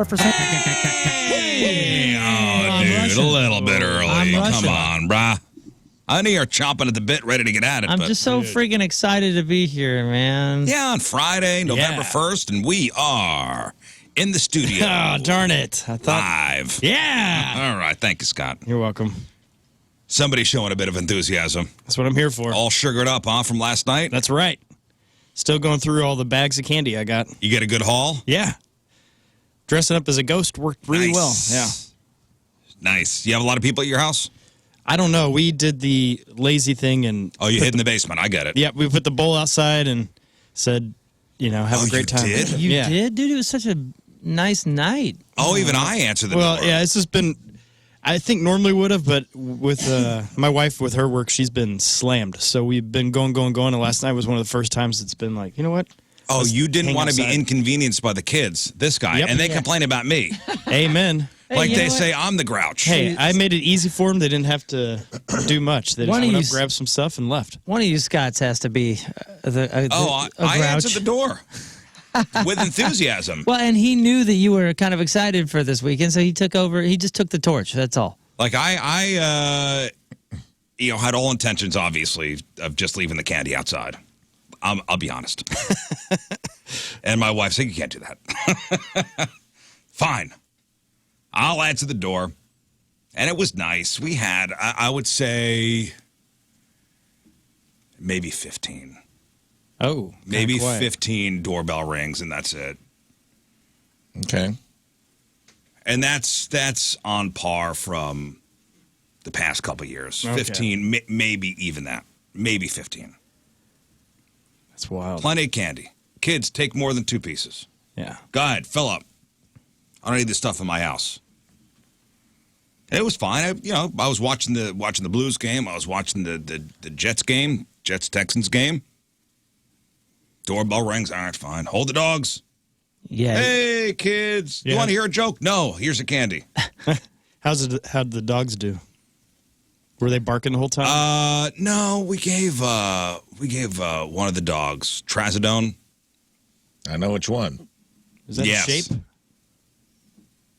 Hey, oh, dude, a little bit early. Come on, brah. I know you're chomping at the bit, ready to get at it. I'm just so freaking excited to be here, man. Yeah, on Friday, November 1st, and we are in the studio. Oh, darn it. I thought. Live. Yeah. All right. Thank you, Scott. You're welcome. Somebody showing a bit of enthusiasm. That's what I'm here for. All sugared up, huh, from last night? That's right. Still going through all the bags of candy I got. You get a good haul? Yeah. Dressing up as a ghost worked really well. Yeah. Nice. You have a lot of people at your house? I don't know. We did the lazy thing and... Oh, you hid in the basement. I get it. Yeah, we put the bowl outside and said, have a great time. Did? You did? Dude, it was such a nice night. Oh, even I answered the door. Well, yeah, it's just been... I think normally would have, but with my wife, with her work, she's been slammed. So we've been going, and last night was one of the first times it's been like, you know what? Oh, you didn't want to be inconvenienced by the kids, this guy, and they complain about me. Amen. Like they say I'm the grouch. Hey, I made it easy for them. They didn't have to do much. They just went up, grabbed some stuff, and left. One of you Scots has to be a I grouch. answered the door with enthusiasm. Well, and he knew that you were kind of excited for this weekend, so he took over. He just took the torch. That's all. Like I had all intentions, obviously, of just leaving the candy outside. I'll be honest. And my wife said, you can't do that. Fine. I'll answer the door. And it was nice. We had, I would say, maybe 15. Oh. Maybe 15 doorbell rings, and that's it. Okay. And that's on par from the past couple years. Okay. 15, maybe even that. Maybe 15. That's wild. Plenty of candy. Kids, take more than 2 pieces. Yeah. Go ahead, fill up. I don't need this stuff in my house. And it was fine. I was watching the Blues game. I was watching the Jets game, Jets-Texans game. Doorbell rings. All right, fine. Hold the dogs. Yeah. Hey, kids. You want to hear a joke? No. Here's a candy. How'd the dogs do? Were they barking the whole time? No. We gave one of the dogs Trazodone. I know which one. Is that the shape?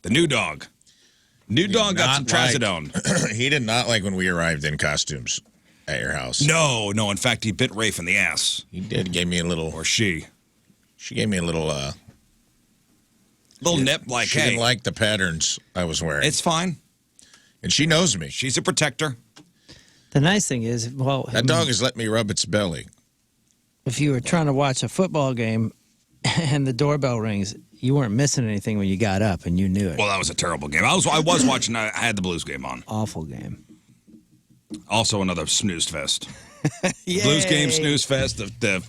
The new dog. New dog got some Trazodone. He did not like when we arrived in costumes at your house. No. In fact, he bit Rafe in the ass. He did. Gave me a little... Or she. She gave me a little... little nip, like, she hey. didn't like the patterns I was wearing. It's fine. And she knows me. She's a protector. The nice thing is, that dog has let me rub its belly. If you were trying to watch a football game and the doorbell rings, you weren't missing anything when you got up, and you knew it. Well, that was a terrible game. I was watching. I had the Blues game on. Awful game. Also, another snooze fest. Blues game, snooze fest. The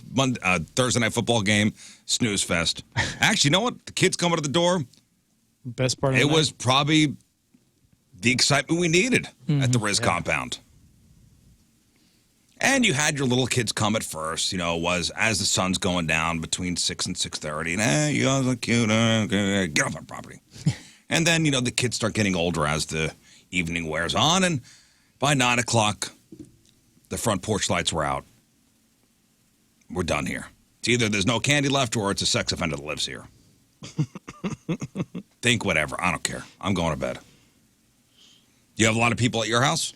Thursday night football game, snooze fest. Actually, you know what? The kids coming to the door. Best part of the night? Was probably the excitement we needed at the Riz compound. And you had your little kids come at first. It was as the sun's going down between 6 and 6:30. And, hey, you guys look cute. Get off our property. And then, the kids start getting older as the evening wears on. And by 9 o'clock, the front porch lights were out. We're done here. It's either there's no candy left or it's a sex offender that lives here. Think whatever. I don't care. I'm going to bed. You have a lot of people at your house?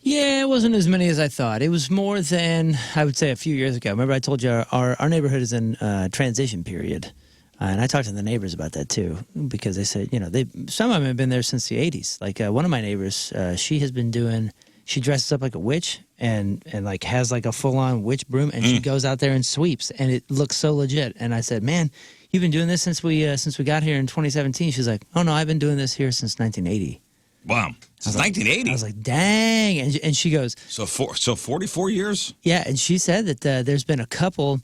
Yeah, it wasn't as many as I thought. It was more than, I would say, a few years ago. Remember I told you our neighborhood is in transition period. And I talked to the neighbors about that, too, because they said, some of them have been there since the 80s. Like one of my neighbors, she dresses up like a witch and like has like a full-on witch broom, and she goes out there and sweeps, and it looks so legit. And I said, man, you've been doing this since we got here in 2017. She's like, oh, no, I've been doing this here since 1980. Wow. Since 1980? I was like, dang. And she goes... So 44 years? Yeah, and she said that there's been a couple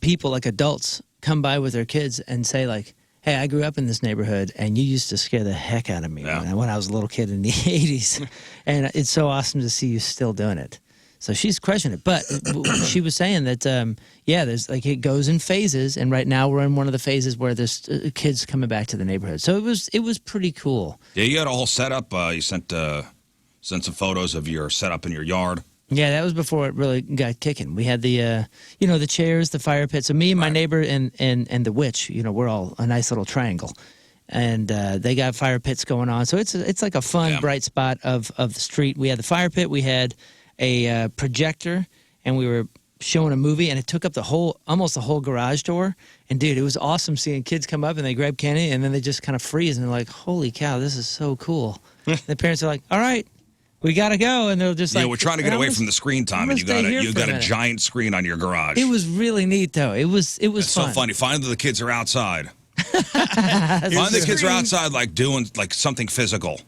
people, like adults, come by with their kids and say, like, hey, I grew up in this neighborhood, and you used to scare the heck out of me when I was a little kid in the 80s. And it's so awesome to see you still doing it. So she's crushing it. But she was saying that, there's like it goes in phases, and right now we're in one of the phases where there's kids coming back to the neighborhood. So it was pretty cool. Yeah, you had a whole setup. You sent some photos of your setup in your yard. Yeah, that was before it really got kicking. We had the, the chairs, the fire pit. So me and my neighbor and the witch, we're all a nice little triangle, and they got fire pits going on. So it's like a fun, bright spot of the street. We had the fire pit. We had a projector, and we were showing a movie, and it took up almost the whole garage door. And dude, it was awesome seeing kids come up and they grab candy, and then they just kind of freeze, and they're like, "Holy cow, this is so cool!" The parents are like, "All right. We gotta go," and they're just like, we're trying to get away from the screen time, and you got a giant screen on your garage. It was really neat, though. It was It's fun. so funny. Find that the kids are outside. Find the kids are outside, like doing like something physical,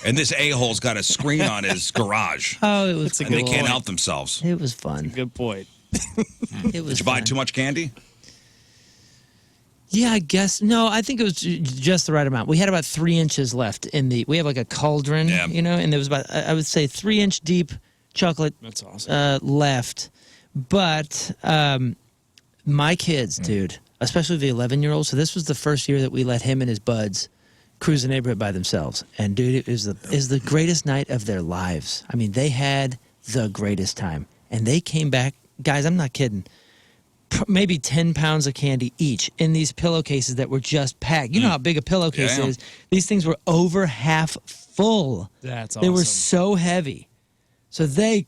and this a-hole's got a screen on his garage. Oh, it was. And they can't help themselves. It was fun. Good point. It was. Did you buy fun. too much candy? Yeah, I guess. No, I think it was just the right amount. We had about 3 inches left we have like a cauldron, and there was about, I would say, 3-inch deep chocolate. That's awesome. Left. But my kids, dude, especially the 11-year-old, so this was the first year that we let him and his buds cruise the neighborhood by themselves. And dude, it was the greatest night of their lives. I mean, they had the greatest time. And they came back, guys, I'm not kidding, maybe 10 pounds of candy each in these pillowcases that were just packed. You know how big a pillowcase is. These things were over half full. That's awesome. They were so heavy. So they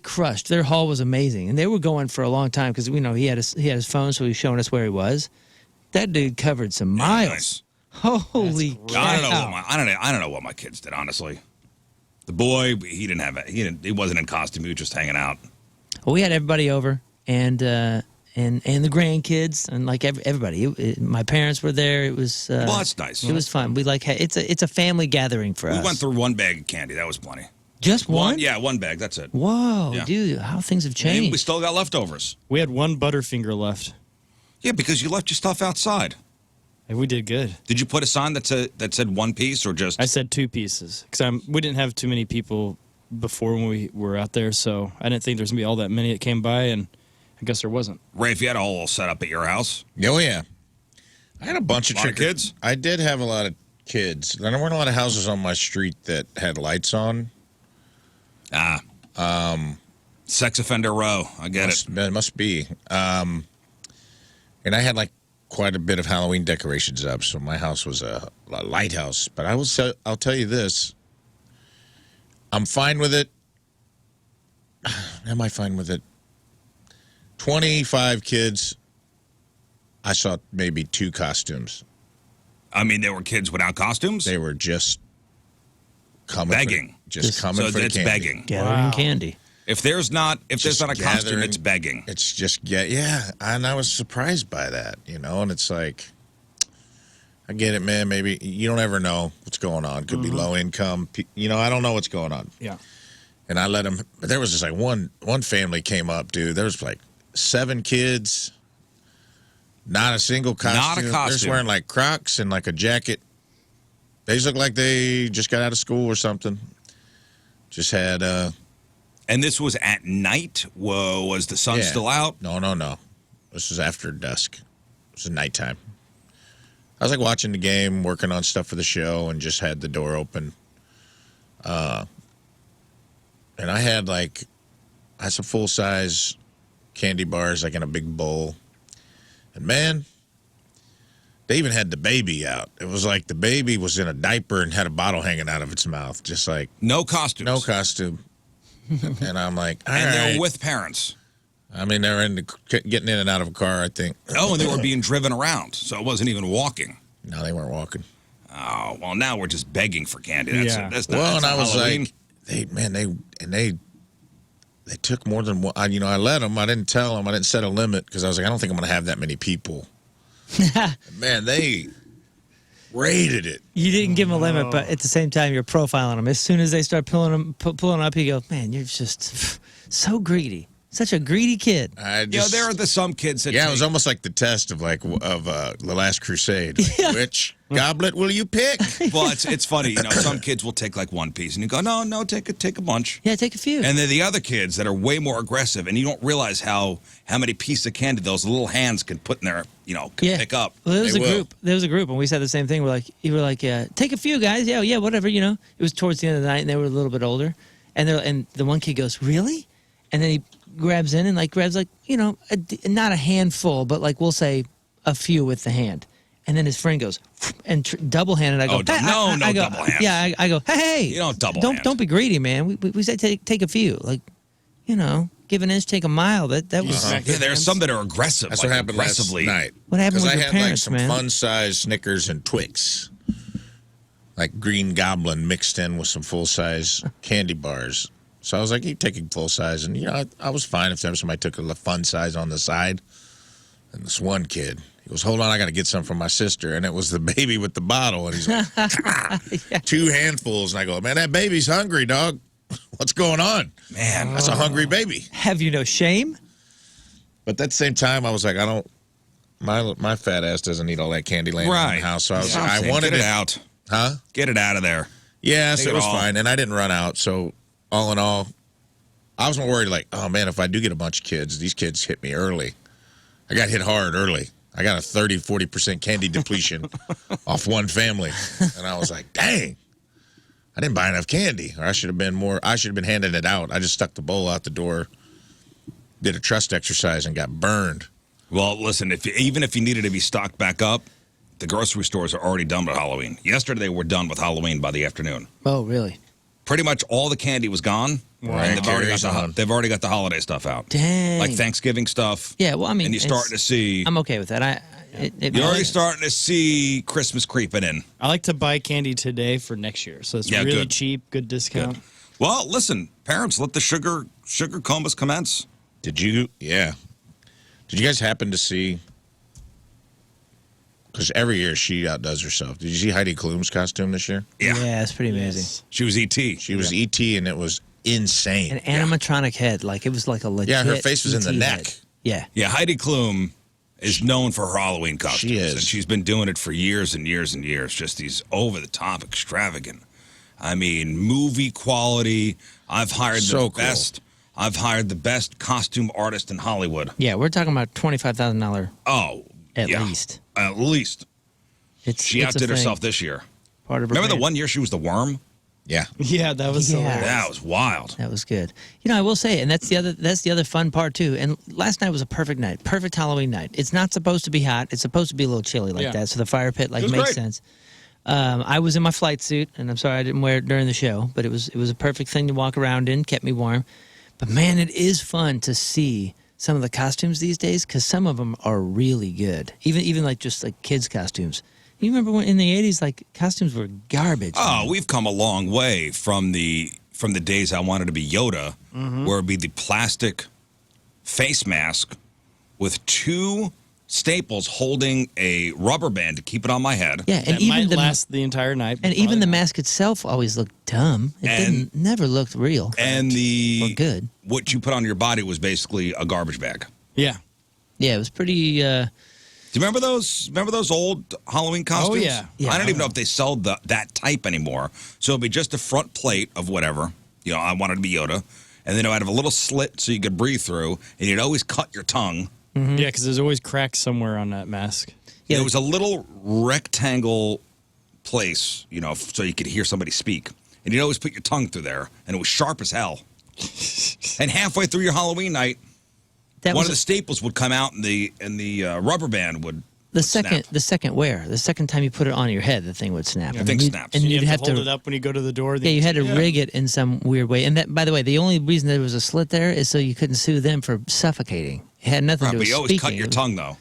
crushed. Their haul was amazing. And they were going for a long time because, he had his phone, so he was showing us where he was. That dude covered some miles. Nice. Holy cow. I don't know what my kids did, honestly. The boy, he didn't have it. He wasn't in costume. He was just hanging out. Well, we had everybody over. And the grandkids and like everybody. My parents were there. It was well, that's nice. It was fun. We it's a family gathering for us. We went through one bag of candy. That was plenty. Just one? Yeah, one bag. That's it. Whoa, Yeah. dude! How things have And changed. we still got leftovers. We had one Butterfinger left. Yeah, because you left your stuff outside. And we did good. Did you put a sign that said one piece or just? I said 2 pieces because we didn't have too many people before when we were out there, so I didn't think there's gonna be all that many that came by, and I guess there wasn't. Ray, if you had a whole setup at your house. Oh, yeah. I had a bunch of kids. I did have a lot of kids. There weren't a lot of houses on my street that had lights on. Sex offender row. I get it. It must be. And I had like quite a bit of Halloween decorations up, so my house was a lighthouse. But I'll tell you this. I'm fine with it. Am I fine with it? 25 kids. I saw maybe 2 costumes. I mean, there were kids without costumes. They were just coming, begging, coming so for the it's candy. begging. Gathering candy. If there's not a costume, gathering. it's begging. It's just yeah, and I was surprised by that, and it's like, I get it, man. Maybe you don't ever know what's going on. Could be low income. I don't know what's going on. Yeah. And I let them. But there was just like one family came up, dude. There was like 7 kids. Not a single costume. Not a They're costume. just wearing like Crocs and like a jacket. They just look like they just got out of school or something. Just had. And this was at night. Whoa, was the sun still out? No. This was after dusk. It was nighttime. I was like watching the game, working on stuff for the show, and just had the door open. And I had some full-size candy bars like in a big bowl. And man, they even had the baby out. It was like the baby was in a diaper and had a bottle hanging out of its mouth, just like No costumes. no costume. And I'm like, all And they right. were with parents. I mean, they were getting in and out of a car, I think. Oh, and they were being driven around, so it wasn't even walking. No, they weren't walking. Oh, well, now we're just begging for candy. Yeah. That's not, Well, that's and I not was Halloween. like, they took more than one. I let them. I didn't tell them. I didn't set a limit because I was like, I don't think I'm going to have that many people. Man, they raided it. You didn't give them a limit, but at the same time, you're profiling them. As soon as they start pulling up, you go, man, you're just so greedy. Such a greedy kid. There are some kids that it was almost like the test of The Last Crusade. Like, which goblet will you pick? Well, it's funny, some kids will take like one piece, and you go, no, take a bunch. Yeah, take a few. And then the other kids that are way more aggressive, and you don't realize how many pieces of candy those little hands can put in there, can pick up. Well, there was They a will. group. There was a group, and we said the same thing. You were like, take a few, guys. Yeah, whatever. It was towards the end of the night, and they were a little bit older. And the one kid goes, really? And then he grabs in and like grabs like, you know, not a handful, but like we'll say a few with the hand. And then his friend goes and double handed. I go, Oh, no double hands. Yeah, I go, hey, You don't double hand. Don't be greedy, man. We say take a few, like, you know, give an inch, take a mile. That was. Yeah, there are some that are aggressive. That's like what happened last aggressively. night. What happened with I your had parents, like some man? fun-size Snickers and Twix, like Green Goblin mixed in with some full-size candy bars. So I was like, "You taking full size?" And you know, I was fine if somebody took a fun size on the side. And this one kid, he goes, "Hold on, I got to get some from my sister." And it was the baby with the bottle, and he's like, Yeah. 2 handfuls. And I go, "Man, that baby's hungry, dog. What's going on? Man, That's a hungry baby." Have you no shame? But at the same time, I was like, I don't. My fat ass doesn't need all that candy laying around right. the house. So I was Yeah, like, I'm I saying, wanted get it it out. Huh? Get it out of there. Yeah, Take so it it was all. fine, and I didn't run out. So all in all, I was more worried like, oh man, if I do get a bunch of kids, these kids hit me early. I got hit hard early. I got a 30-40% candy depletion off one family, and I was like, dang, I didn't buy enough candy, or I should have been handing it out. I just stuck the bowl out the door, did a trust exercise, and got burned. Well, listen, even if you needed to be stocked back up, the grocery stores are already done with Halloween. Yesterday, they were done with Halloween by the afternoon. Oh, really? Pretty much all the candy was gone. Right, And carries on. they've already got the holiday stuff out. Dang. Like Thanksgiving stuff. Yeah, well, I mean, And you're starting to see. I'm okay with that. You're already starting to see Christmas creeping in. I like to buy candy today for next year, so it's Yeah, really good. cheap, good discount. Good. Well, listen, parents, let the sugar comas commence. Did you? Yeah. Did you guys happen to see? Because every year she outdoes herself. Did you see Heidi Klum's costume this year? Yeah. it's pretty amazing. Yes. She was E.T. She was E.T. and it was insane. An animatronic head, like it was like a legit. Yeah, her face was in the ET neck. head. Yeah. Yeah, Heidi Klum is known for her Halloween costumes. She is. And she's been doing it for years and years and years. Just these over-the-top, extravagant. I mean, movie quality. I've hired So the cool. best. I've hired the best costume artist in Hollywood. Yeah, we're talking about $25,000 Oh, at yeah. least. At least. She it's a outdid thing. herself this year. Part of her Remember the brand. one year she was the worm? Yeah. Yeah, that was Yeah. hilarious. That was wild. That was good. You know, I will say, and that's the other fun part too. And last night was a perfect night, perfect Halloween night. It's not supposed to be hot. It's supposed to be a little chilly like Yeah. that. So the fire pit like It was makes great. sense. I was in my flight suit, and I'm sorry I didn't wear it during the show, but it was a perfect thing to walk around in, kept me warm. But man, it is fun to see some of the costumes these days because some of them are really good. Even like just like kids costumes. You remember when in the 80s, like costumes were garbage. Oh, we've come a long way from the days I wanted to be Yoda, where it'd be the plastic face mask with 2 staples holding a rubber band to keep it on my head. Yeah, and That even might the last the entire night. and but even the probably mask itself always looked dumb. It And- never looked real. And Or good. what you put on your body was basically a garbage bag. not. Yeah. Yeah, it was pretty. Do you remember those? Remember those old Halloween costumes? yeah. Yeah. I don't even know if they sell that type anymore. So it'd be just a front plate of whatever. You know, I wanted to be Yoda, and then it would have a little slit so you could breathe through, and you'd always cut your tongue. Yeah, because there's always cracks somewhere on that mask. Yeah. There was a little rectangle place, you know, so you could hear somebody speak, and you'd always put your tongue through there, and it was sharp as hell. And halfway through your Halloween night, That one was of the staples would come out, and the rubber band would. the snap. second wear. The second time you put it on your head, the thing would snap. The And thing you'd- snaps. And You you'd have to hold it up when you go to the door. Yeah, you had to rig it in some weird way. And that, by the way, the only reason there was a slit there is so you couldn't sue them for suffocating. It had nothing Right, to do but with you always speaking. cut your It was- tongue though.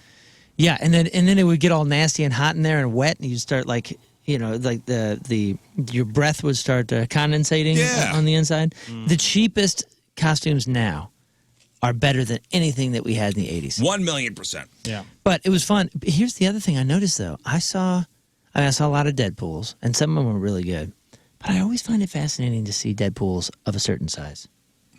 Yeah, and then it would get all nasty and hot in there and wet, and you'd start like like your breath would start condensating Yeah. on the inside. The cheapest costumes now are better than anything that we had in the 80s. 1,000,000%. Yeah. But it was fun. Here's the other thing I noticed though. I saw a lot of Deadpools, and some of them were really good. But I always find it fascinating to see Deadpools of a certain size.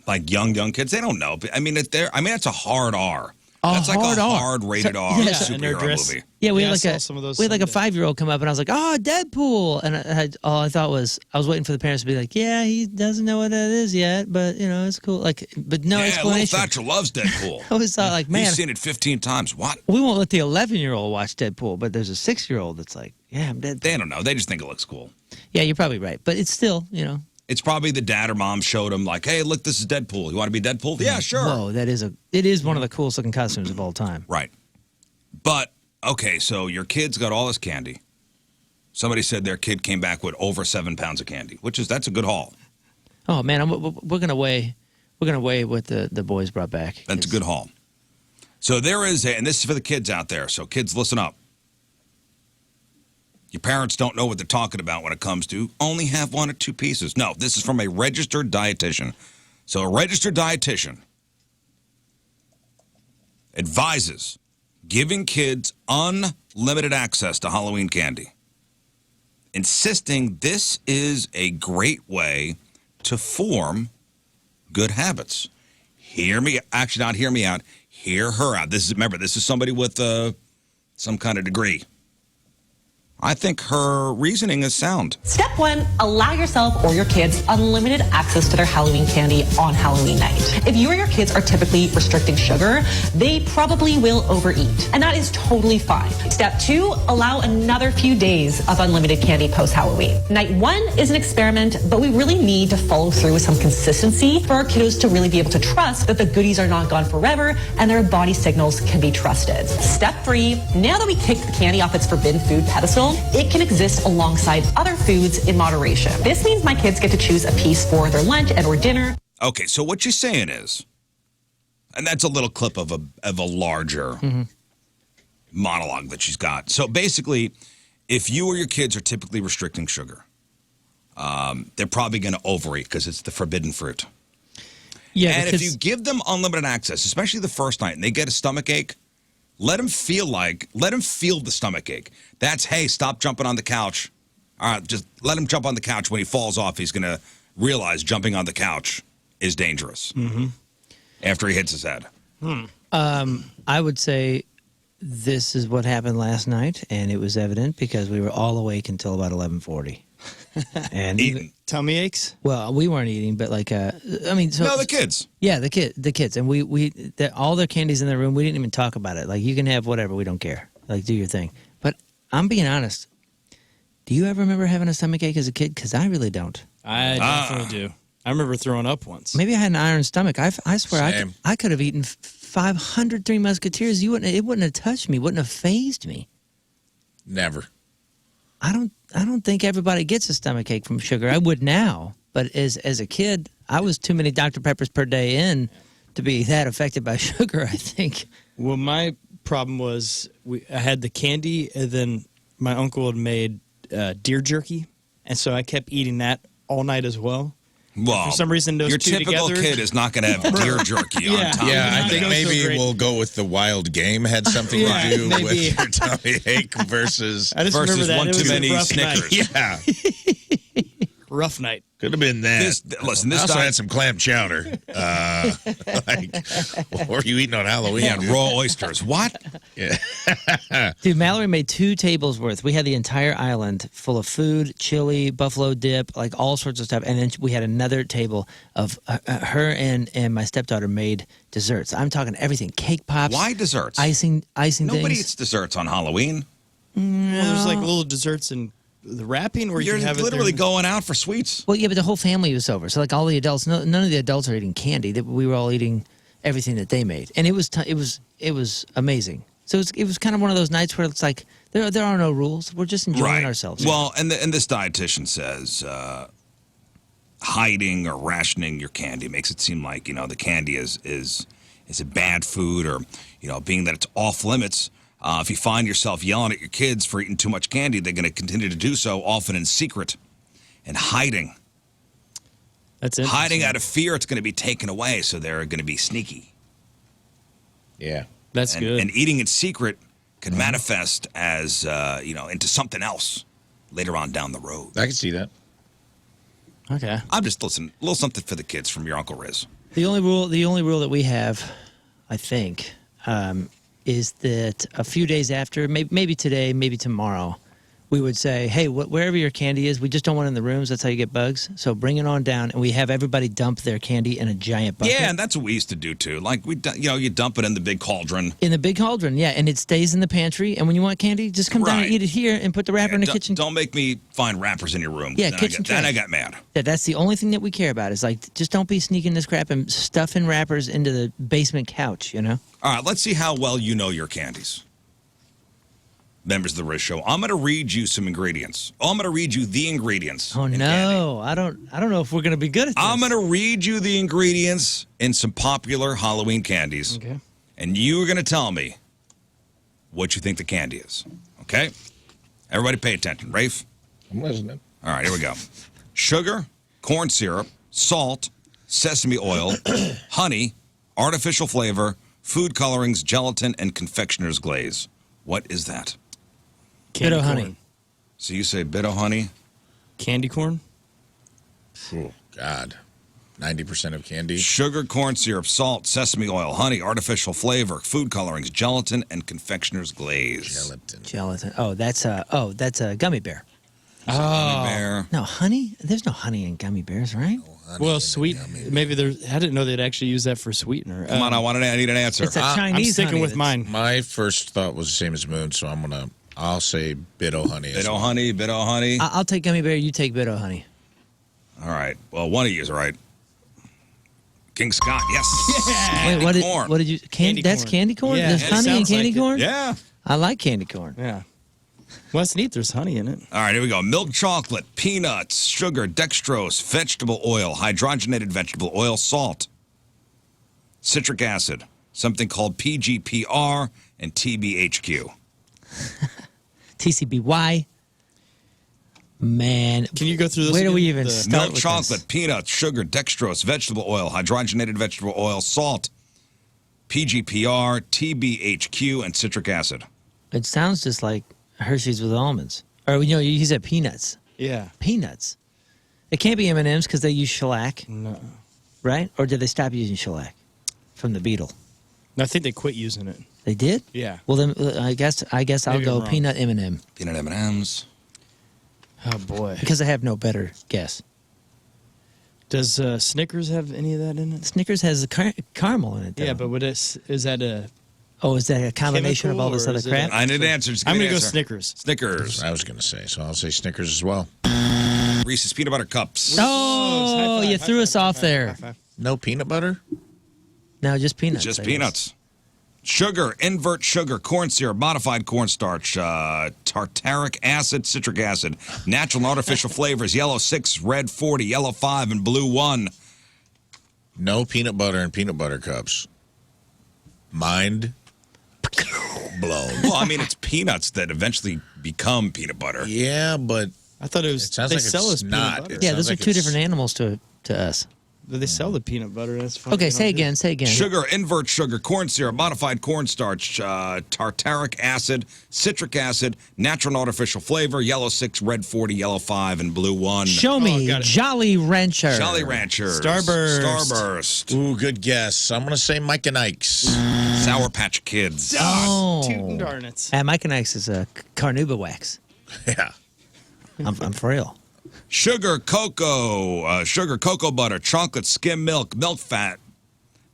Like young kids, they don't know. I mean, it's a hard R. That's like hard a R. hard rated So- R yeah, and their superhero dress- movie. Yeah, we Yeah, I had saw like some of those a 5-year-old come up, and I was like, "Oh, Deadpool!" And all I thought was I was waiting for the parents to be like, "Yeah, he doesn't know what that is yet, but it's cool." Like, but no Yeah, little explanation. Thatcher loves Deadpool. I always thought like, man, He's seen it 15 times. What? we won't let the 11-year-old watch Deadpool, but there's a 6-year-old that's like, "Yeah, I'm Deadpool." They don't know. They just think it looks cool. Yeah, you're probably right, but it's still, It's probably the dad or mom showed him like, hey, look, this is Deadpool. You want to be Deadpool? Yeah, sure. Whoa, it is one of the coolest looking costumes of all time. Right. But, okay, so your kid's got all this candy. Somebody said their kid came back with over 7 pounds of candy, that's a good haul. Oh man, we're gonna weigh what the boys brought back. That's a good haul. So there is and this is for the kids out there. So kids, listen up. Your parents don't know what they're talking about when it comes to only have 1 or 2 pieces. No, this is from a registered dietitian. So a registered dietitian advises giving kids unlimited access to Halloween candy, insisting this is a great way to form good habits. Hear me out. Hear her out. This is somebody with some kind of degree. I think her reasoning is sound. Step 1, allow yourself or your kids unlimited access to their Halloween candy on Halloween night. If you or your kids are typically restricting sugar, they probably will overeat, and that is totally fine. Step 2, allow another few days of unlimited candy post-Halloween. Night 1 is an experiment, but we really need to follow through with some consistency for our kiddos to really be able to trust that the goodies are not gone forever and their body signals can be trusted. Step 3, now that we kicked the candy off its forbidden food pedestal, it can exist alongside other foods in moderation. This means my kids get to choose a piece for their lunch and or dinner. Okay, so what you're saying is, and that's a little clip of a larger monologue that she's got. So basically, if you or your kids are typically restricting sugar, they're probably going to overeat because it's the forbidden fruit. Yeah, and if you give them unlimited access, especially the first night, and they get a stomach ache, let them feel the stomach ache. That's, hey, stop jumping on the couch. All right, just let him jump on the couch. When he falls off, he's going to realize jumping on the couch is dangerous after he hits his head. I would say this is what happened last night, and it was evident because we were all awake until about 11:40. And Eating. Tummy aches? well, we weren't eating, but like, no, No, the kids. Yeah, the kids, and all their candies in their room. We didn't even talk about it. Like, you can have whatever, we don't care. Like, do your thing. But I'm being honest. Do you ever remember having a stomach ache as a kid? Because I really don't. I definitely do. I remember throwing up once. Maybe I had an iron stomach. I swear Same. I could have eaten 500 Three Musketeers. It wouldn't have touched me. Wouldn't have phased me. Never. I don't think everybody gets a stomach ache from sugar. I would now, but as a kid, I was too many Dr. Peppers per day in to be that affected by sugar, I think. Well, my problem was I had the candy, and then my uncle had made deer jerky, and so I kept eating that all night as well. Well, for some reason, those your two typical together- kid is not going to have deer jerky on top. Yeah, I think Those were maybe great. we'll go with the wild game had something Yeah, to do maybe. with your tummy ache versus. I just remember Versus that. one It too was a many rough Snickers. night. Yeah, Rough night. could have been that. Listen, I this also diet- had some clam chowder. What were you eating on Halloween? Yeah, raw oysters. What? Yeah. Dude, Mallory made 2 tables worth. We had the entire island full of food, chili, buffalo dip, like all sorts of stuff. And then we had another table of her and my stepdaughter made desserts. I'm talking everything. Cake pops. Why desserts? Icing Nobody things. eats desserts on Halloween. Well, there's like little desserts and the wrapping, or you You're can have literally it there. going out for sweets. Well, yeah, but the whole family was over. So like all the adults, none of the adults are eating candy. We were all eating everything that they made. And it was amazing. So it was kind of one of those nights where it's like there are no rules. We're just enjoying ourselves. Well, and this dietitian says hiding or rationing your candy makes it seem like the candy is a bad food, or being that it's off limits. If you find yourself yelling at your kids for eating too much candy, they're going to continue to do so, often in secret and hiding. That's Hiding interesting. out of fear it's going to be taken away, so they're going to be sneaky. Yeah. That's good. And eating in secret can manifest as into something else later on down the road. I can see that. Okay. I'm just listening. A little something for the kids from your Uncle Riz. The only rule that we have, I think, is that a few days after, maybe today, maybe tomorrow, we would say, hey, wherever your candy is, we just don't want it in the rooms. That's how you get bugs. So bring it on down, and we have everybody dump their candy in a giant bucket. Yeah, and that's what we used to do too. Like you dump it in the big cauldron. In the big cauldron, yeah, and it stays in the pantry. And when you want candy, just come down and Right. eat it here and put the wrapper in the kitchen. Don't make me find wrappers in your room. Yeah, then kitchen then I trash. got mad. That's the only thing that we care about is like, just don't be sneaking this crap and stuffing wrappers into the basement couch, you know? All right, let's see how well you know your candies. Members of the Riz Show, I'm going to read you some ingredients. I'm going to read you the ingredients. Oh, in no. candy. I don't know if we're going to be good at this. I'm going to read you the ingredients in some popular Halloween candies. Okay. And you are going to tell me what you think the candy is. Okay? Everybody pay attention. Rafe? I'm listening. All right, here we go. Sugar, corn syrup, salt, sesame oil, honey, artificial flavor, food colorings, gelatin, and confectioner's glaze. What is that? Bit of Candy honey. corn. So you say bit of honey? Candy corn? Oh, God. 90% of candy. Sugar, corn syrup, salt, sesame oil, honey, artificial flavor, food colorings, gelatin, and confectioner's glaze. Gelatin. Gelatin. Oh, that's a gummy bear. Gummy bear. No, honey? There's no honey in gummy bears, right? Honey Well, and sweet. yummy. Maybe I didn't know they'd actually use that for sweetener. Come on, I need an answer. It's a I'm Chinese sticking honey with that's- mine. My first thought was the same as Moon, so I'll say Bit-O honey. Bit of honey, bit of honey. I'll take gummy bear. You take bit of honey. All right. Well, one of you is right. King Scott, yes. Candy Wait, corn. what did you? Candy That's corn. candy corn. Yeah, There's it honey in sounds candy like it. corn. Yeah. I like candy corn. Yeah. Well, that's neat. There's honey in it. All right, here we go. Milk chocolate, peanuts, sugar, dextrose, vegetable oil, hydrogenated vegetable oil, salt, citric acid, something called PGPR, and TBHQ. TCBY. Man, Can you go through this? where do we again? even The- start Milk with chocolate, this? peanuts, sugar, dextrose, vegetable oil, hydrogenated vegetable oil, salt, PGPR, TBHQ, and citric acid. It sounds just like Hershey's with almonds. Or you said peanuts. Yeah. Peanuts. It can't be M&Ms because they use shellac, No. right? Or did they stop using shellac from the beetle? I think they quit using it. They did. Yeah. Well, then I guess I'll Maybe go I'm wrong. peanut M&M Peanut M&Ms. Oh boy. because I have no better guess. Does Snickers have any of that in it? Snickers has a caramel in it. Though. Yeah, but is that a? Oh, is that a combination of all this Chemical, or other is it crap? I need an answer. Just give I'm me gonna an go answer. Snickers. Snickers. I was going to say, so I'll say Snickers as well. Reese's peanut butter cups. Oh, you threw us off there. No peanut butter? No, just peanuts. Just I guess. peanuts. Sugar, invert sugar, corn syrup, modified cornstarch, tartaric acid, citric acid, natural and artificial flavors, yellow 6, red 40, yellow 5, and blue 1. No peanut butter in peanut butter cups. Mind blown. Well, I mean, it's peanuts that eventually become peanut butter. Yeah, but I thought it was. it sounds they like sell it's us not. peanut butter. It Yeah, sounds those are like two it's- different animals to us. They sell the peanut butter. That's funny. Okay, they say don't do again. it. Say again. Sugar, invert sugar, corn syrup, modified cornstarch, tartaric acid, citric acid, natural and artificial flavor, yellow 6, red 40, yellow 5, and blue 1. Show me got it. Jolly Rancher. Jolly Ranchers. Starburst. Starburst. Ooh, good guess. I'm going to say Mike and Ike's. Sour Patch Kids. Oh. Tootin' darnits. And Mike and Ike's is a carnauba wax. Yeah. I'm for real. Sugar, cocoa butter, chocolate, skim milk, milk fat,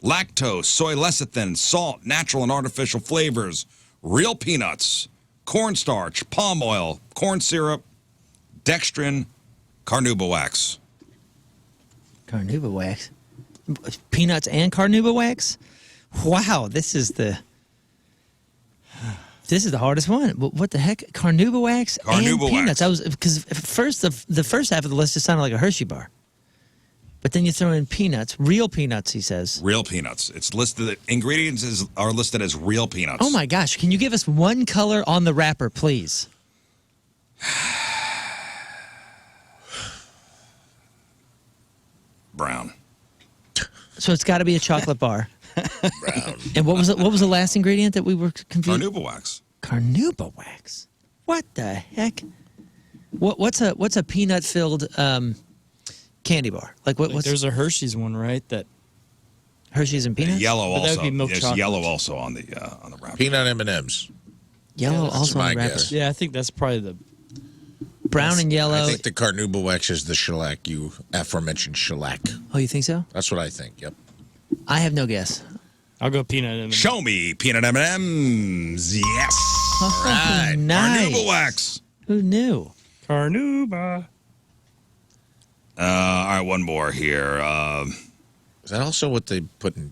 lactose, soy lecithin, salt, natural and artificial flavors, real peanuts, cornstarch, palm oil, corn syrup, dextrin, carnauba wax. Carnauba wax. Peanuts and carnauba wax? Wow, this is the hardest one. What the heck? Carnauba wax Carnauba and peanuts. wax. I was because first the first half of the list just sounded like a Hershey bar, but then you throw in peanuts, real peanuts. He says. Real peanuts. It's listed. Ingredients are listed as real peanuts. Oh my gosh! Can you give us one color on the wrapper, please? Brown. So it's got to be a chocolate bar. Brown. And what was the last ingredient that we were confused? Carnauba wax. Carnauba wax. What the heck? What's a peanut filled candy bar? Like what's There's a Hershey's one, right? That Hershey's and peanuts? Yellow But that would also. be milk There's chocolate. yellow also on the wrapper. Peanut M&M's. Yellow that's also on my the wrapper. guess. yeah, I think that's probably the brown and yellow. I think the Carnauba wax is the shellac, you aforementioned shellac. Oh, you think so? That's what I think, yep. I have no guess. I'll go peanut M&M. Show me peanut M&Ms. Yes. Oh, right. nice. Carnauba wax. Who knew? Carnauba. All right, one more here. Is that also what they put in,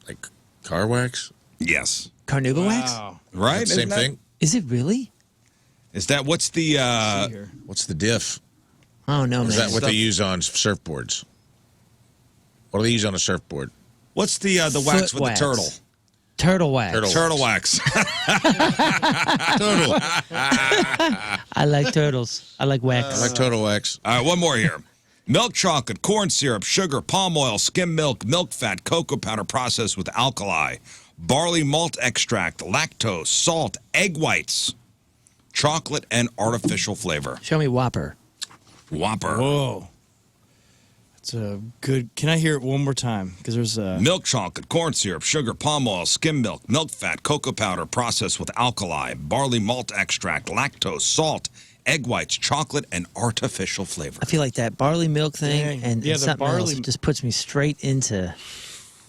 like, car wax? Yes. Carnauba wax? Wow. Right? Same thing? Is it really? Is that what's the See here. What's the diff? Oh, no, Or is man. that what they use on surfboards? What do they use on a surfboard? what's the wax Foot with wax. the turtle? Turtle wax. Turtle wax. Turtle. I like turtles. I like wax. I like turtle wax. All right, one more here. Milk chocolate, corn syrup, sugar, palm oil, skim milk, milk fat, cocoa powder processed with alkali, barley malt extract, lactose, salt, egg whites, chocolate, and artificial flavor. Show me Whopper. Whopper. Whoa. That's a good. Can I hear it one more time? Because there's a. Milk chocolate, corn syrup, sugar, palm oil, skim milk, milk fat, cocoa powder processed with alkali, barley malt extract, lactose, salt, egg whites, chocolate, and artificial flavor. I feel like that barley milk thing Yeah, and the something else barley- just puts me straight into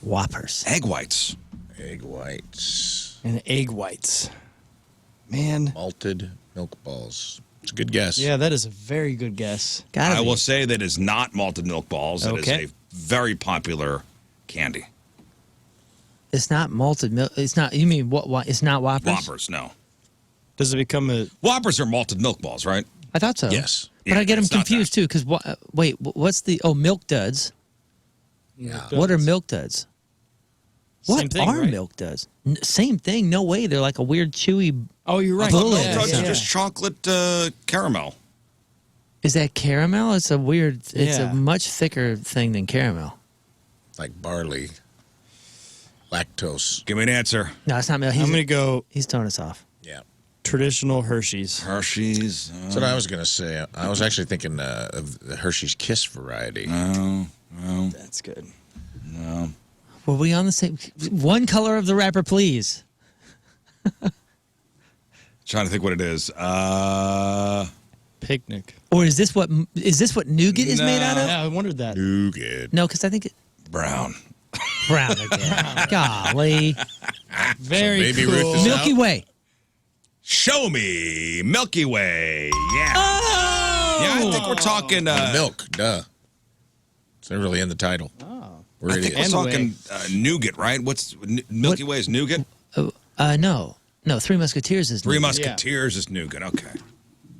Whoppers. Egg whites. Egg whites. And egg whites. Man. Malted milk balls. It's a good guess. Yeah, that is a very good guess. Gotta I be. will say that is not malted milk balls. It Okay. is a very popular candy. It's not malted milk. It's not. You mean what? It's not Whoppers. Whoppers, no. Does it become a. Whoppers are malted milk balls, right? I thought so. Yes. But Yeah, I get them it's not confused too. Because wait, what's the? Oh, Milk Duds. Yeah. What are Milk Duds? What Same thing, are right? Milk Duds? Same thing. No way. They're like a weird chewy. Oh, you're right. Bullet. Milk Yeah, Duds yeah. are just chocolate caramel. Is that caramel? It's a weird. It's Yeah. a much thicker thing than caramel. Like barley. Lactose. Give me an answer. No, it's not milk. I'm going to go He's throwing us off. Yeah. traditional Hershey's. Hershey's. That's what I was going to say. I was actually thinking of the Hershey's Kiss variety. No. That's good. Were we on the same? One color of the wrapper, please. Trying to think what it is. Picnic. Or is this what nougat is made out of? Yeah, I wondered that. Nougat. No, because I think it Brown. brown again. Golly, Very Baby cool. Ruth is Milky out. Way. Show me Milky Way. Yeah. Oh! Yeah, I think we're talking. Milk. Duh. It's not really in the title. Oh. We're I think idiots. we're talking nougat, right? What's Milky Way is nougat? No, Three Musketeers is Three nougat. Musketeers is nougat. Okay.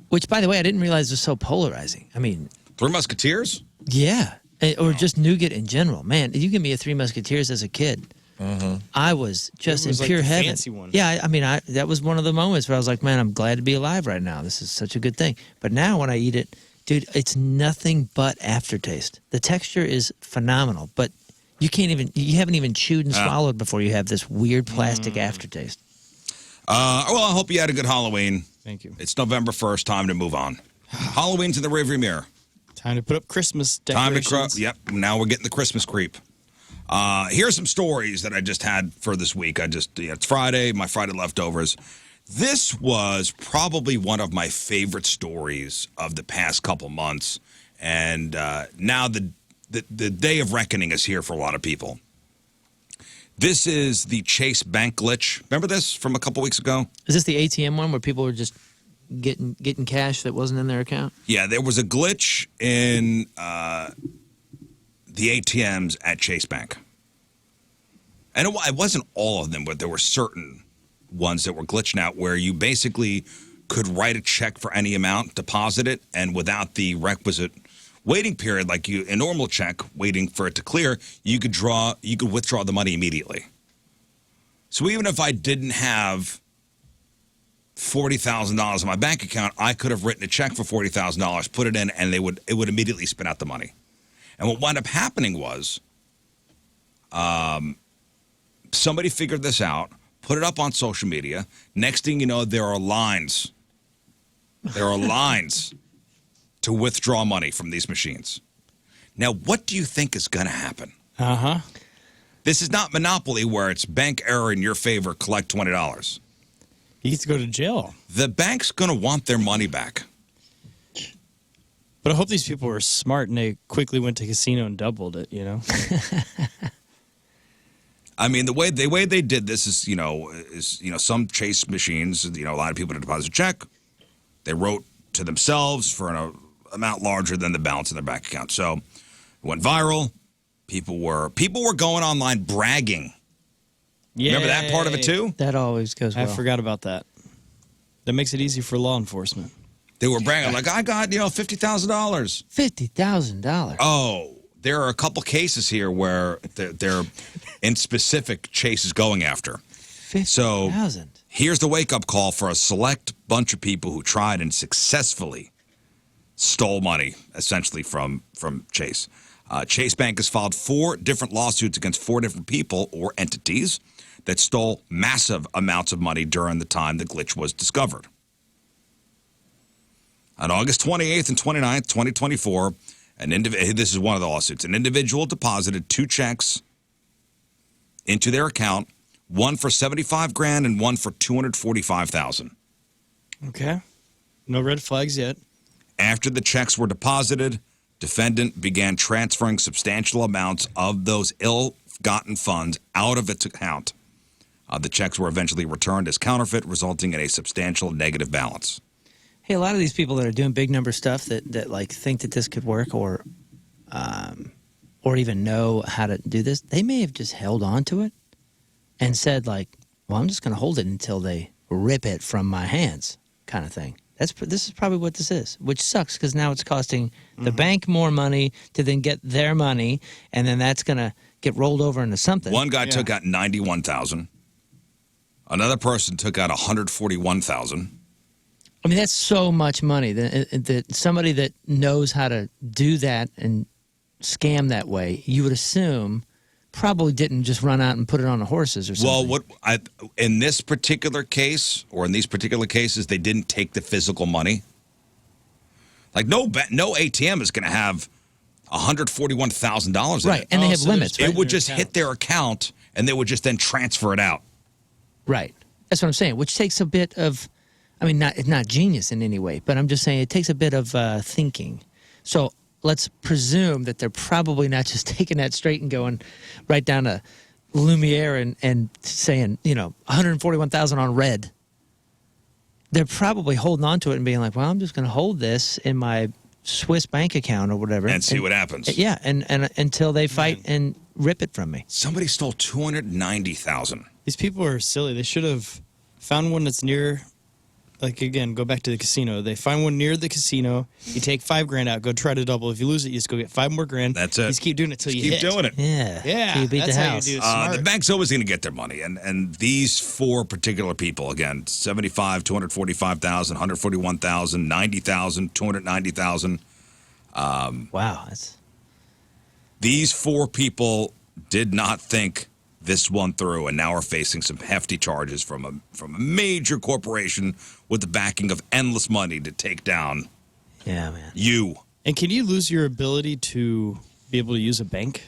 Which, by the way, I didn't realize was so polarizing. I mean, Three Musketeers? yeah, or just nougat in general. Man, you give me a Three Musketeers as a kid. I was just It was in like pure the heaven. fancy one. Yeah, I mean, that was one of the moments where I was like, man, I'm glad to be alive right now. This is such a good thing. But now when I eat it, dude, it's nothing but aftertaste. The texture is phenomenal, but you haven't even chewed and swallowed before you have this weird plastic aftertaste. Well, I hope you had a good Halloween. Thank you. It's November 1st. Time to move on. Halloween's in the rearview mirror. Time to put up Christmas Time decorations. to Yep. Now we're getting the Christmas creep. Here's some stories that I just had for this week. It's Friday, my Friday leftovers. This was probably one of my favorite stories of the past couple months. And now the day of reckoning is here for a lot of people. This is the Chase Bank glitch. Remember this from a couple weeks ago? Is this the ATM one where people were just getting cash that wasn't in their account? Yeah, there was a glitch in the ATMs at Chase Bank. And it wasn't all of them, but there were certain ones that were glitching out where you basically could write a check for any amount, deposit it, and without the requisite waiting period, like a normal check, waiting for it to clear, you could withdraw the money immediately. So even if I didn't have $40,000 in my bank account, I could have written a check for $40,000, put it in, and it would immediately spit out the money. And what wound up happening was, somebody figured this out, put it up on social media. Next thing you know, there are lines. There are lines to withdraw money from these machines. Now, what do you think is going to happen? Uh-huh. This is not Monopoly where it's bank error in your favor, collect $20. He gets to go to jail. The bank's going to want their money back. But I hope these people were smart and they quickly went to casino and doubled it, you know? I mean, the way they did this is some Chase machines, a lot of people to deposit a check. They wrote to themselves for an amount larger than the balance in their bank account. So it went viral. People were going online bragging. Yeah. Remember that part of it too? That always goes well. I forgot about that. That makes it easy for law enforcement. They were bragging like, I got, $50,000. $50,000. Oh, there are a couple cases here where they're in specific Chase is going after. 50,000. Here's the wake-up call for a select bunch of people who tried and successfully stole money, essentially, from Chase. Chase Bank has filed 4 different lawsuits against 4 different people or entities that stole massive amounts of money during the time the glitch was discovered. On August 28th and 29th, 2024, this is one of the lawsuits. An individual deposited 2 checks into their account, one for $75,000 and one for $245,000. Okay. No red flags yet. After the checks were deposited, defendant began transferring substantial amounts of those ill-gotten funds out of its account. The checks were eventually returned as counterfeit, resulting in a substantial negative balance. Hey, a lot of these people that are doing big number stuff that like think that this could work or even know how to do this, they may have just held on to it and said like, well, I'm just going to hold it until they rip it from my hands, kind of thing. This is probably what this is, which sucks because now it's costing the bank more money to then get their money, and then that's going to get rolled over into something. One guy took out $91,000. Another person took out $141,000. I mean, that's so much money that somebody that knows how to do that and scam that way, you would assume probably didn't just run out and put it on the horses or something. Well, in this particular case, or in these particular cases, they didn't take the physical money. Like no ATM is going to have $141,000 in right, it. and they have limits. Right? It would just hit their account, and they would just then transfer it out. Right, that's what I'm saying. Which takes a bit of, I mean, it's not genius in any way, but I'm just saying it takes a bit of thinking. So let's presume that they're probably not just taking that straight and going right down to Lumiere and saying, $141,000 on red. They're probably holding on to it and being like, well, I'm just going to hold this in my Swiss bank account or whatever. And see what happens. Yeah, and until they fight and rip it from me. Somebody stole $290,000. These people are silly. They should have found one that's near, like, again, go back to the casino. They find one near the casino. You take $5,000 out, go try to double. If you lose it, you just go get $5 more grand. That's it. You just keep doing it till you keep hit. doing it. Yeah. Yeah. Till you beat that's the how house. you do it smart. The bank's always going to get their money. And these 4 particular people, again, $75,000, $245,000, $141,000, $90,000, $290,000. Wow. These 4 people did not think this one through, and now are facing some hefty charges from a major corporation with the backing of endless money to take down you. And can you lose your ability to be able to use a bank?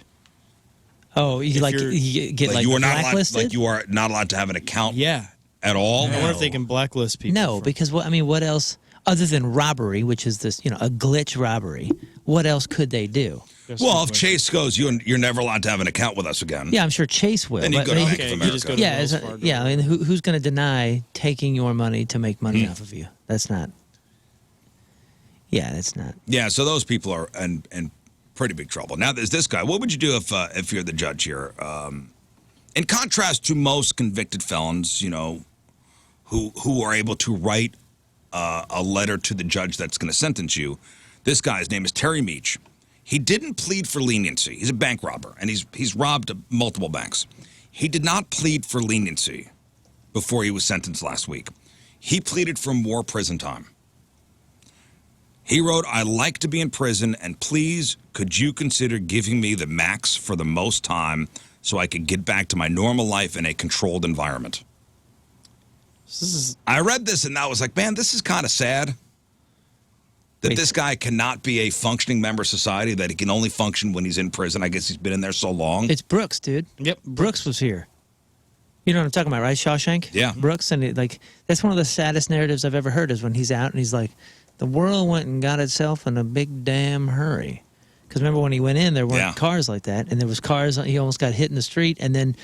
Oh, you get you are not blacklisted? you are not allowed to have an account at all? I wonder if they can blacklist people. No, because what else, other than robbery, which is this, a glitch robbery, what else could they do? Well, if Chase goes, you're never allowed to have an account with us again. Yeah, I'm sure Chase will. Then you go to Bank of you America. just go to Wells Fargo. I mean, who's going to deny taking your money to make money off of you? That's not. Yeah, that's not. Yeah, so those people are in pretty big trouble. Now, there's this guy. What would you do if you're the judge here? In contrast to most convicted felons, who are able to write a letter to the judge that's going to sentence you, this guy's name is Terry Meach. He didn't plead for leniency. He's a bank robber, and he's robbed multiple banks. He did not plead for leniency before he was sentenced last week. He pleaded for more prison time. He wrote, "I like to be in prison, and please, could you consider giving me the max for the most time so I could get back to my normal life in a controlled environment?" I read this, and I was like, man, this is kind of sad. That this guy cannot be a functioning member of society, that he can only function when he's in prison. I guess he's been in there so long. It's Brooks, dude. Yep. Brooks was here. You know what I'm talking about, right? Shawshank? Yeah. Brooks, and that's one of the saddest narratives I've ever heard is when he's out and he's like, The world went and got itself in a big damn hurry. Because remember when he went in, there weren't cars like that, and there was cars. He almost got hit in the street, and then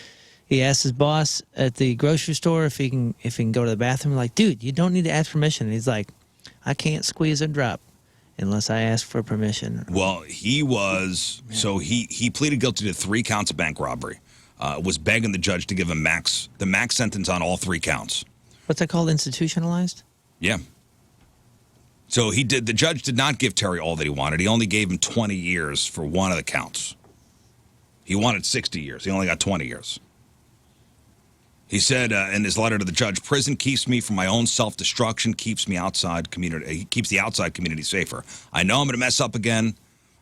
he asked his boss at the grocery store if he can go to the bathroom. Like, dude, you don't need to ask permission. And he's like, I can't squeeze a drop unless I ask for permission. Well, he was he pleaded guilty to 3 counts of bank robbery. Was begging the judge to give him the max sentence on all 3 counts. What's that called? Institutionalized? Yeah. So the judge did not give Terry all that he wanted. He only gave him 20 years for one of the counts. He wanted 60 years. He only got 20 years. He said in his letter to the judge, prison keeps me from my own self-destruction, keeps the outside community safer. I know I'm going to mess up again.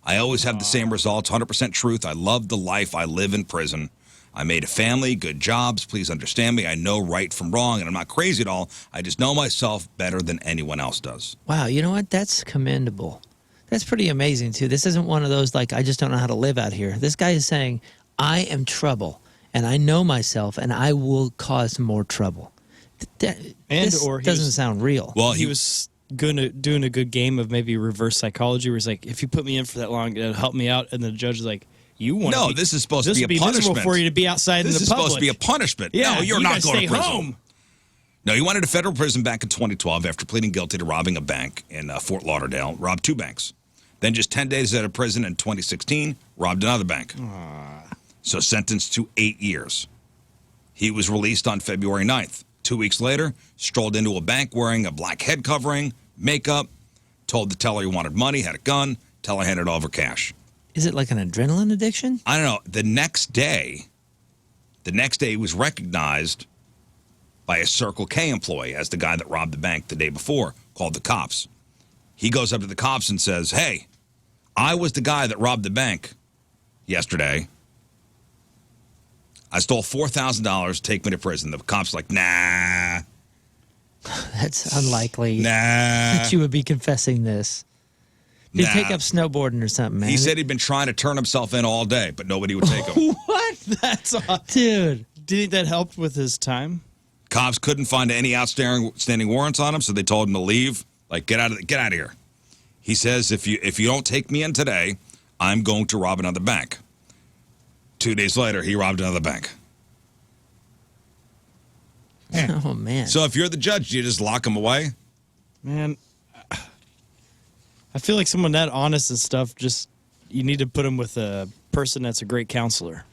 I always have the same results, 100% truth. I love the life I live in prison. I made a family, good jobs. Please understand me. I know right from wrong, and I'm not crazy at all. I just know myself better than anyone else does. Wow, you know what? That's commendable. That's pretty amazing, too. This isn't one of those, like, I just don't know how to live out here. This guy is saying, I am trouble, and I know myself, and I will cause more trouble. This doesn't sound real. Well, he was doing a good game of maybe reverse psychology, where he's like, if you put me in for that long, it'll help me out. And the judge is like, this is supposed to be a punishment. This would be miserable for you to be outside in the public. This is supposed to be a punishment. Yeah, no, you're not going to prison. Home. No, he went into federal prison back in 2012 after pleading guilty to robbing a bank in Fort Lauderdale. Robbed 2 banks. Then just 10 days out of prison in 2016, robbed another bank. So sentenced to 8 years. He was released on February 9th. 2 weeks later, strolled into a bank wearing a black head covering, makeup, told the teller he wanted money, had a gun, teller handed over cash. Is it like an adrenaline addiction? I don't know. The next day he was recognized by a Circle K employee as the guy that robbed the bank the day before, called the cops. He goes up to the cops and says, hey, I was the guy that robbed the bank yesterday. I stole $4,000. Take me to prison. The cop's like, nah. That's unlikely. Nah. That you would be confessing this. Did he take up snowboarding or something, man? He said he'd been trying to turn himself in all day, but nobody would take him. What? That's awesome. Dude. Do you think that helped with his time? Cops couldn't find any outstanding warrants on him, so they told him to leave. Like, get out of here. He says, if you don't take me in today, I'm going to rob another bank. 2 days later, he robbed another bank. Oh, man. So if you're the judge, do you just lock him away? Man, I feel like someone that honest and stuff, you need to put him with a person that's a great counselor.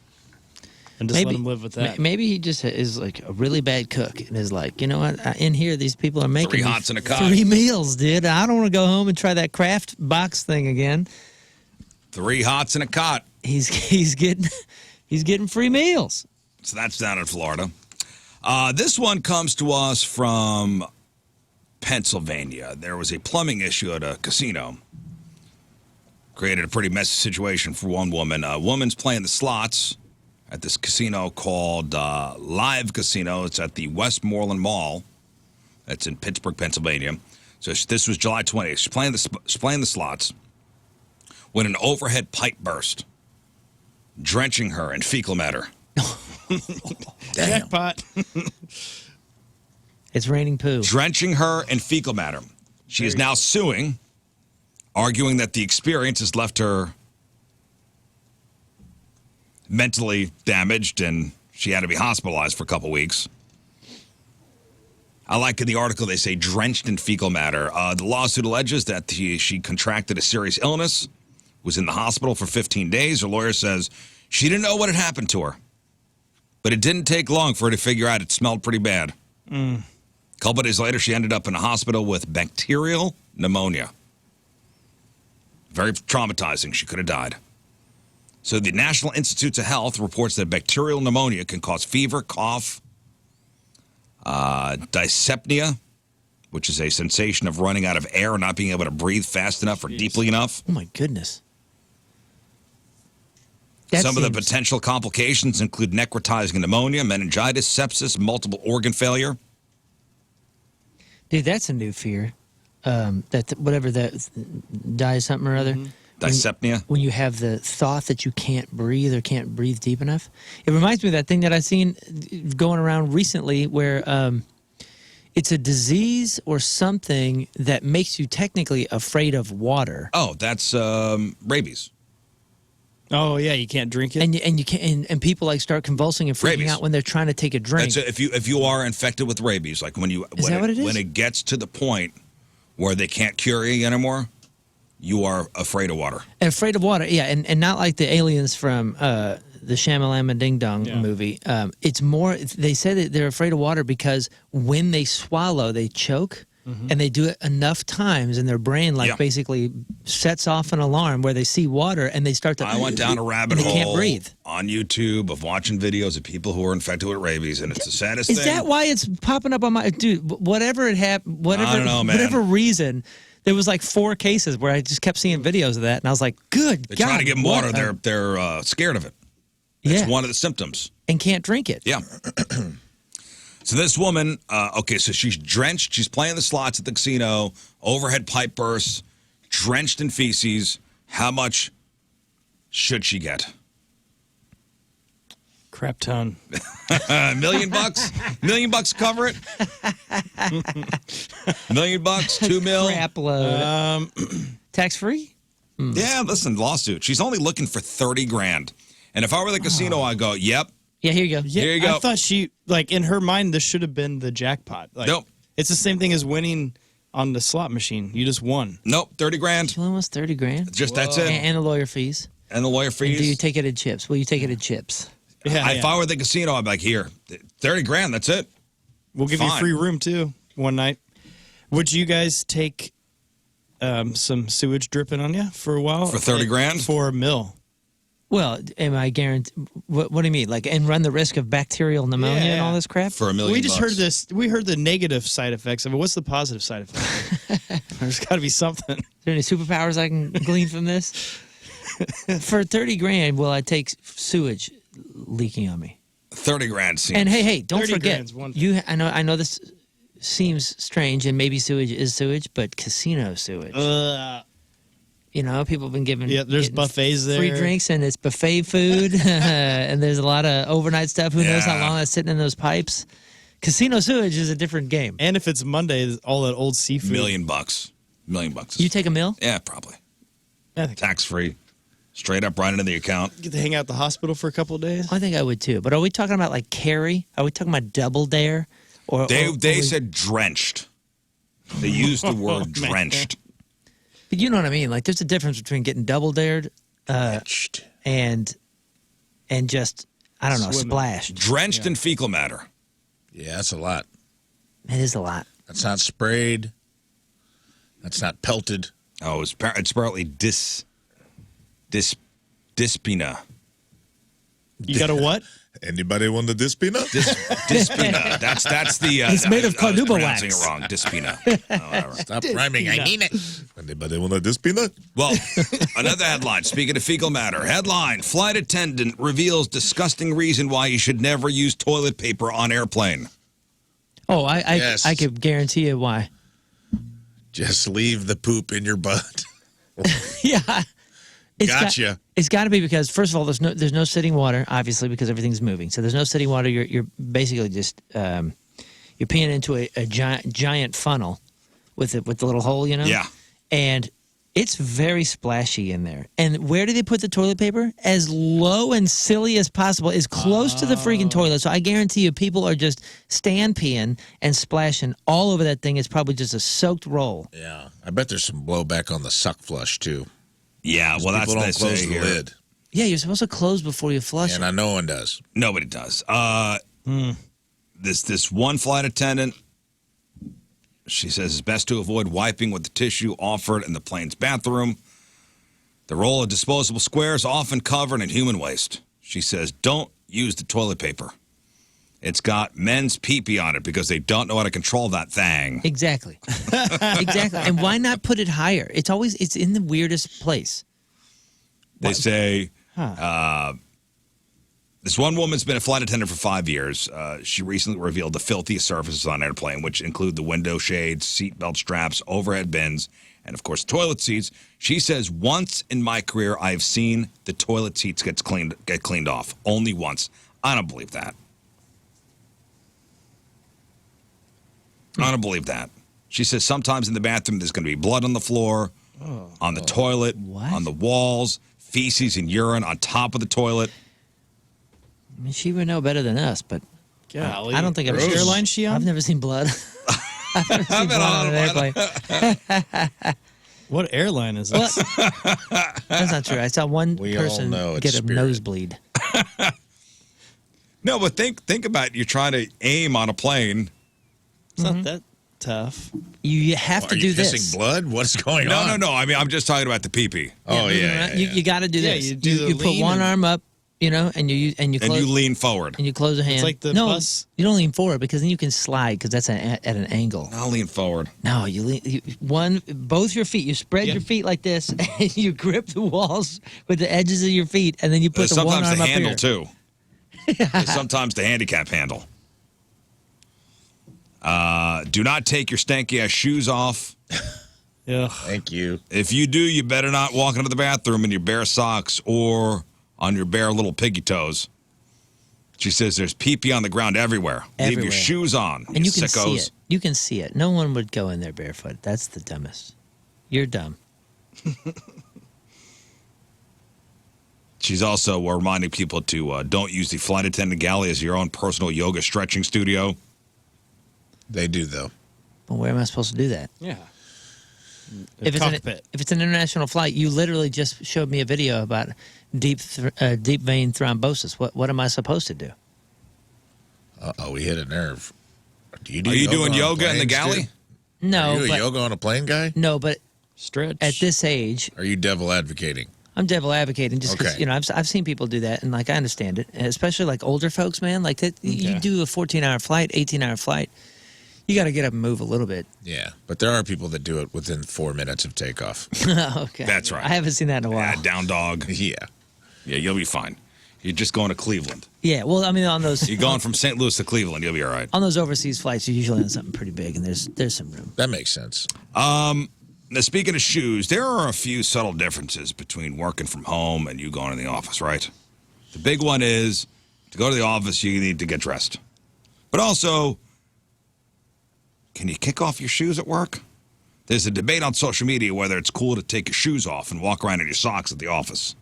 And just let him live with that. Maybe he just is like a really bad cook and is like, you know what? In here, these people are making 3 hots and a cot. 3 meals, dude. I don't want to go home and try that Kraft box thing again. 3 hots and a cot. He's getting free meals. So that's down in Florida. This one comes to us from Pennsylvania. There was a plumbing issue at a casino. Created a pretty messy situation for one woman. A woman's playing the slots at this casino called Live Casino. It's at the Westmoreland Mall. That's in Pittsburgh, Pennsylvania. So this was July 20th. She's playing the slots when an overhead pipe burst, drenching her in fecal matter. Jackpot. It's raining poo. Drenching her in fecal matter. She is now suing, arguing that the experience has left her mentally damaged and she had to be hospitalized for a couple weeks. I like in the article they say drenched in fecal matter. The lawsuit alleges that she contracted a serious illness, was in the hospital for 15 days. Her lawyer says she didn't know what had happened to her, but it didn't take long for her to figure out it smelled pretty bad. A couple of days later, she ended up in a hospital with bacterial pneumonia. Very traumatizing. She could have died. So the National Institutes of Health reports that bacterial pneumonia can cause fever, cough, dyspnea, which is a sensation of running out of air and not being able to breathe fast enough or deeply enough. Oh, my goodness. Some of the potential complications include necrotizing pneumonia, meningitis, sepsis, multiple organ failure. Dude, that's a new fear. That whatever that die something or other. Dyspnea. When you have the thought that you can't breathe or can't breathe deep enough. It reminds me of that thing that I seen going around recently where it's a disease or something that makes you technically afraid of water. Oh, that's rabies. Oh yeah, you can't drink it. And you can't and people like start convulsing and freaking Rabies. out when they're trying to take a drink. That's if you are infected with rabies, like when it gets to the point where they can't cure you anymore, you are afraid of water. And afraid of water, yeah, and not like the aliens from the Shamalama Ding Dong movie. It's more. They say that they're afraid of water because when they swallow, they choke, and they do it enough times, and their brain basically sets off an alarm where they see water and they start to. I went down a rabbit hole. They can't breathe on YouTube of watching videos of people who are infected with rabies, and it's the saddest thing. Is that why it's popping up on my dude? Whatever it happened, whatever I don't know, man. whatever reason. There was like 4 cases where I just kept seeing videos of that, and I was like, "Good They God!" try to give them water. They're scared of it. It's one of the symptoms. And can't drink it. Yeah. So this woman, so she's drenched. She's playing the slots at the casino. Overhead pipe bursts, drenched in feces. How much should she get? Crap ton. $1 million? $1 million cover it? $1 million? $2 mil? Crap load. Tax free? Yeah, listen, lawsuit. She's only looking for $30,000. And if I were the casino, I'd go, yep. Yeah, here you go. Yeah, Here you go. I thought she, like, in her mind, this should have been the jackpot. Like, Nope. It's the same thing as winning on the slot machine. You just won. Nope, $30,000. She almost 30 grand. Just that's it. And the lawyer fees. And the lawyer And fees. do you take it in chips? Will you take it in chips? Yeah, If I were the casino, I'd be like, here, $30,000. That's it. We'll give you Fine. free room, too, one night. Would you guys take some sewage dripping on you for a while? For $30,000? For $1 million. Well, am I guaranteed? What do you mean? Like, and run the risk of bacterial pneumonia and all this crap? For $1 million. We just heard this. We heard the negative side effects of it. What's the positive side effect? There's got to be something. Is there any superpowers I can glean from this? For 30 grand, will I take sewage leaking on me? $30,000 seems. And hey, don't 30 forget, grand's one thing. I know this seems strange, and maybe sewage is sewage, but casino sewage. You know, people have been given there's buffets there, free drinks, and it's buffet food, and there's a lot of overnight stuff. Who knows how long that's sitting in those pipes? Casino sewage is a different game. And if it's Monday, all that old seafood. $1 million. $1 million. You take a meal? Yeah, probably. I think Tax free. Straight up right into the account. get to hang out at the hospital for a couple of days. I think I would too. But are we talking about like carry? Are we talking about double dare? Or They said drenched. They used the word drenched. But you know what I mean? Like, there's a difference between getting double dared Drenched. and just, I don't know, Swimming. splashed. Drenched in fecal matter. Yeah, that's a lot. It is a lot. That's not sprayed. That's not pelted. Oh, it's apparently dyspina. You got a what? Anybody want the Dispina? Dyspina. That's the. It's made of I was carnauba pronouncing wax. it wrong. Dyspina. Oh, whatever. Stop rhyming. I mean it. Anybody want the Dispina? Well, another headline. Speaking of fecal matter, headline: Flight attendant reveals disgusting reason why you should never use toilet paper on airplane. Oh, I Yes. I could guarantee you why. Just leave the poop in your butt. Yeah. Gotcha. It's got to be because, first of all, there's no sitting water, obviously, because everything's moving. So there's no sitting water. You're basically just you're peeing into a giant funnel with the little hole, you know. Yeah. And it's very splashy in there. And where do they put the toilet paper? As low and silly as possible, as close to the freaking toilet. So I guarantee you, people are just stand peeing and splashing all over that thing. It's probably just a soaked roll. Yeah. I bet there's some blowback on the suck flush, too. Yeah, well, that's People what don't they close say the here. lid. Yeah, you're supposed to close before you flush And it. I know one does. Nobody does. This one flight attendant, she says it's best to avoid wiping with the tissue offered in the plane's bathroom. The roll of disposable squares often covered in human waste. She says don't use the toilet paper. It's got men's pee-pee on it because they don't know how to control that thing. Exactly. Exactly. And why not put it higher? It's in the weirdest place. They say this one woman's been a flight attendant for 5 years. She recently revealed the filthiest surfaces on an airplane, which include the window shades, seatbelt straps, overhead bins, and, of course, toilet seats. She says, once in my career, I've seen the toilet seats get cleaned off. Only once. I don't believe that. I don't believe that. She says sometimes in the bathroom there's going to be blood on the floor, on the toilet, What? on the walls, feces and urine on top of the toilet. I mean, she would know better than us, but Golly. I don't think I've Which ever airline is she on? I've never seen blood. I've never seen blood on an airplane. What airline is Well, this? that's not true. I saw one We all person know it's get a Spirit. nosebleed. No, but think about it. You're trying to aim on a plane. It's not that tough. You have Are to you do pissing this. blood? What's going No, on? no. I mean, I'm just talking about the pee-pee. Oh, moving yeah. around. You got to do Yeah, this. you do the you put lean one and- arm up, and you And close you lean forward. and you close a hand. like the no, bus. you don't lean forward because then you can slide because that's at an angle. I'll lean forward. No, you lean both your feet. You spread Yeah. your feet like this, and you grip the walls with the edges of your feet, and then you put the one Sometimes arm the up handle, here. too. There's sometimes the handicap handle. Do not take your stanky-ass shoes off. Yeah. Thank you. If you do, you better not walk into the bathroom in your bare socks or on your bare little piggy toes. She says there's pee-pee on the ground everywhere. Leave your Everywhere. shoes on, And you can sickos. see it. You can see it. No one would go in there barefoot. That's the dumbest. You're dumb. She's also reminding people to don't use the flight attendant galley as your own personal yoga stretching studio. They do, though. Well, where am I supposed to do that? Yeah. If it's an international flight, you literally just showed me a video about deep vein thrombosis. What am I supposed to do? Uh-oh, we hit a nerve. Do you do Are you doing on yoga in the planes, galley? too? No, Are you a but yoga on a plane guy? no, but Stretch. at this age, Are you devil advocating? I'm devil advocating just because Okay. I've seen people do that and like I understand it, and especially like older folks, man. Like that, you do a 14-hour flight, 18-hour flight, you got to get up and move a little bit. Yeah, but there are people that do it within 4 minutes of takeoff. Okay, That's right. I haven't seen that in a while. Yeah, down dog. Yeah. Yeah, you'll be fine. You're just going to Cleveland. Yeah, well, I mean, on those You're going from St. Louis to Cleveland. You'll be all right. on those overseas flights, you're usually on something pretty big, and there's some room. That makes sense. Now, speaking of shoes, there are a few subtle differences between working from home and you going to the office, right? The big one is to go to the office, you need to get dressed. But also, can you kick off your shoes at work? There's a debate on social media whether it's cool to take your shoes off and walk around in your socks at the office.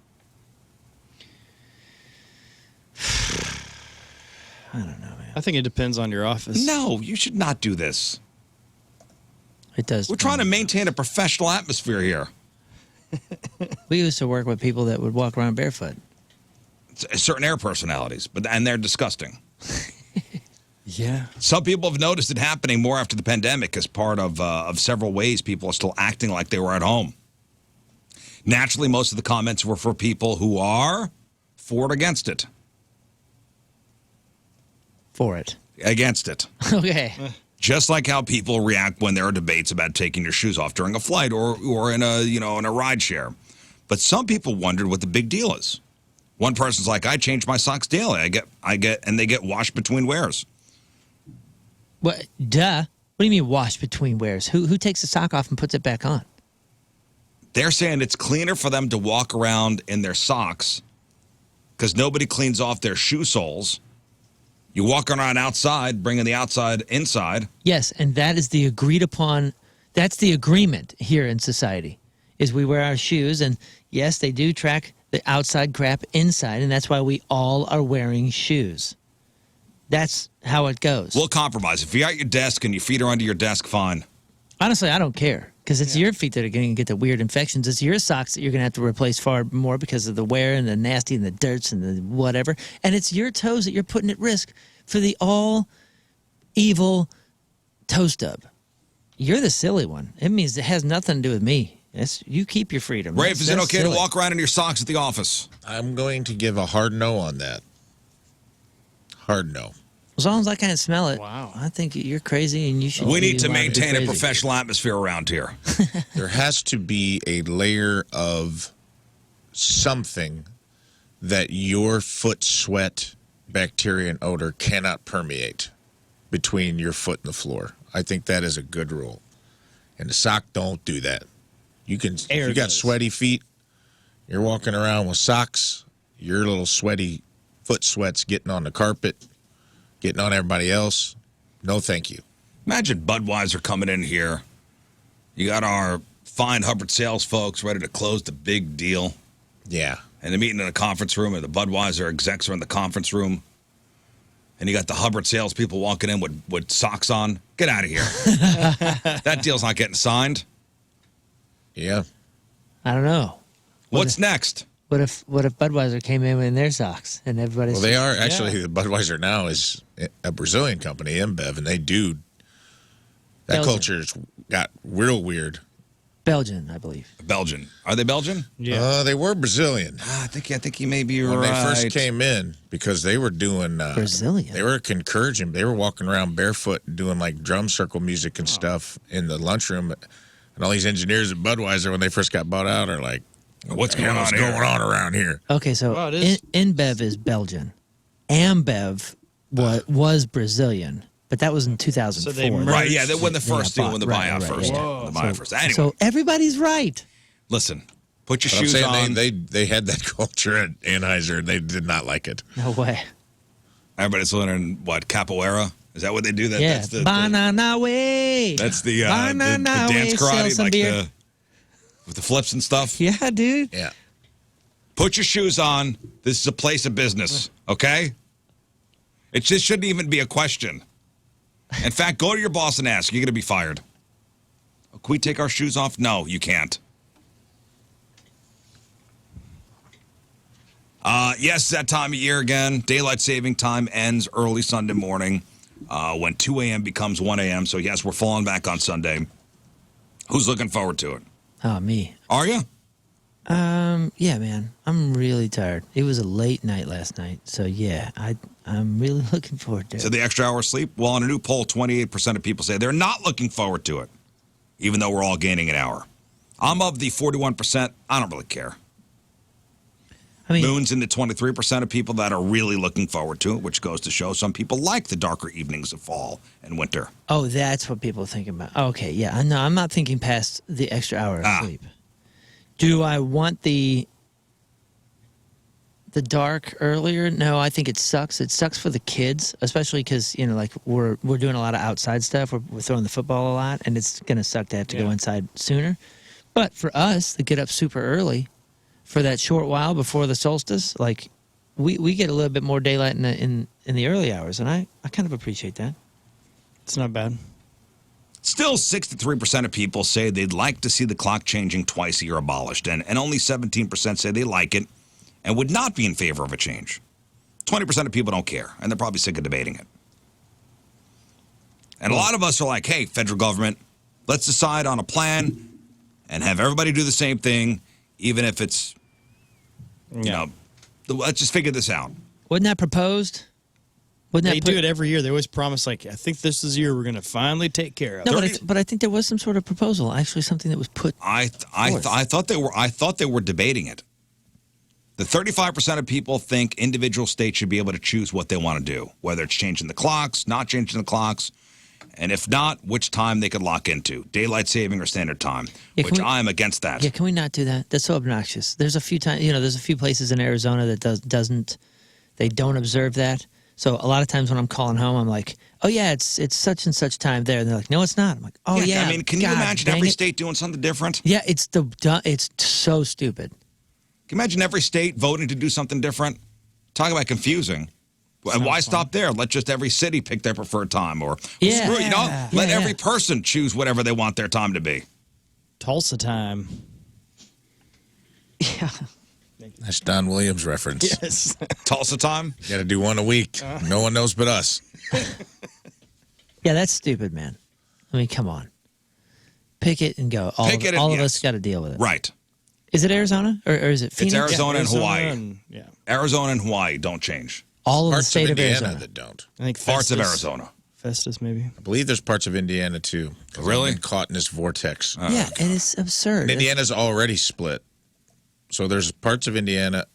I don't know, man. I think it depends on your office. No, you should not do this. It does. We're trying to maintain a professional atmosphere here. We used to work with people that would walk around barefoot. Certain air personalities, and they're disgusting. Yeah. Some people have noticed it happening more after the pandemic as part of several ways people are still acting like they were at home. Naturally, most of the comments were for people who are for it, against it. For it. Against it. Okay. Just like how people react when there are debates about taking your shoes off during a flight or in a ride share. But some people wondered what the big deal is. One person's like, I change my socks daily. And they get washed between wears. What? Duh. What do you mean wash between wears? Who takes the sock off and puts it back on? They're saying it's cleaner for them to walk around in their socks because nobody cleans off their shoe soles. You walk around outside, bringing the outside inside. Yes, and that is the agreed upon. That's the agreement here in society. Is we wear our shoes, and yes, they do track the outside crap inside, and that's why we all are wearing shoes. That's how it goes. We'll compromise. If you're at your desk and your feet are under your desk, fine. Honestly, I don't care because it's your feet that are going to get the weird infections. It's your socks that you're going to have to replace far more because of the wear and the nasty and the dirts and the whatever. And it's your toes that you're putting at risk for the all evil toe stub. You're the silly one. It means it has nothing to do with me. You keep your freedom. Rafe, is it That's okay silly. to walk around in your socks at the office? I'm going to give a hard no on that. Hard no. As long as I can't smell it. Wow. I think you're crazy and you should. We be need to allowed be maintain a crazy. professional atmosphere around here. There has to be a layer of something that your foot sweat, bacteria, and odor cannot permeate between your foot and the floor. I think that is a good rule. And the sock don't do that. You can if Air you got does. sweaty feet, you're walking around with socks, your little sweaty foot sweat's getting on the carpet, getting on everybody else. No, thank you. Imagine Budweiser coming in here. You got our fine Hubbard sales folks ready to close the big deal. Yeah. And they're meeting in a conference room, and the Budweiser execs are in the conference room. And you got the Hubbard salespeople walking in with socks on. Get out of here. That deal's not getting signed. Yeah. I don't know. What's next? What if Budweiser came in their socks and everybody's... Well, they are actually, the Budweiser now is a Brazilian company, InBev, and they do. That Belgian. culture's got real weird. Belgian, I believe. Belgian. Are they Belgian? Yeah. They were Brazilian I think you may be when right. they first came in because they were doing Brazilian? They were encouraging. They were walking around barefoot and doing like drum circle music and stuff in the lunchroom. And all these engineers at Budweiser, when they first got bought out, are like, What's going on here? going on around here? Okay, so Wow, it is. InBev is Belgian. Ambev was Brazilian, but that was in 2004. So they merged. Right, yeah, when the first deal, bought- when the right, buyout right, first. yeah. The buyout first. Anyway, So everybody's right. listen, put your But I'm shoes on. saying they had that culture at Anheuser, and they did not like it. No way. Everybody's learning, what, capoeira? Is that what they do? Yeah. That's the Banana way. That's the Banana dance way, sell karate, some like beer. with the flips and stuff. Yeah, dude. Yeah. Put your shoes on. This is a place of business, okay? It just shouldn't even be a question. In fact, go to your boss and ask. You're going to be fired. Can we take our shoes off? No, you can't. Yes, it's that time of year again. Daylight saving time ends early Sunday morning when 2 a.m. becomes 1 a.m. So, yes, we're falling back on Sunday. Who's looking forward to it? Oh, me. Are you? Yeah, man. I'm really tired. It was a late night last night, so yeah, I'm really looking forward to it. So the extra hour of sleep? Well, in a new poll, 28% of people say they're not looking forward to it, even though we're all gaining an hour. I'm of the 41%. I don't really care. I mean, Moon's in the 23% of people that are really looking forward to it, which goes to show some people like the darker evenings of fall and winter. oh, that's what people are thinking about. Okay, yeah. No, I'm not thinking past the extra hour of sleep. Do I want the dark earlier? No, I think it sucks. It sucks for the kids, especially because like we're doing a lot of outside stuff. We're throwing the football a lot, and it's gonna suck to have to go inside sooner. But for us, to get up super early for that short while before the solstice, like we get a little bit more daylight in the early hours, and I kind of appreciate that. It's not bad. Still, 63% of people say they'd like to see the clock changing twice a year abolished, and only 17% say they like it and would not be in favor of a change. 20% of people don't care, and they're probably sick of debating it. And a lot of us are like, hey, federal government, let's decide on a plan and have everybody do the same thing, even if it's, let's just figure this out. Wasn't that proposed? Wouldn't They that do it every year. They always promise, like, I think this is the year we're going to finally take care of. No, it. but I think there was some sort of proposal, actually something that was put. I thought they were debating it. The 35% of people think individual states should be able to choose what they want to do, whether it's changing the clocks, not changing the clocks, and if not, which time they could lock into, daylight saving or standard time, which I'm against that. Yeah, can we not do that? That's so obnoxious. There's a few times, there's a few places in Arizona that they don't observe that. So a lot of times when I'm calling home, I'm like, oh yeah, it's such and such time there, and they're like, no, it's not. I'm like, oh yeah. I mean, can you imagine every state doing something different? Yeah, it's so stupid. Can you imagine every state voting to do something different? Talk about confusing. And why stop there? Let just every city pick their preferred time, or screw it, let every person choose whatever they want their time to be. Tulsa time. Yeah. That's Don Williams reference. Yes. Tulsa time? You got to do one a week. No one knows but us. Yeah, that's stupid, man. I mean, come on. Pick it and go. All of us got to deal with it. Right. Is it Arizona or is it Phoenix? It's Arizona and Hawaii. And, Arizona and Hawaii don't change. All of Parts the state of Indiana Arizona that don't. I think Parts of Festus. Arizona. Festus, maybe. I believe there's parts of Indiana too. 'Cause Really? I've been caught in this vortex. Yeah, and it's absurd. And Indiana's already split. So there's parts of Indiana,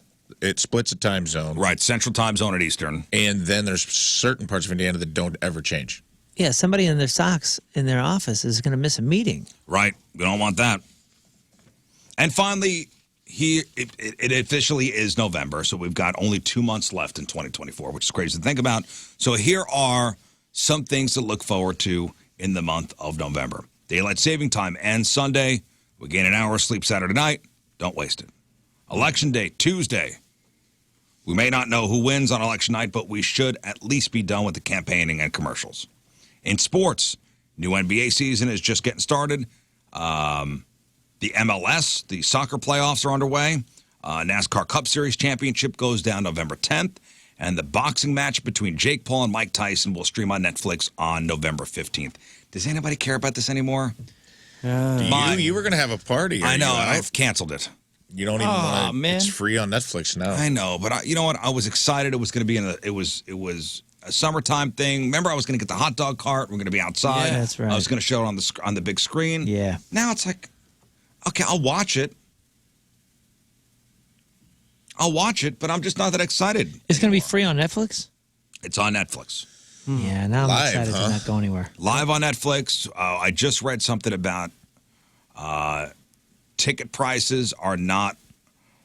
it splits a time zone. Right, Central Time Zone at Eastern. And then there's certain parts of Indiana that don't ever change. Yeah, somebody in their socks in their office is going to miss a meeting. Right, we don't want that. And finally, it officially is November, so we've got only 2 months left in 2024, which is crazy to think about. So here are some things to look forward to in the month of November. Daylight saving time ends Sunday. We gain an hour of sleep Saturday night. Don't waste it. Election day, Tuesday. We may not know who wins on election night, but we should at least be done with the campaigning and commercials. In sports, new NBA season is just getting started. The MLS, the soccer playoffs are underway. NASCAR Cup Series Championship goes down November 10th. And the boxing match between Jake Paul and Mike Tyson will stream on Netflix on November 15th. Does anybody care about this anymore? You were going to have a party. I know. I've canceled it. You don't even want to. Man. It's free on Netflix now. I know, but you know what? I was excited. It was going to be it was a summertime thing. Remember, I was going to get the hot dog cart. We're going to be outside. Yeah, that's right. I was going to show it on the big screen. Yeah. Now it's like, okay, I'll watch it. But I'm just not that excited. It's going to be free on Netflix? It's on Netflix. Yeah, now I'm Live, excited huh? to not go anywhere. Live on Netflix. I just read something about ticket prices are not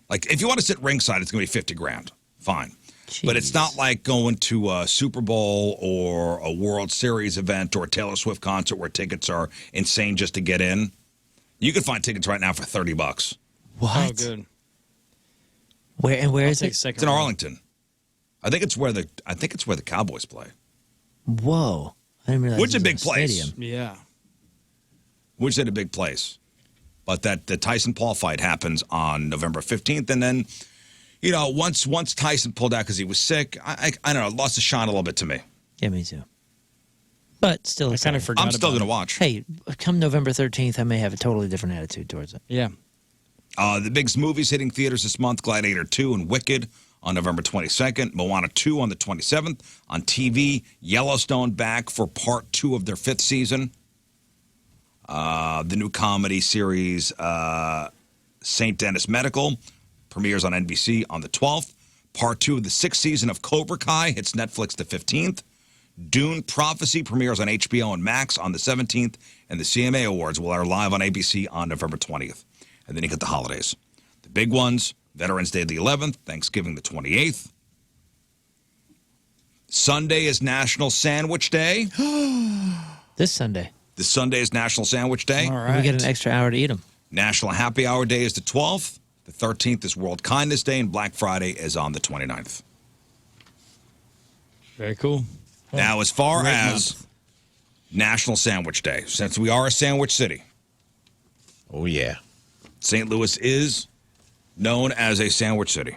like if you want to sit ringside, it's going to be $50,000. Fine. But it's not like going to a Super Bowl or a World Series event or a Taylor Swift concert where tickets are insane just to get in. You can find tickets right now for $30. What? Oh, good. Where is Take it? second It's in row. Arlington. I think it's where the Cowboys play. Whoa. I didn't realize Which is a it was big place. stadium. Yeah. Which is a big place. But the Tyson Paul fight happens on November 15th, and then once Tyson pulled out because he was sick, I don't know, it lost a shine a little bit to me. Yeah, me too. But still, I kind of forgot I'm still about going to it. watch. Hey, come November 13th, I may have a totally different attitude towards it. Yeah. The big movies hitting theaters this month: Gladiator 2 and Wicked on November 22nd, Moana 2 on the 27th. On TV, Yellowstone back for part 2 of their 5th season. The new comedy series St. Dennis Medical premieres on NBC on the 12th. Part 2 of the 6th season of Cobra Kai hits Netflix the 15th. Dune Prophecy premieres on HBO and Max on the 17th. And the CMA Awards will air live on ABC on November 20th. And then you get the holidays. The big ones: Veterans Day the 11th, Thanksgiving the 28th. Sunday is National Sandwich Day. This Sunday. This Sunday is National Sandwich Day. All right. We get an extra hour to eat them. National Happy Hour Day is the 12th. The 13th is World Kindness Day, and Black Friday is on the 29th. Very cool. Now, as far Great as month. National Sandwich Day, since we are a sandwich city, Oh, yeah. St. Louis is known as a sandwich city.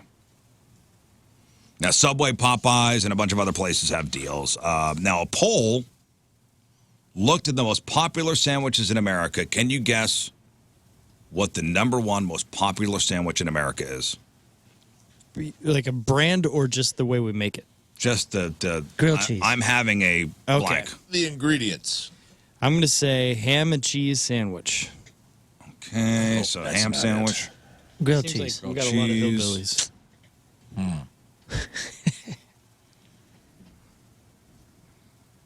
Now, Subway, Popeyes, and a bunch of other places have deals. Now, a poll looked at the most popular sandwiches in America. Can you guess what the #1 most popular sandwich in America is? Like a brand or just the way we make it? Just the Grilled cheese. I'm having a blank. The ingredients. I'm going to say ham and cheese sandwich. Okay, so that's ham not sandwich. Grilled Seems cheese. like we got a lot of cheese. hillbillies.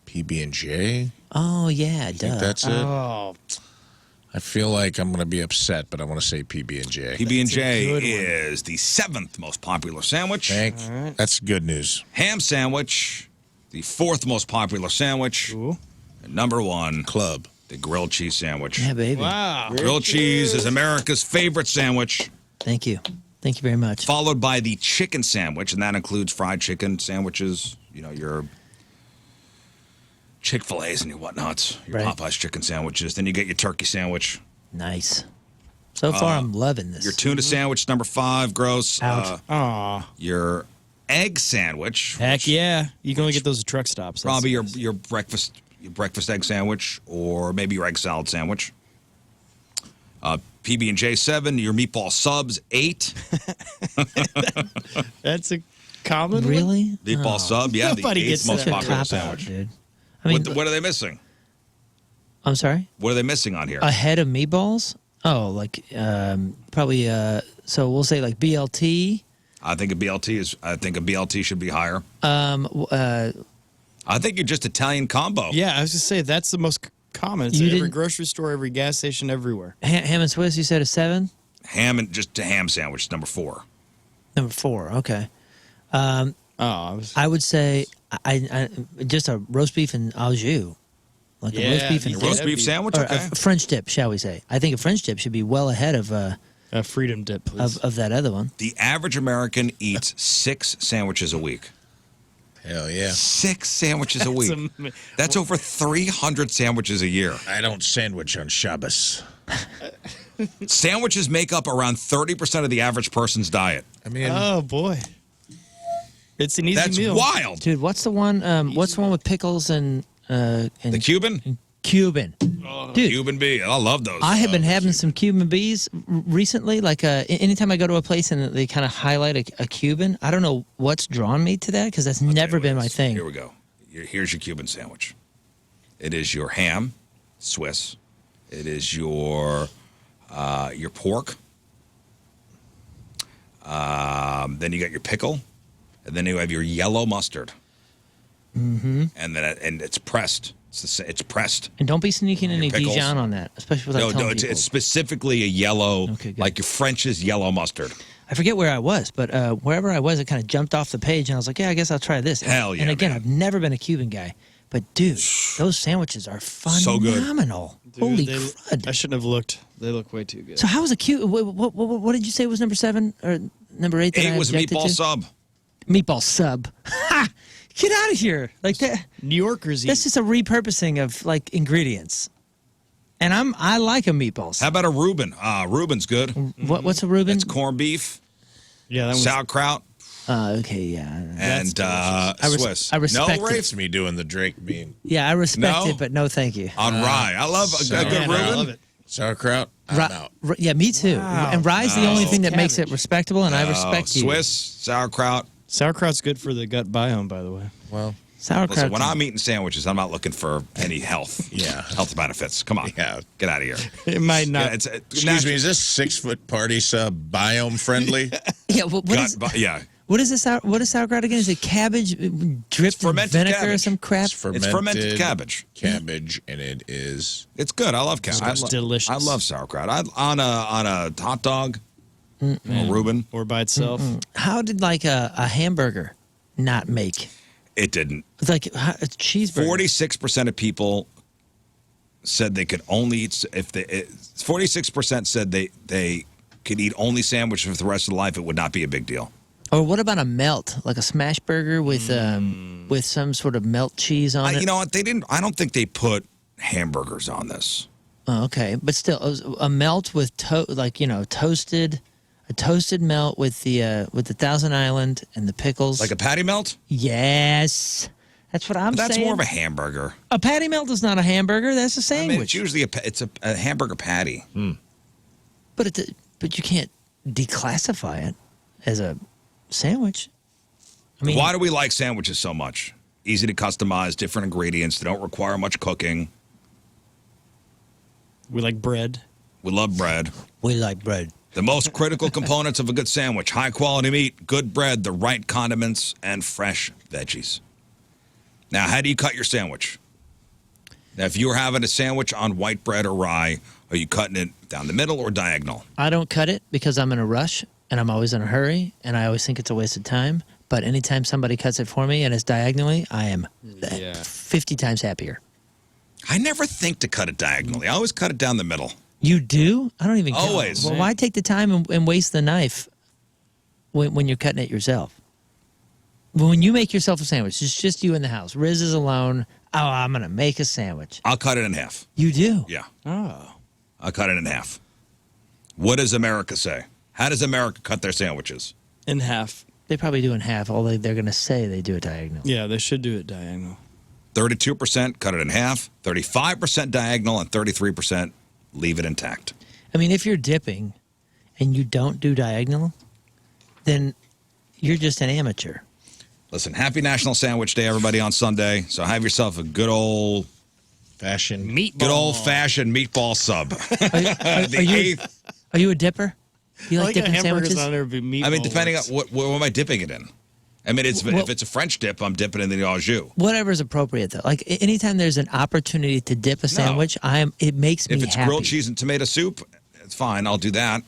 PB&J. Oh, yeah, I duh. think that's it. Oh, I feel like I'm going to be upset, but I want to say PB&J. PB&J good one. is the 7th most popular sandwich. That's good news. Ham sandwich, the 4th most popular sandwich. ooh. And #1, Club. the grilled cheese sandwich. Yeah, baby. Wow. Grilled cheese is America's favorite sandwich, Thank you. Thank you very much. followed by the chicken sandwich, and that includes fried chicken sandwiches, your Chick-fil-A's and your whatnots, your Right. Popeye's chicken sandwiches. Then you get your turkey sandwich. Nice. So far, I'm loving this. Your tuna sandwich, #5, gross. Ouch. Aw. Your egg sandwich. Heck which yeah. You can only get those at truck stops. That's Probably nice. your breakfast egg sandwich, or maybe your egg salad sandwich. PB&J 7, your meatball subs 8. That's a common one? Really? Meatball sub, yeah, Nobody the 8th gets most that. popular Cop out, sandwich. dude. I mean, What are they missing? I'm sorry? What are they missing on here? A head of meatballs? Oh, like probably, so we'll say like BLT. I think a BLT should be higher. Uh, I think you're just Italian combo. Yeah, I was just say that's the most common. It's You at every didn't- grocery store, every gas station, everywhere. ham and Swiss, you said a 7? Ham and just a ham sandwich, #4. Number 4, okay. Oh, I was. I would say I just a roast beef and au jus. like a roast beef and Yeah, dip. Roast beef sandwich, Or okay. a French dip, shall we say? I think a French dip should be well ahead of Freedom dip, please. of that other one. The average American eats 6 sandwiches a week. Hell yeah. 6 sandwiches a week. That's over 300 sandwiches a year. I don't sandwich on Shabbos. Sandwiches make up around 30% of the average person's diet. I mean, Oh boy, it's an easy That's meal. wild. Dude, what's the one? What's the one with pickles and The Cuban? Cuban? Dude, Cuban bee. I love those. I have been having some Cuban bees recently. Like anytime I go to a place and they kind of highlight a Cuban, I don't know what's drawn me to that because that's never been my thing. Here we go. Here's your Cuban sandwich. It is your ham, Swiss. It is your pork. Then you got your pickle, and then you have your yellow mustard. Mm-hmm. And it's pressed. It's pressed. And don't be sneaking any pickles. Dijon on that, especially without telling people. It's specifically a yellow, Okay, good. like your French's yellow mustard. I forget where I was, but wherever I was, it kind of jumped off the page, and I was like, yeah, I guess I'll try this. Hell yeah, And again, man. I've never been a Cuban guy, but dude, those sandwiches are So good. phenomenal. Dude, Holy I crud. shouldn't have looked. They look way too good. So how was a Cuban? What did you say was number 7 or number 8 that I 8 was objected meatball to? sub. Meatball sub. Ha! Get out of here! Like that. New Yorkers eat. That's just a repurposing of like ingredients. And I like a meatball How sub. about a Reuben? Reuben's good. What's a Reuben? It's corned beef, yeah, that one's sauerkraut, Okay, yeah. and Swiss. I respect no, it. Rafe? it's me doing the Drake bean. Yeah, I respect No? it, but no, thank you. On rye. I love a good Man, I Reuben. love it. Sauerkraut, I'm out. Yeah, me too. And rye's the only thing that makes it Cabbage. respectable, and I respect you. Swiss, sauerkraut. Sauerkraut's good for the gut biome, by the way. Well, Sauerkraut. Listen, when I'm eating sandwiches, I'm not looking for any health. Health benefits. Come on. Yeah. Get out of here. It might not. Yeah, it's excuse me, is this 6-foot party sub biome friendly? yeah, what is yeah. what is this? What is sauerkraut again? Is it cabbage dripped in fermented vinegar or cabbage. some crap? It's fermented cabbage. Cabbage, and it is. It's good. I love cabbage. It's delicious. I love sauerkraut. On a hot dog, or Reuben, Or by itself. How did like a hamburger not make? it didn't. It's like a cheeseburger. 46% of people said they could only eat if they. 46% said they could eat only sandwiches for the rest of their life. It would not be a big deal. Or what about a melt, like a smash burger with some sort of melt cheese on it? You know what? They didn't. I don't think they put hamburgers on this. Oh, okay, but still, a melt with toasted melt with the Thousand Island and the pickles. Like a patty melt? Yes, that's what I'm That's saying. more of a hamburger. A patty melt is not a hamburger. That's a I sandwich. mean, it's usually a hamburger patty. But you can't declassify it as a sandwich. I mean, Why do we like sandwiches so much? Easy to customize, different ingredients. They don't require much cooking. We like bread. We love bread. we like bread. The most critical components of a good sandwich: high quality meat, good bread, the right condiments, and fresh veggies. Now, how do you cut your sandwich? Now, if you're having a sandwich on white bread or rye, are you cutting it down the middle or diagonal? I don't cut it because I'm in a rush and I'm always in a hurry and I always think it's a waste of time. But anytime somebody cuts it for me and it's diagonally, I am 50 times happier. I never think to cut it diagonally. I always cut it down the middle. You do? I don't even Always. Well, why take the time and waste the knife when you're cutting it yourself? When you make yourself a sandwich, it's just you in the house. Riz is alone. Oh, I'm going to make a sandwich. I'll cut it in half. You do? Yeah, Oh. I'll cut it in half. What does America say? How does America cut their sandwiches? In half. They probably do in half, although they're going to say they do it diagonal. Yeah, they should do it diagonal. 32% cut it in half, 35% diagonal, and 33% leave it intact. I mean, if you're dipping and you don't do diagonal, then you're just an amateur. Listen, happy National Sandwich Day, everybody, on Sunday. So have yourself a good old Fashion. fashioned meatball sub. Are you a dipper? You like I like dipping hamburgers sandwiches? on there. Be meatball I mean, depending on works. what am I dipping it in? I mean, if it's a French dip, I'm dipping in the au jus. Whatever's appropriate, though. Like anytime there's an opportunity to dip a sandwich, it makes me If it's happy. grilled cheese and tomato soup, it's fine. I'll do that.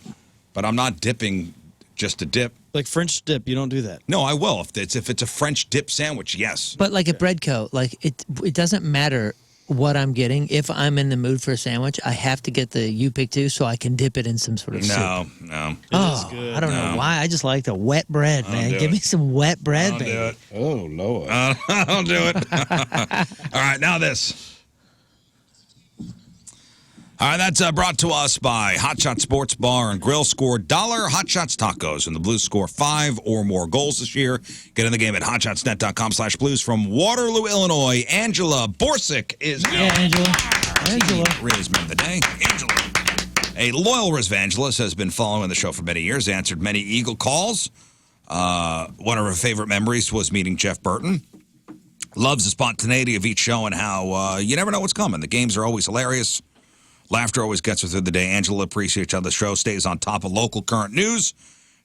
But I'm not dipping just to dip. Like French dip, you don't do that. No, I will. If it's a French dip sandwich, yes. But like a bread coat, like it doesn't matter what I'm getting. If I'm in the mood for a sandwich, I have to get the You Pick 2 so I can dip it in some sort of soup. No. Oh, good. I don't know why. I just like the wet bread, man. do Give me it. some wet bread, I'll baby. do it. Oh, Lord. I'll do it. All right, now this. All right, that's brought to us by Hot Shot Sports Bar and Grill. Score $1 Hot Shots Tacos, and the Blues score 5 or more goals this year. Get in the game at hotshotsnet.com/blues. From Waterloo, Illinois, Angela Borsick is Angela. Riz, member of the day. Angela. A loyal Riz evangelist, has been following the show for many years, answered many Eagle calls. One of her favorite memories was meeting Jeff Burton. Loves the spontaneity of each show and how you never know what's coming. The games are always hilarious. Laughter always gets her through the day. Angela appreciates how the show stays on top of local current news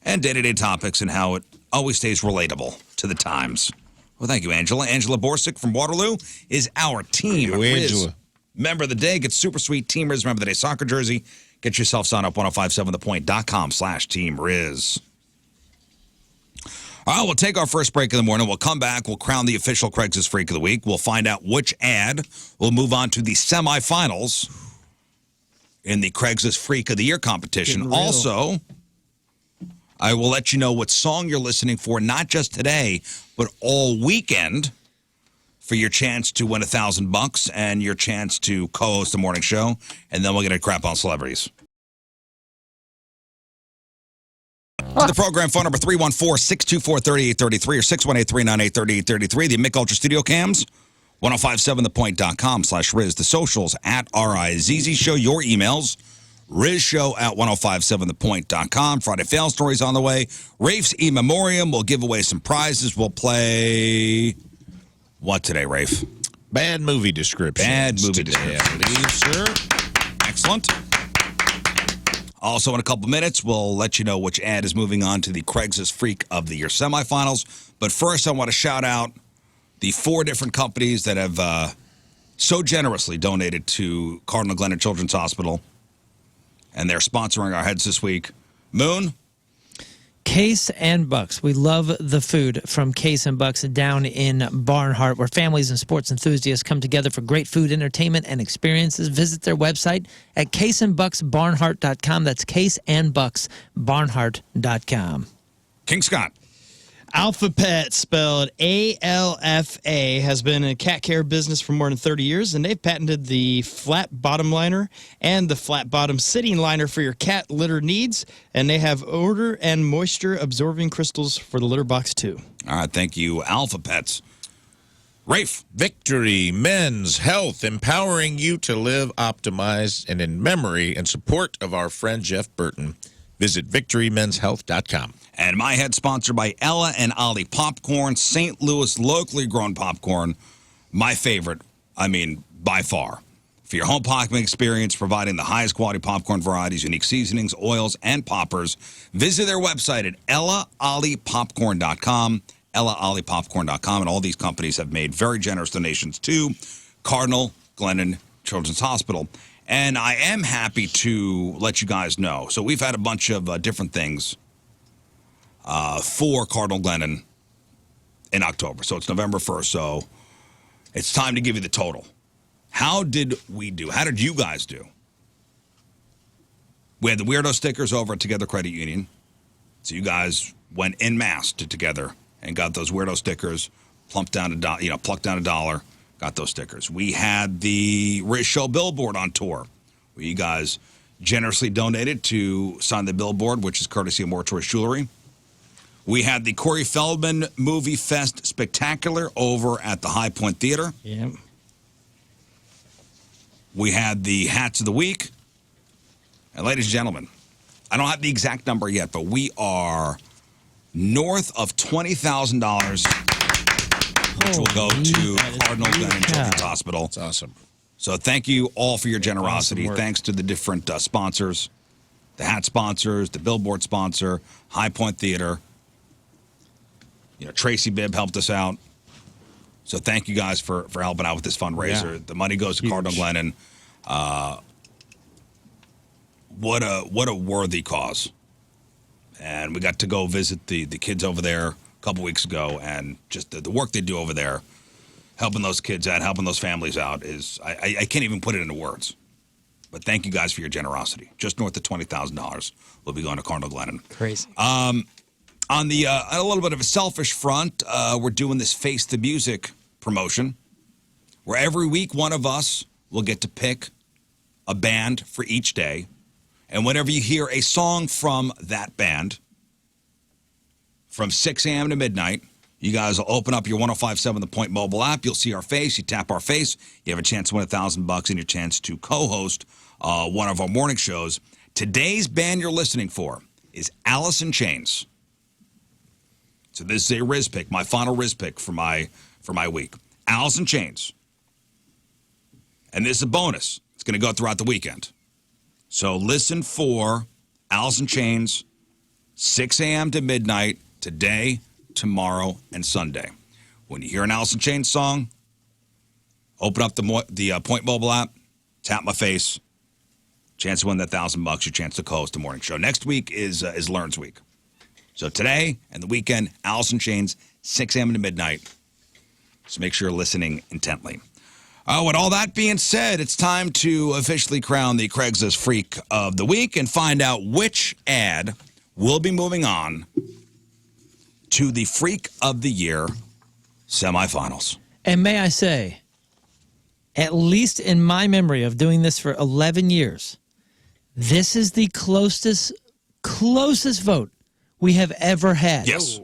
and day-to-day topics and how it always stays relatable to the times. Well, thank you, Angela. Angela Borsick from Waterloo is our team. Thank you, Riz Angela. member of the day. Get super sweet Team Riz member of the day soccer jersey. Get yourself signed up 1057thepoint.com/Team Riz. All right, we'll take our first break in the morning. We'll come back. We'll crown the official Craigslist Freak of the Week. We'll find out which ad. We'll move on to the semifinals in the Craigslist Freak of the Year competition. Getting real. Also, I will let you know what song you're listening for, not just today, but all weekend, for your chance to win $1,000 and your chance to co-host the morning show. And then we'll get a crap on celebrities. The program phone number 314-624-3833 or 618-398-3833. The Mick Ultra Studio Cams. 1057thepoint.com/Riz. The socials at RIZZ Show. Your emails, RizShow at 1057thepoint.com. Friday Fail Stories on the way. Rafe's E Memoriam. We'll give away some prizes. We'll play what today, Rafe? Bad movie description. Bad movie today, I descriptions. believe, sir. Excellent. Also, in a couple minutes, we'll let you know which ad is moving on to the Craigslist Freak of the Year semifinals. But first, I want to shout out the 4 different companies that have so generously donated to Cardinal Glennon Children's Hospital. And they're sponsoring our heads this week. Moon? Case and Bucks. We love the food from Case and Bucks down in Barnhart, where families and sports enthusiasts come together for great food, entertainment, and experiences. Visit their website at caseandbucksbarnhart.com. That's caseandbucksbarnhart.com. King Scott. Alpha Pet, spelled ALFA, has been in cat care business for more than 30 years, and they've patented the flat bottom liner and the flat bottom sitting liner for your cat litter needs, and they have odor and moisture absorbing crystals for the litter box too. All right, thank you, Alpha Pets. Rafe. Victory Men's Health, empowering you to live optimized and in memory and support of our friend Jeff Burton. Visit victorymenshealth.com. And my head sponsored by Ella and Ollie Popcorn, St. Louis locally grown popcorn. My favorite, I mean, by far. For your home popcorn experience, providing the highest quality popcorn varieties, unique seasonings, oils, and poppers, visit their website at EllaOlliePopcorn.com, EllaOlliePopcorn.com, and all these companies have made very generous donations to Cardinal Glennon Children's Hospital. And I am happy to let you guys know. So we've had a bunch of different things for Cardinal Glennon in October. So it's November 1st. So it's time to give you the total. How did we do? How did you guys do? We had the weirdo stickers over at Together Credit Union. So you guys went en masse to Together and got those weirdo stickers, plucked down $1, got those stickers. We had the Riz Show billboard on tour, where you guys generously donated to sign the billboard, which is courtesy of More Choice Jewelry. We had the Corey Feldman Movie Fest Spectacular over at the High Point Theater. Yeah. We had the Hats of the Week. And ladies and gentlemen, I don't have the exact number yet, but we are north of $20,000, which will go to Cardinal Glennon Children's Hospital. That's awesome. So thank you all for your generosity. Awesome work. Thanks to the different sponsors, the hat sponsors, the billboard sponsor, High Point Theater. You know, Tracy Bibb helped us out. So thank you guys for helping out with this fundraiser. Yeah. The money goes to Cardinal Glennon. What a worthy cause. And we got to go visit the kids over there a couple weeks ago, and just the work they do over there helping those kids out, helping those families out is, I can't even put it into words. But thank you guys for your generosity. Just north of $20,000 will be going to Cardinal Glennon. Crazy. On a little bit of a selfish front, we're doing this Face the Music promotion, where every week one of us will get to pick a band for each day. And whenever you hear a song from that band, from 6 a.m. to midnight, you guys will open up your 105.7 The Point mobile app. You'll see our face. You tap our face. You have a chance to win $1,000 and your chance to co-host one of our morning shows. Today's band you're listening for is Alice in Chains. So this is a Riz pick, my final Riz pick for my week. Alice in Chains. And this is a bonus. It's going to go throughout the weekend. So listen for Alice in Chains, 6 a.m. to midnight, today, tomorrow, and Sunday. When you hear an Alice in Chains song, open up the Point mobile app, tap my face, chance to win that $1,000, your chance to co-host the morning show. Next week is Learns Week. So today and the weekend, Alice in Chains, 6 a.m. to midnight. So make sure you're listening intently. With all that being said, it's time to officially crown the Craigslist Freak of the Week and find out which ad will be moving on to the Freak of the Year semifinals. And may I say, at least in my memory of doing this for 11 years, this is the closest vote we have ever had. Yes.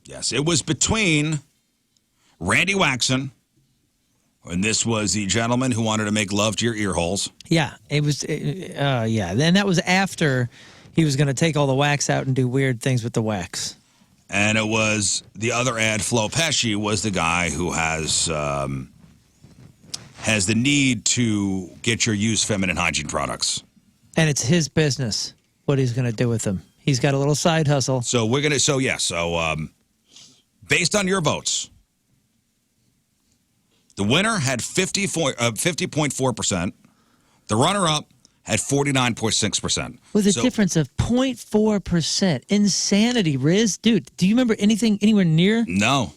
Yes, it was between Randy Waxon, and this was the gentleman who wanted to make love to your ear holes. Yeah, it was. Yeah, and that was after he was going to take all the wax out and do weird things with the wax. And it was the other ad. Flo Pesci was the guy who has the need to get your used feminine hygiene products. And it's his business what he's going to do with them. He's got a little side hustle. So we're gonna. So based on your votes. The winner had 50.4%. The runner-up had 49.6%. With a difference of 0.4%. Insanity, Riz. Dude, do you remember anything anywhere near? No.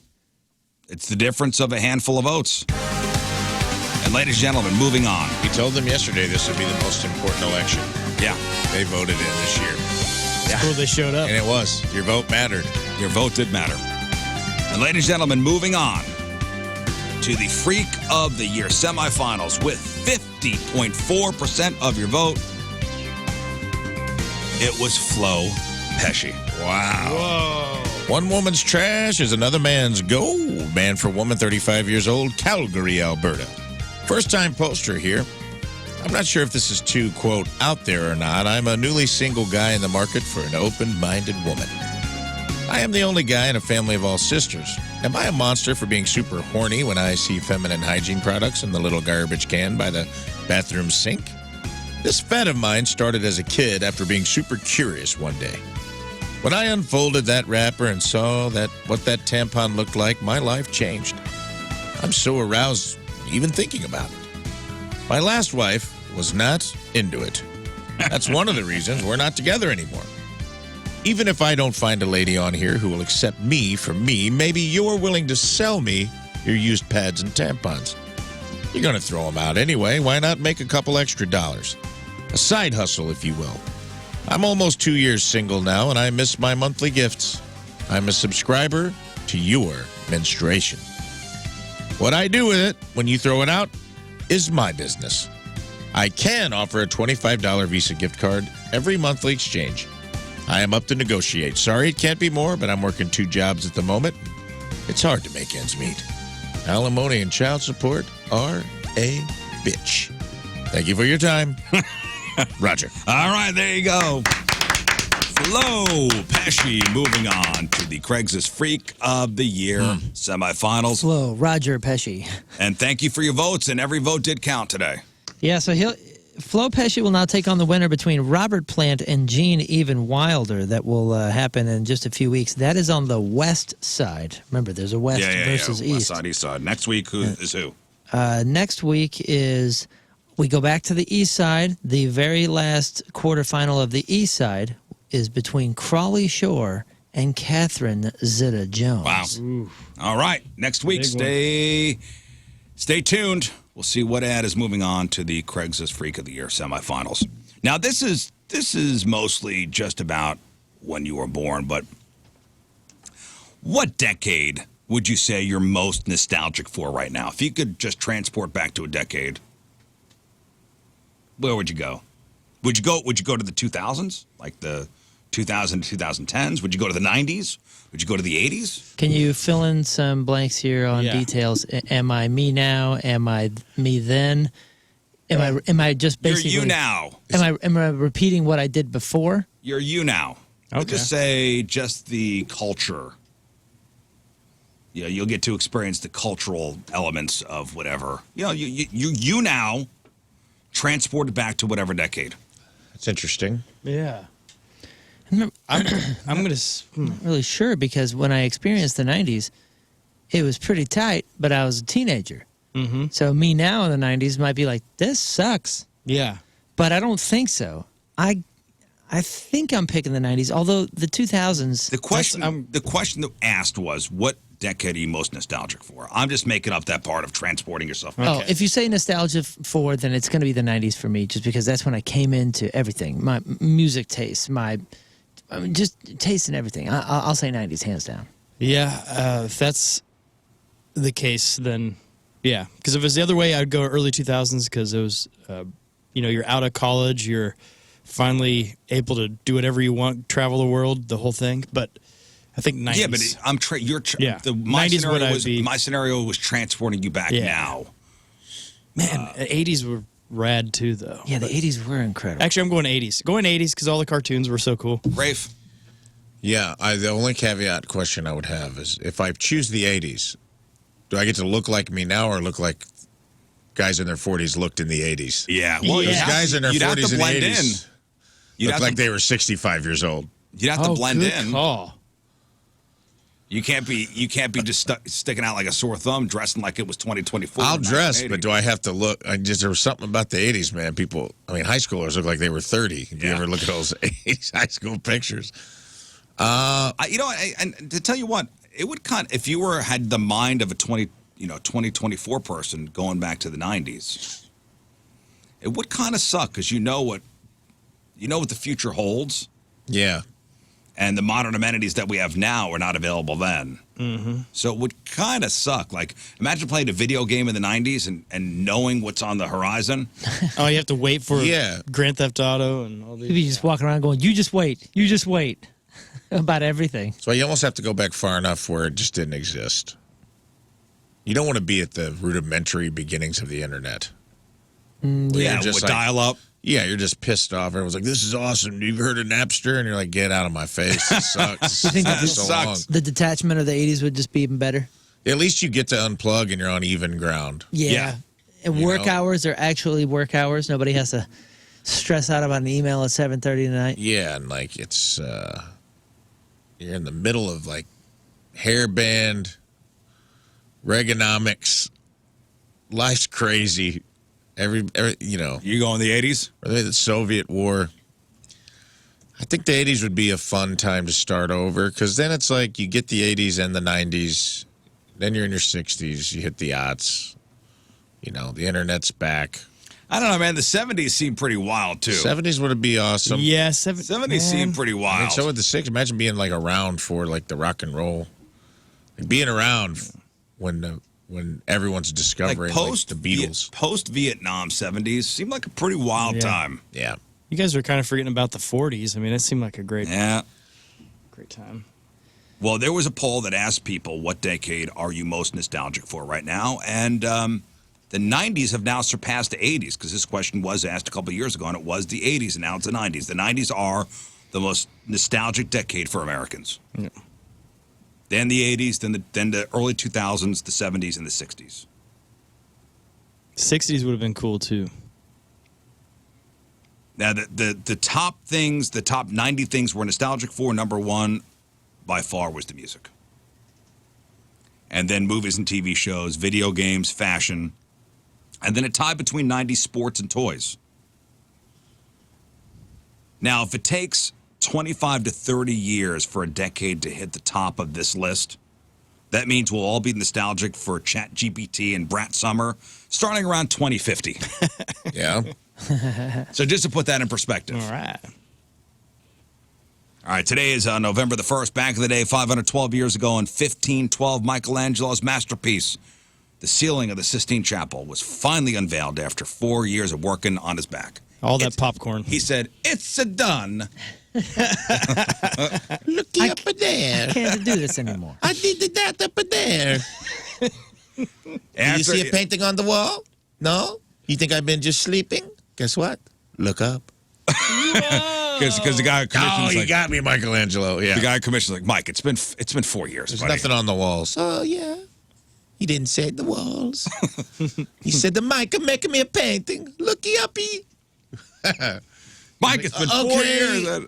It's the difference of a handful of votes. And ladies and gentlemen, moving on. We told them yesterday this would be the most important election. Yeah. They voted in this year. It's cool they showed up. And it was. Your vote mattered. Your vote did matter. And ladies and gentlemen, moving on to the Freak of the Year semifinals with 50.4% of your vote. It was Flo Pesci. Wow. Whoa. One woman's trash is another man's gold. Man for woman, 35 years old, Calgary, Alberta. First-time poster here. I'm not sure if this is too, quote, out there or not. I'm a newly single guy in the market for an open-minded woman. I am the only guy in a family of all sisters. Am I a monster for being super horny when I see feminine hygiene products in the little garbage can by the bathroom sink? This fad of mine started as a kid after being super curious one day. When I unfolded that wrapper and saw what that tampon looked like, my life changed. I'm so aroused even thinking about it. My last wife was not into it. That's one of the reasons we're not together anymore. Even if I don't find a lady on here who will accept me for me, maybe you're willing to sell me your used pads and tampons. You're going to throw them out anyway. Why not make a couple extra dollars? A side hustle, if you will. I'm almost 2 years single now, and I miss my monthly gifts. I'm a subscriber to your menstruation. What I do with it when you throw it out is my business. I can offer a $25 Visa gift card every monthly exchange. I am up to negotiate. Sorry, it can't be more, but I'm working 2 jobs at the moment. It's hard to make ends meet. Alimony and child support are a bitch. Thank you for your time. Roger. All right, there you go. Flo Pesci moving on to the Craigslist Freak of the Year semifinals. Flo, Roger Pesci. And thank you for your votes, and every vote did count today. Yeah, so Flo Pesci will now take on the winner between Robert Plant and Gene Even Wilder. That will happen in just a few weeks. That is on the west side. Remember, there's a west versus east. West side, east side. Next week, who is who? Next week is, we go back to the east side. The very last quarterfinal of the east side is between Crawley Shore and Catherine Zeta-Jones. Wow. All right. Next week, stay tuned. We'll see what ad is moving on to the Craigslist Freak of the Year semifinals. Now, this is mostly just about when you were born, but what decade would you say you're most nostalgic for right now? If you could just transport back to a decade, where would you go? Would you go to the 2000s, like the 2000 to 2010s? Would you go to the 90s? Would you go to the 80s? Can you fill in some blanks here on details? Am I me now? Am I me then? Am I just basically You're you now. Am I repeating what I did before? You're you now. Okay. Just say just the culture. Yeah, you'll get to experience the cultural elements of whatever. You know, you now transported back to whatever decade. That's interesting. Yeah. I'm going to... not really sure, because when I experienced the 90s, it was pretty tight, but I was a teenager. Mm-hmm. So me now in the 90s might be like, this sucks. Yeah. But I don't think so. I think I'm picking the 90s, although the 2000s... The question that asked was, what decade are you most nostalgic for? I'm just making up that part of transporting yourself. Okay. Oh, if you say nostalgia for, then it's going to be the 90s for me, just because that's when I came into everything. My music taste, just taste in everything. I'll say 90s, hands down. Yeah, if that's the case, then yeah. Because if it was the other way, I'd go early 2000s, because it was, you're out of college, you're finally able to do whatever you want, travel the world, the whole thing. But I think 90s. Yeah, but my scenario was transporting you back now. Man, the 80s were rad too, though. Yeah, the 80s were incredible. Actually, I'm going 80s. Going 80s because all the cartoons were so cool. Rafe? Yeah, the only caveat question I would have is, if I choose the 80s, do I get to look like me now or look like guys in their 40s looked in the 80s? Yeah. Well, Those guys in their 40s and 80s looked like they were 65 years old. You'd have to blend good in. Call. You can't be just sticking out like a sore thumb, dressing like it was 2024. I'll dress, but do I have to look? There was something about the 80s, man. High schoolers look like they were 30. If you ever look at those 80s high school pictures. And to tell you what, it would if you had the mind of a 2024 person going back to the 90s, it would kind of suck, because you know what the future holds. Yeah. And the modern amenities that we have now are not available then. Mm-hmm. So it would kind of suck. Like, imagine playing a video game in the 90s and knowing what's on the horizon. Oh, you have to wait for Grand Theft Auto and all these. You'd be just walking around going, you just wait about everything. So you almost have to go back far enough where it just didn't exist. You don't want to be at the rudimentary beginnings of the internet. With dial-up. Yeah, you're just pissed off. Everyone's like, this is awesome. You've heard of Napster? And you're like, get out of my face. It sucks. You think that sucks. The detachment of the 80s would just be even better? At least you get to unplug and you're on even ground. Yeah. And work hours are actually work hours. Nobody has to stress out about an email at 7:30 tonight. Yeah, and it's you're in the middle of hairband, Reaganomics. Life's crazy. Every You go in the 80s? Or the Soviet War. I think the 80s would be a fun time to start over, because then it's like you get the 80s and the 90s, then you're in your 60s, you hit the aughts. The internet's back. I don't know, man. The 70s seem pretty wild, too. 70s would be awesome. Yeah, 70s seem pretty wild. So would the 60s. Imagine being around for the rock and roll. Being around when everyone's discovering the Beatles. Post-Vietnam 70s seemed like a pretty wild time. Yeah. You guys are kind of forgetting about the 40s. I mean, it seemed like a great time. Well, there was a poll that asked people, what decade are you most nostalgic for right now? And the 90s have now surpassed the 80s, because this question was asked a couple of years ago, and it was the 80s, and now it's the 90s. The 90s are the most nostalgic decade for Americans. Yeah. Then the 80s, then the early 2000s, the 70s, and the 60s. 60s would have been cool, too. Now, the top 90 things we're nostalgic for, number one, by far, was the music. And then movies and TV shows, video games, fashion. And then a tie between 90s sports and toys. Now, if it takes 25 to 30 years for a decade to hit the top of this list. That means we'll all be nostalgic for ChatGPT and Brat Summer starting around 2050. Yeah. So just to put that in perspective. All right. All right, today is November the 1st. Back in the day, 512 years ago in 1512, Michelangelo's masterpiece, the ceiling of the Sistine Chapel, was finally unveiled after 4 years of working on his back. All that popcorn. He said, "It's a done." Looky up there. I can't do this anymore. I did that up there. Do you see a painting on the wall? No? You think I've been just sleeping? Guess what? Look up. Because the guy commissioned Oh, you got me, Michelangelo. Yeah. the guy commissioned like, Mike, it's been 4 years. There's buddy. nothing on the walls. Oh, yeah. He didn't say the walls. He said the Mike making me a painting. Looky uppy. Mike, it's been 4 Okay. years.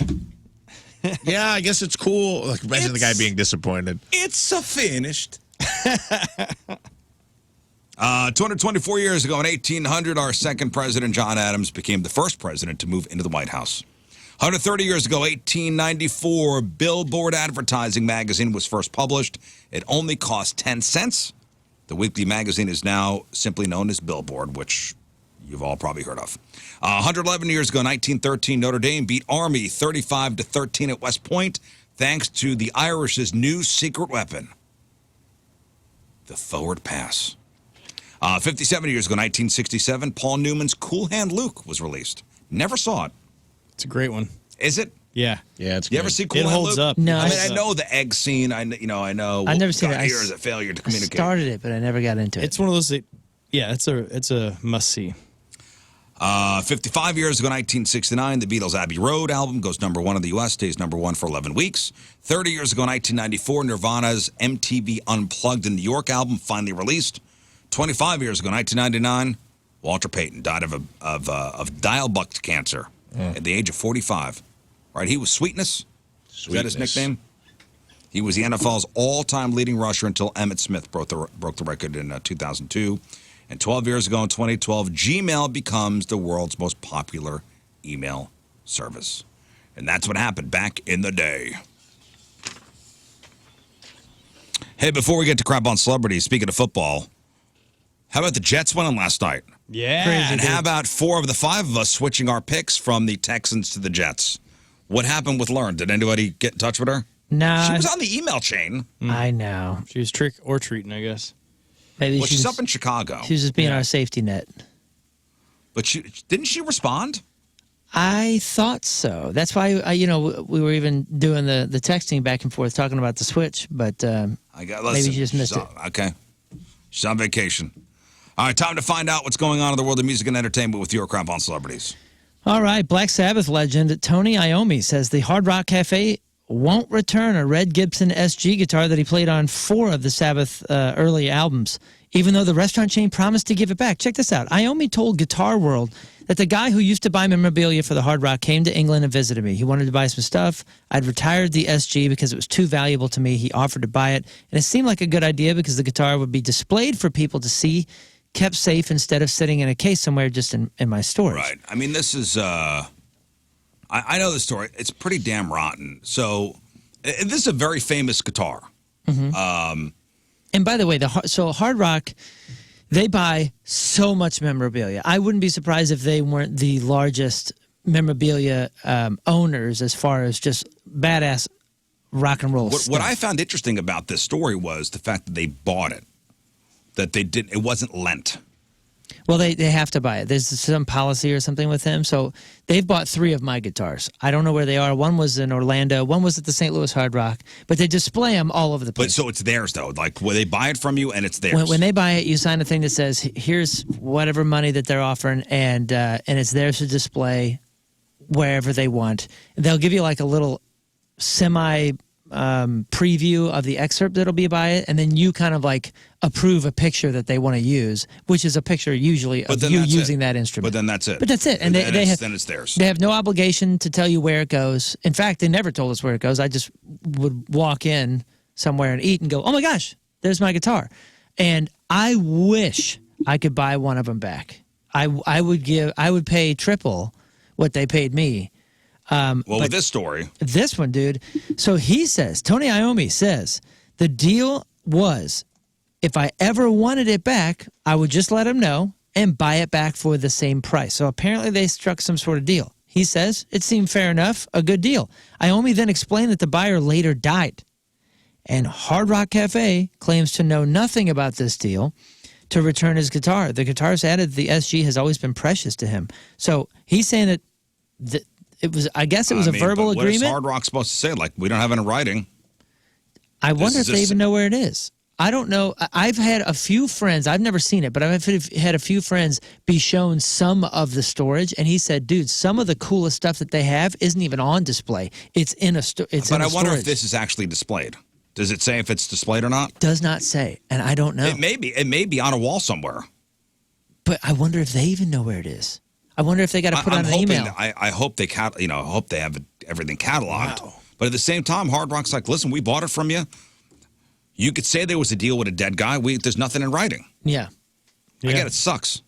Yeah, I guess it's cool. Like, imagine the guy being disappointed. It's finished. 224 years ago in 1800, our second president, John Adams, became the first president to move into the White House. 130 years ago, 1894, Billboard Advertising magazine was first published. It only cost 10 cents. The weekly magazine is now simply known as Billboard, which you've all probably heard of. 111 years ago, 1913, Notre Dame beat Army 35-13 at West Point, thanks to the Irish's new secret weapon, the forward pass. 57 years ago, 1967, Paul Newman's Cool Hand Luke was released. Never saw it. It's a great one. Is it? Yeah. Yeah, it's You good. ever see Cool It Hand holds Luke? up. No, I mean, I I know the egg scene. I know. I've never seen got it. here is a failure to I communicate. started it, but I never got into it. It's one of those that, yeah, it's a must see. 55 years ago, 1969, the Beatles' Abbey Road album goes #1 in the U.S., stays #1 for 11 weeks. 30 years ago, 1994, Nirvana's MTV Unplugged in New York album finally released. 25 years ago, 1999, Walter Payton died of dial-bucked cancer at the age of 45. Right, he was Sweetness. Is that his Sweetness. nickname? He was the NFL's all-time leading rusher until Emmitt Smith broke the record in 2002. And 12 years ago in 2012, Gmail becomes the world's most popular email service. And that's what happened back in the day. Hey, before we get to crap on celebrities, speaking of football, how about the Jets winning last night? Yeah. And how about 4 of the 5 of us switching our picks from the Texans to the Jets? What happened with Lauren? Did anybody get in touch with her? No, She was on the email chain. I know. She was trick or treating, I guess. Maybe Well, she's was, up in Chicago. she was just being our safety net. But didn't she respond? I thought so. That's why we were even doing the texting back and forth, talking about the switch. But maybe you just missed it. Okay. She's on vacation. All right, time to find out what's going on in the world of music and entertainment with your crap on celebrities. All right, Black Sabbath legend Tony Iommi says the Hard Rock Cafe won't return a Red Gibson SG guitar that he played on 4 of the Sabbath early albums, even though the restaurant chain promised to give it back. Check this out. Iommi told Guitar World that the guy who used to buy memorabilia for the Hard Rock came to England and visited me. He wanted to buy some stuff. I'd retired the SG because it was too valuable to me. He offered to buy it, and it seemed like a good idea because the guitar would be displayed for people to see, kept safe instead of sitting in a case somewhere just in my storage. Right. I mean, this is, I know the story. It's pretty damn rotten. So, this is a very famous guitar. And by the way, Hard Rock, they buy so much memorabilia. I wouldn't be surprised if they weren't the largest memorabilia owners as far as just badass rock and roll stuff. What I found interesting about this story was the fact that they bought it, that they didn't. It wasn't lent. Well, they have to buy it. There's some policy or something with them. So they've bought 3 of my guitars. I don't know where they are. One was in Orlando. One was at the St. Louis Hard Rock. But they display them all over the place. But so it's theirs though. Like where they buy it from you and it's theirs. When they buy it, you sign a thing that says, here's whatever money that they're offering, and it's theirs to display wherever they want. They'll give you like a little semi preview of the excerpt that'll be by it, and then you kind of like approve a picture that they want to use, which is a picture usually of you using that instrument. But then that's it. But that's it. And then it's theirs. They have no obligation to tell you where it goes. In fact, they never told us where it goes. I just would walk in somewhere and eat and go, oh my gosh, there's my guitar. And I wish I could buy one of them back. I would pay triple what they paid me. With this story, This one, dude. So he says, Tony Iommi says, the deal was if I ever wanted it back, I would just let him know and buy it back for the same price. So apparently they struck some sort of deal. He says it seemed fair enough, a good deal. Iommi then explained that the buyer later died. And Hard Rock Cafe claims to know nothing about this deal to return his guitar. The guitarist added the SG has always been precious to him. So he's saying that it was, I guess it was a verbal what agreement. What is Hard Rock supposed to say? Like, we don't have it in writing. I wonder if they even know where it is. I don't know. I've had a few friends, I've never seen it, but I've had a few friends be shown some of the storage, and he said, dude, some of the coolest stuff that they have isn't even on display. It's in a storage. But I wonder if this is actually displayed. Does it say if it's displayed or not? Does not say, and I don't know. It may be on a wall somewhere. But I wonder if they even know where it is. I wonder if they got to put on an email. I hope they hope they have everything cataloged. Wow. But at the same time, Hard Rock's like, listen, we bought it from you. You could say there was a deal with a dead guy. There's nothing in writing. Yeah. I get it sucks.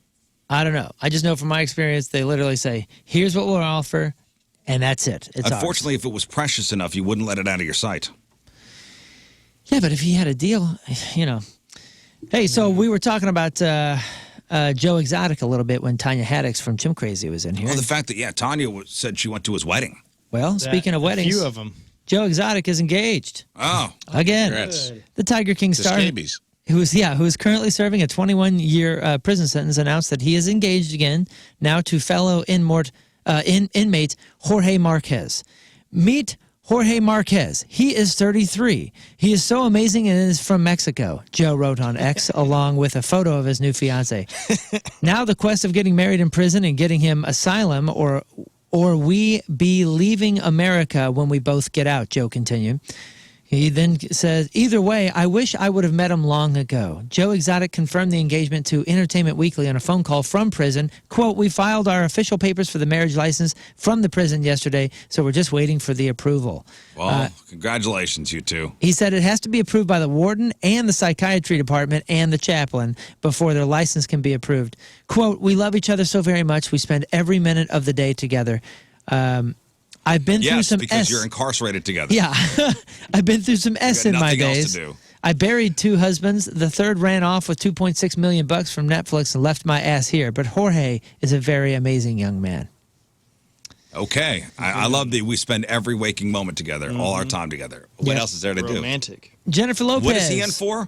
I don't know. I just know from my experience, they literally say, here's what we'll offer, and that's it. It's Unfortunately, ours. if it was precious enough, you wouldn't let it out of your sight. Yeah, but if he had a deal, you know. Hey, so we were talking about Joe Exotic a little bit when Tanya Haddix from Chim Crazy was in here. Well, the fact that, Tanya said she went to his wedding. Well, speaking of weddings. A few of them. Joe Exotic is engaged. Oh. Again. Congrats. The Tiger King star. Scabies. Who is currently serving a 21-year prison sentence, announced that he is engaged again, now to fellow inmate Jorge Marquez. Meet Jorge Marquez. He is 33. He is so amazing and is from Mexico, Joe wrote on X, along with a photo of his new fiancée. Now the quest of getting married in prison and getting him asylum or we be leaving America when we both get out, Joe continued. He then says, either way, I wish I would have met him long ago. Joe Exotic confirmed the engagement to Entertainment Weekly on a phone call from prison. Quote, we filed our official papers for the marriage license from the prison yesterday, so we're just waiting for the approval. Well, congratulations, you two. He said it has to be approved by the warden and the psychiatry department and the chaplain before their license can be approved. Quote, we love each other so very much. We spend every minute of the day together. I've been through some because you're incarcerated together. Yeah. I've been through some S in my days. Else to do. I buried 2 husbands. The third ran off with $2.6 million from Netflix and left my ass here. But Jorge is a very amazing young man. Okay. I love that we spend every waking moment together, all our time together. What else is there to do? Romantic. Jennifer Lopez. What is he in for?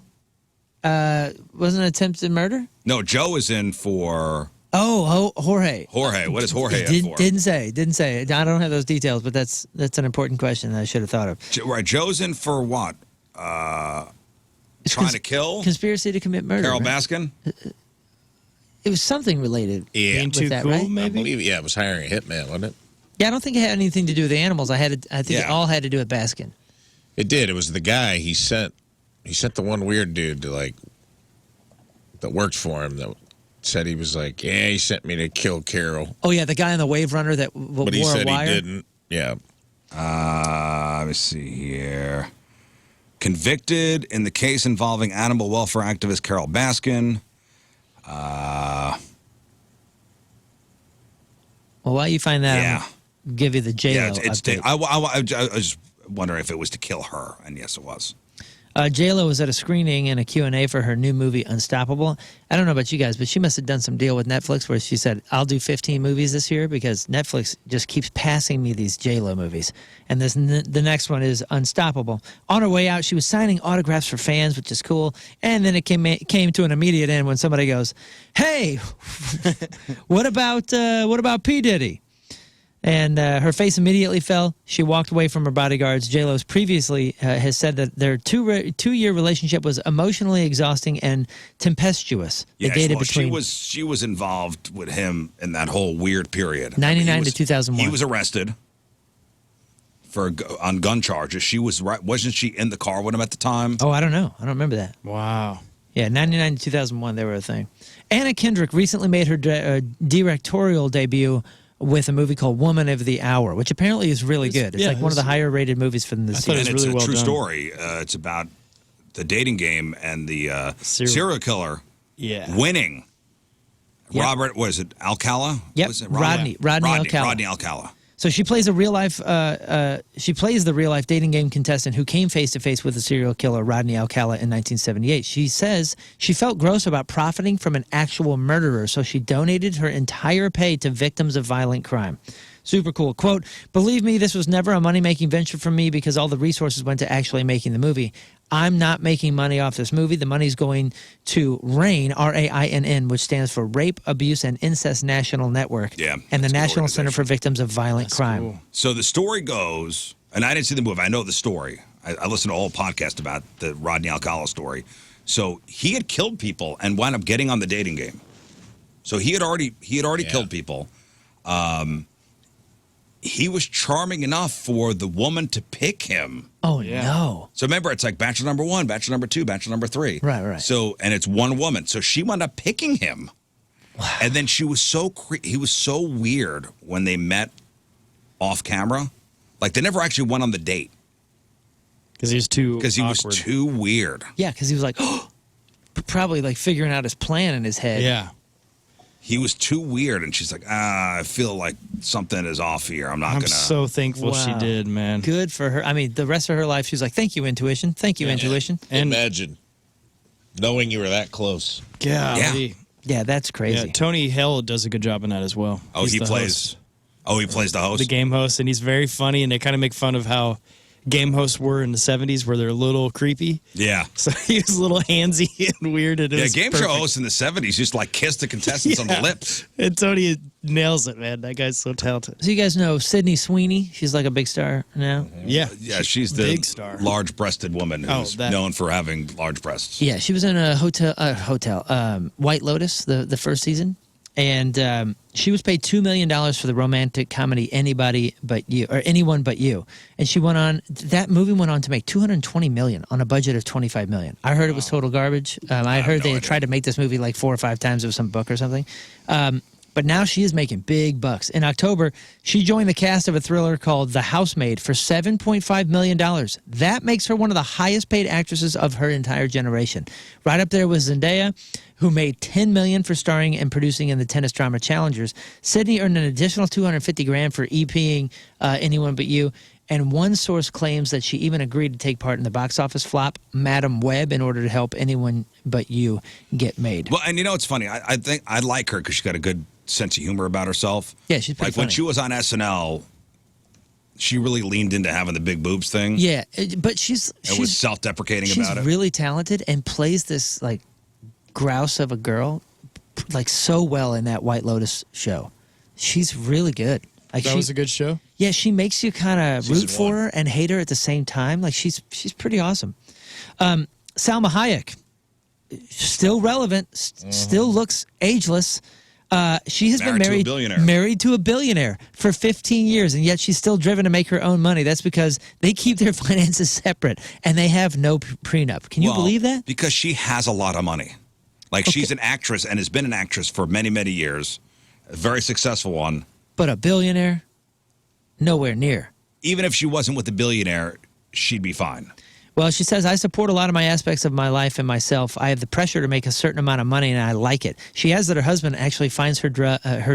Wasn't it attempted murder? No, Joe is in for... Oh, Jorge. Jorge. What is Jorge in for? Didn't say. I don't have those details, but that's an important question that I should have thought of. Right. Joe's in for what? Trying to kill? Conspiracy to commit murder. Carol right? Baskin? It was something related. Yeah. Being with too that, cool, right? I maybe? believe, it was hiring a hitman, wasn't it? Yeah, I don't think it had anything to do with the animals. I think it all had to do with Baskin. It did. It was the guy he sent the one weird dude to that worked for him that said he was like, yeah, he sent me to kill Carol. Oh yeah, the guy on the Wave Runner that wore But he said a wire. he didn't. Yeah. Let me see here. Convicted in the case involving animal welfare activist Carol Baskin. Well, while you find that, I'll give you the J-Lo update. I was wondering if it was to kill her, and yes, it was. J-Lo was at a screening and a Q&A for her new movie, Unstoppable. I don't know about you guys, but she must have done some deal with Netflix where she said, I'll do 15 movies this year because Netflix just keeps passing me these J-Lo movies. And the next one is Unstoppable. On her way out, she was signing autographs for fans, which is cool. And then it came to an immediate end when somebody goes, hey, what about P. Diddy? And her face immediately fell. She walked away from her bodyguards. J-Lo's previously has said that their two-year relationship was emotionally exhausting and tempestuous. They dated between she was involved with him in that whole weird period. 99 to 2001. He was arrested on gun charges. Wasn't she in the car with him at the time? Oh, I don't know. I don't remember that. Wow. Yeah, 99 to 2001, they were a thing. Anna Kendrick recently made her directorial debut with a movie called Woman of the Hour, which apparently is really good. It's like one of the higher-rated movies from this year. thought it was And really it's a well true done. story. It's about the dating game and the serial killer winning. Yep. Robert, was it Alcala? Yep, Was it Rodney Alcala. Rodney Alcala. So she plays a real life. She plays the real life dating game contestant who came face to face with the serial killer Rodney Alcala in 1978. She says she felt gross about profiting from an actual murderer, so she donated her entire pay to victims of violent crime. Super cool. Quote, "Believe me, this was never a money-making venture for me because all the resources went to actually making the movie. I'm not making money off this movie. The money's going to RAINN, R-A-I-N-N, which stands for Rape, Abuse, and Incest National Network. Yeah, and the that's a good National Center for organization. Victims of Violent Crime. Cool. So the story goes, and I didn't see the movie. I know the story. I listened to a whole podcast about the Rodney Alcala story. So he had killed people and wound up getting on the dating game. So he had already killed people. He was charming enough for the woman to pick him. Oh, Yeah. no. So remember, it's like Bachelor number 1, Bachelor number 2, Bachelor number 3. Right. So, and it's one woman. So she wound up picking him. Wow. And then she was he was so weird when they met off camera. Like they never actually went on the date. Because he was too Because he was awkward. too weird. Yeah, because he was like, probably like figuring out his plan in his head. Yeah. He was too weird. And she's like, I feel like something is off here. I'm not I'm going to. so thankful she Wow. did, man. Good for her. I mean, the rest of her life, she was like, thank you, intuition. Thank you, intuition. And Imagine knowing you were that close. golly. Yeah, that's Yeah, crazy. Tony Hell does a good job in that as well. Oh, He's he the plays. host, He plays the host. the game host, and he's very funny. And they kind of make fun of how game hosts were in the 70s, where they're a little creepy. Yeah. So he was a little handsy and weird. And it Yeah, was game perfect. show hosts in the 70s used to like kiss the contestants on the Yeah. lips. And Tony nails it, man. That guy's so talented. So you guys know Sydney Sweeney? She's like a big star now. Yeah. Yeah, she's the big star. large-breasted woman who's that. known for having large breasts. Yeah, she was in a hotel, White Lotus, the first season. And she was paid $2 million for the romantic comedy Anybody But You, or Anyone But You. And she went on, that movie went on to make $220 million on a budget of $25 million. I heard it was total garbage. I heard no they had idea. tried to make this movie like 4 or 5 times. It was some book or something. But now she is making big bucks. In October, she joined the cast of a thriller called The Housemaid for $7.5 million. That makes her one of the highest paid actresses of her entire generation. Right up there with Zendaya, who made $10 million for starring and producing in the tennis drama Challengers. Sydney earned an additional $250,000 for EPing Anyone But You. And one source claims that she even agreed to take part in the box office flop Madam Web in order to help Anyone But You get made. Well, and you know it's funny. I think I like her because she's got a good sense of humor about herself. Yeah, she's pretty like when funny. she was on SNL, she really leaned into having the big boobs thing. Yeah, but she's and was self-deprecating she's about it. really talented and plays this like grouse of a girl like so well in that White Lotus show. She's really good. Like That was a good show. yeah, she makes you kind of root Season for 1. her and hate her at the same time. Like she's pretty awesome. Salma Hayek, still relevant, still looks ageless. She has been Married to a married billionaire. married to a billionaire for 15 years, and yet she's still driven to make her own money. That's because they keep their finances separate, and they have no prenup. Can you Well, believe that? Because she has a lot of money. Like she's an actress and has been an actress for many, many years. A very successful one. But a billionaire, nowhere near. Even if she wasn't with a billionaire, she'd be fine. Well, she says, I support a lot of my aspects of my life and myself. I have the pressure to make a certain amount of money, and I like it. She adds that her husband actually finds her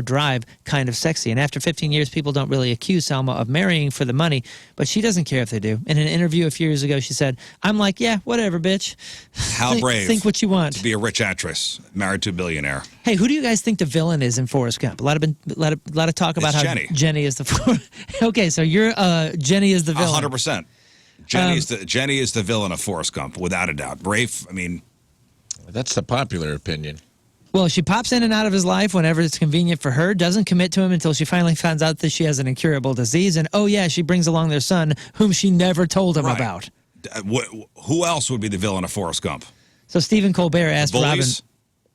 drive kind of sexy. And after 15 years, people don't really accuse Salma of marrying for the money, but she doesn't care if they do. In an interview a few years ago, she said, I'm like, yeah, whatever, bitch. How brave. Think what you want. To be a rich actress, married to a billionaire. Hey, who do you guys think the villain is in Forrest Gump? A lot of talk about how Jenny. Jenny is the okay. So you're Jenny is the villain. 100%. Jenny is the villain of Forrest Gump, without a doubt. Rafe, I mean, That's the popular opinion. Well, she pops in and out of his life whenever it's convenient for her, doesn't commit to him until she finally finds out that she has an incurable disease, and oh yeah, she brings along their son, whom she never told him Right. about. Who else would be the villain of Forrest Gump? So Stephen Colbert asked Bullies?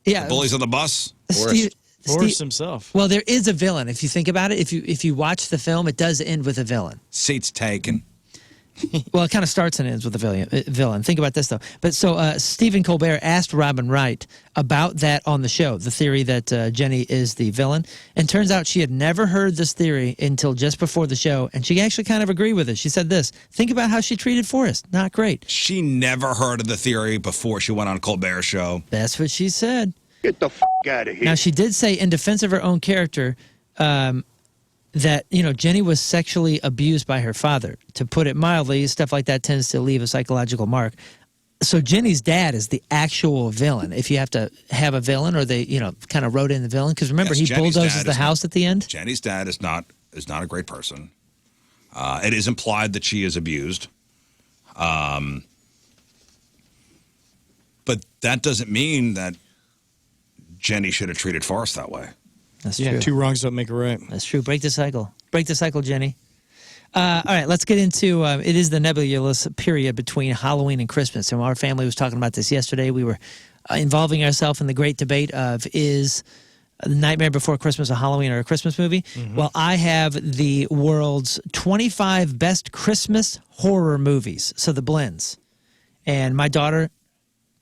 Robin. Yeah, Bullies on the bus? Forrest himself. Well, there is a villain. If you think about it, if you watch the film, it does end with a villain. Seats taken. Well, it kind of starts and ends with a villain. Think about this, though. But so Stephen Colbert asked Robin Wright about that on the show, the theory that Jenny is the villain. And turns out she had never heard this theory until just before the show, and she actually kind of agreed with it. She said this, think about how she treated Forrest. Not great. She never heard of the theory before she went on Colbert's show. That's what she said. Get the f*** out of here. Now, she did say in defense of her own character that, Jenny was sexually abused by her father. To put it mildly, stuff like that tends to leave a psychological mark. So Jenny's dad is the actual villain. If you have to have a villain, or they, kind of wrote in the villain, because remember, Yes, he Jenny's bulldozes dad the is house at the end. Jenny's dad is not a great person. It is implied that she is abused. But that doesn't mean that Jenny should have treated Forrest that way. That's Yeah, true. 2 wrongs don't make a right. That's true. Break the cycle. Break the cycle, Jenny. All right, let's get into it is the nebulous period between Halloween and Christmas. And our family was talking about this yesterday. We were involving ourselves in the great debate of, is The Nightmare Before Christmas a Halloween or a Christmas movie? Well, I have the world's 25 best Christmas horror movies, so the blends. And my daughter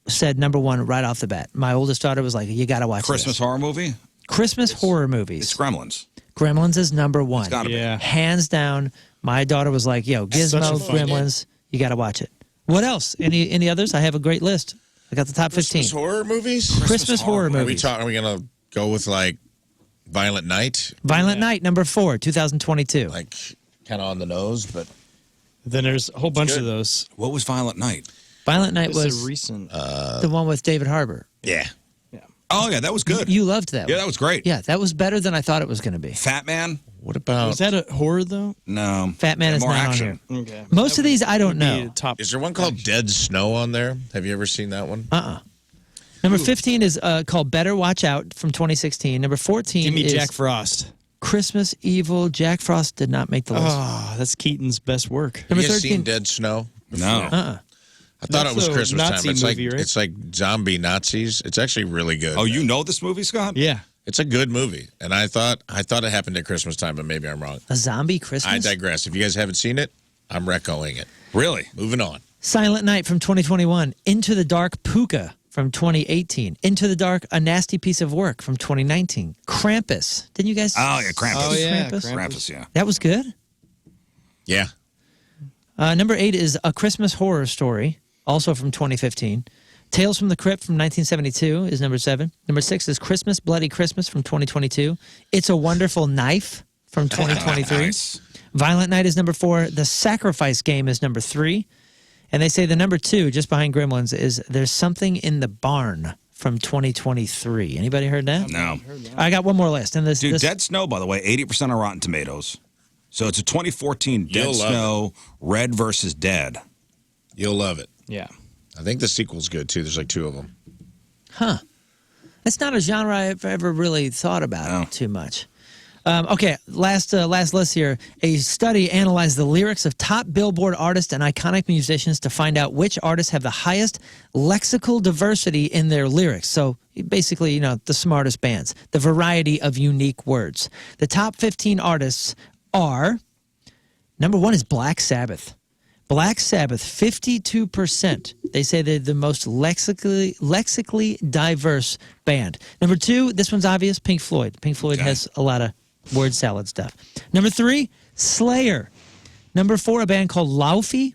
said number 1 right off the bat. My oldest daughter was like, you got to watch Christmas this. horror movie? Christmas horror movies. It's Gremlins. Gremlins is number 1. It's gotta be. Yeah. Hands down. My daughter was like, yo, Such a Gizmo, fun Gremlins, you got to watch it. What else? Any others? I have a great list. I got the top 15. Christmas horror movies? Christmas horror Are we movies. talking? Are we gonna go with like Violent Night? Violent Night, number 4, 2022. Like kind of on the nose, but Then there's a whole bunch good. of those. What was Violent Night? Violent Night This is was a recent. the one with David Harbour. yeah. Oh, yeah, that was good. You loved that Yeah, one. that was great. Yeah, that was better than I thought it was going to be. Fat Man? What about? Was that a horror, though? No. Fat Man is More not action. on here. Okay. Most of these I don't know. Top. Is there one called Dead Snow on there? Have you ever seen that one? Number 15 is called Better Watch Out from 2016. Number 14 Give me is Jack Frost. Christmas Evil. Jack Frost did not make the list. Oh, that's Keaton's best work. Number you guys 13. seen Dead Snow? No. I thought it was That's a Christmas Nazi time. It's movie, like right? it's like zombie Nazis. It's actually really good. Oh, you know this movie, Scott? Yeah. It's a good movie, and I thought it happened at Christmas time, but maybe I'm wrong. A zombie Christmas? I digress. If you guys haven't seen it, I'm recalling it. Really? Moving on. Silent Night from 2021. Into the Dark Puka from 2018. Into the Dark, A Nasty Piece of Work from 2019. Krampus. Didn't you guys? Oh, yeah, Krampus. Oh, yeah. Krampus? Krampus, yeah. That was good. Yeah. Number 8 is A Christmas Horror Story, also from 2015. Tales from the Crypt from 1972 is number 7. Number 6 is Christmas, Bloody Christmas from 2022. It's a Wonderful Knife from 2023. Nice. Violent Night is number 4. The Sacrifice Game is number 3. And they say the number 2, just behind Gremlins, is There's Something in the Barn from 2023. Anybody heard that? No. I got one more list. And this, Dude, this Dead Snow, by the way, 80% on Rotten Tomatoes. So it's a 2014 Dead You'll love Snow, Red versus Dead. You'll love it. Yeah. I think the sequel's good too. There's like 2 of them. It's not a genre I've ever really thought about No. too much. Okay, last list here. A study analyzed the lyrics of top Billboard artists and iconic musicians to find out which artists have the highest lexical diversity in their lyrics. So basically, the smartest bands, the variety of unique words. The top 15 artists are, number 1 is Black Sabbath. Black Sabbath, 52%. They say they're the most lexically diverse band. Number 2, this one's obvious, Pink Floyd. Pink Floyd has a lot of word salad stuff. Number 3, Slayer. Number 4, a band called Laufey.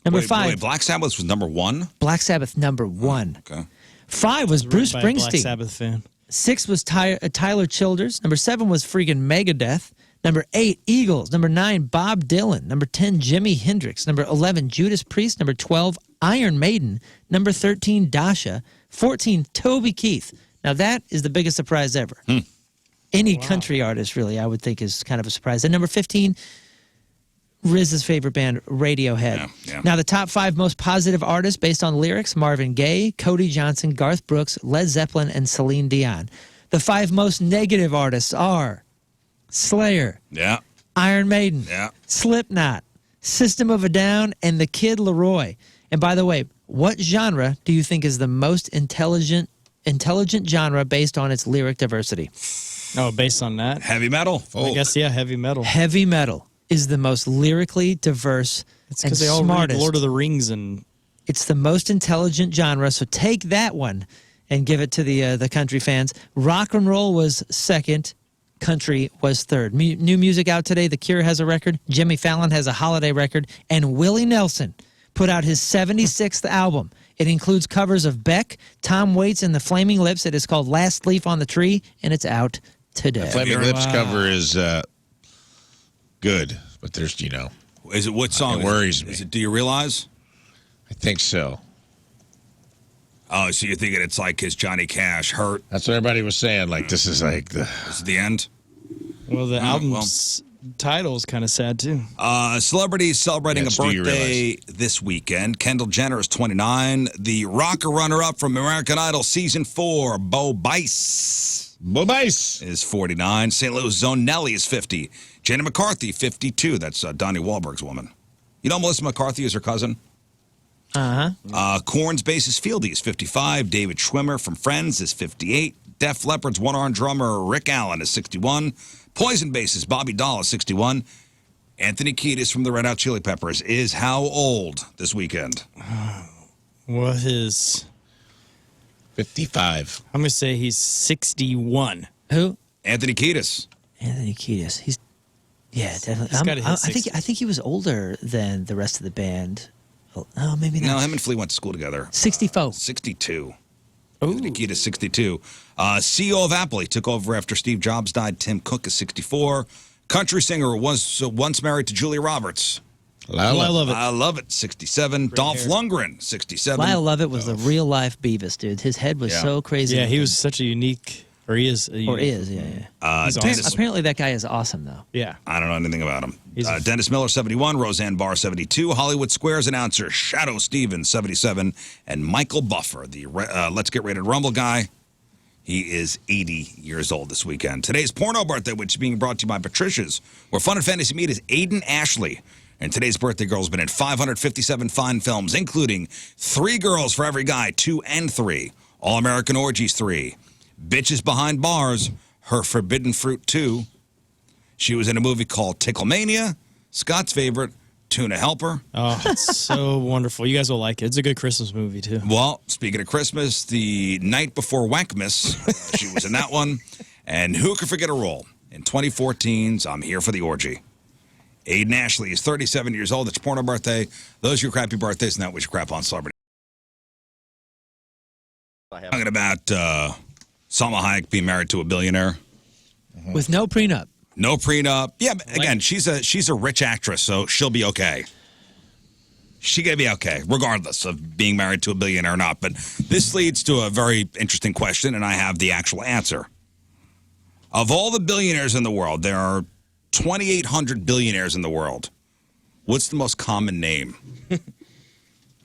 Number 5, Wait, Black Sabbath was number 1? Black Sabbath, number 1. Okay. 5 was Bruce By a Black Springsteen. Sabbath fan. 6 was Tyler Childers. Number 7 was freaking Megadeth. Number 8, Eagles. Number 9, Bob Dylan. Number 10, Jimi Hendrix. Number 11, Judas Priest. Number 12, Iron Maiden. Number 13, Dasha. 14, Toby Keith. Now that is the biggest surprise ever. Any country artist, really, I would think is kind of a surprise. And number 15, Riz's favorite band, Radiohead. Yeah. Now the top 5 most positive artists based on lyrics, Marvin Gaye, Cody Johnson, Garth Brooks, Led Zeppelin, and Celine Dion. The 5 most negative artists are Slayer, Yeah. Iron Maiden, Yeah. Slipknot, System of a Down, and The Kid Laroi. And by the way, what genre do you think is the most intelligent genre based on its lyric diversity? Oh, based on that? Heavy metal. I guess, yeah, heavy metal. Heavy metal is the most lyrically diverse It's and because they all read smartest. Lord of the Rings and It's the most intelligent genre, so take that one and give it to the country fans. Rock and roll was second. Country was third. New music out today. The Cure has a record. Jimmy Fallon has a holiday record. And Willie Nelson put out his 76th album. It includes covers of Beck, Tom Waits, and the Flaming Lips. It is called Last Leaf on the Tree, and it's out today. Flaming Lips cover is good, but there's, Is it what song? It worries me. Is it Do You Realize? I think so. Oh, so you're thinking it's like his Johnny Cash Hurt? That's what everybody was saying. Like, this is like the. This is the end? Well, the album's title is kind of sad, too. Celebrities celebrating Yes, a Do You birthday this weekend. Kendall Jenner is 29. The rocker runner-up from American Idol Season 4, Bo Bice, Bye-bye. is 49. St. Louis' Zone Nelly is 50. Jenna McCarthy, 52. That's Donnie Wahlberg's woman. You know Melissa McCarthy is her cousin? Korn's bassist Fieldy is 55. David Schwimmer from Friends is 58. Def Leppard's one-armed drummer Rick Allen is 61. Poison bassist Bobby Dahl is 61. Anthony Kiedis from the Red Hot Chili Peppers is how old this weekend? What is... 55. I'm going to say he's 61. Who? Anthony Kiedis. Anthony Kiedis. He's definitely. He's gotta hit I 60. think he was older than the rest of the band. Oh, maybe not. No, him and Flea went to school together. 64. 62. Anthony Kiedis, 62. CEO of Apple, he took over after Steve Jobs died. Tim Cook is 64. Country singer was once married to Julia Roberts. I love it. I love it, 67. Dolph Lundgren, 67. Lyle Lovett was the real life Beavis, dude. His head was so crazy. Yeah, he was such a unique, or he is. Or is, yeah. He's Dennis, awesome. Apparently, that guy is awesome, though. Yeah. I don't know anything about him. He's a- Dennis Miller, 71. Roseanne Barr, 72. Hollywood Squares announcer Shadow Stevens, 77. And Michael Buffer, the Let's Get Rated Rumble guy. He is 80 years old this weekend. Today's porno birthday, which is being brought to you by Patricia's, where Fun and Fantasy meet, is Aiden Ashley. And today's birthday girl has been in 557 fine films, including 3 Girls for Every Guy, 2 and 3. All American Orgies, 3. Bitches Behind Bars, Her Forbidden Fruit, 2. She was in a movie called Ticklemania, Scott's favorite, Tuna Helper. Oh, it's so wonderful. You guys will like it. It's a good Christmas movie, too. Well, speaking of Christmas, the night before Wankmas, she was in that one. And who could forget a role? In 2014's I'm Here for the Orgy. Aiden Ashley is 37 years old. It's porno birthday. Those are your crappy birthdays, and that was your crap on celebrity. Talking about Salma Hayek being married to a billionaire. With no prenup. No prenup. Yeah, but again, she's a rich actress, so she'll be okay. She can be okay, regardless of being married to a billionaire or not. But this leads to a very interesting question, and I have the actual answer. Of all the billionaires in the world, there are 2,800 billionaires in the world. What's the most common name?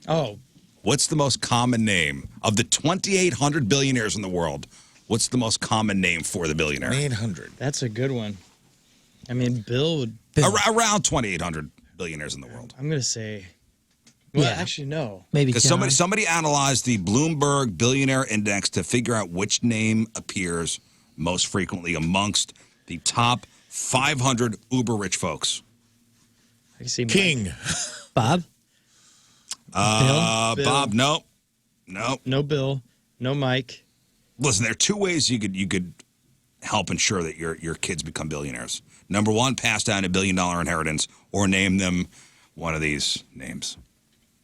Oh. What's the most common name? Of the 2,800 billionaires in the world, what's the most common name for the billionaire? 800. That's a good one. I mean, Bill would... Around 2,800 billionaires in the world. I'm going to say... Well, Yeah. actually, no. Maybe Because John. somebody analyzed the Bloomberg Billionaire Index to figure out which name appears most frequently amongst the top 500 uber-rich folks. I can see Mike. King. Bob? Bill? Bob, no. No Bill. No Mike. Listen, there are 2 ways you could help ensure that your kids become billionaires. Number 1, pass down $1 billion inheritance, or name them one of these names.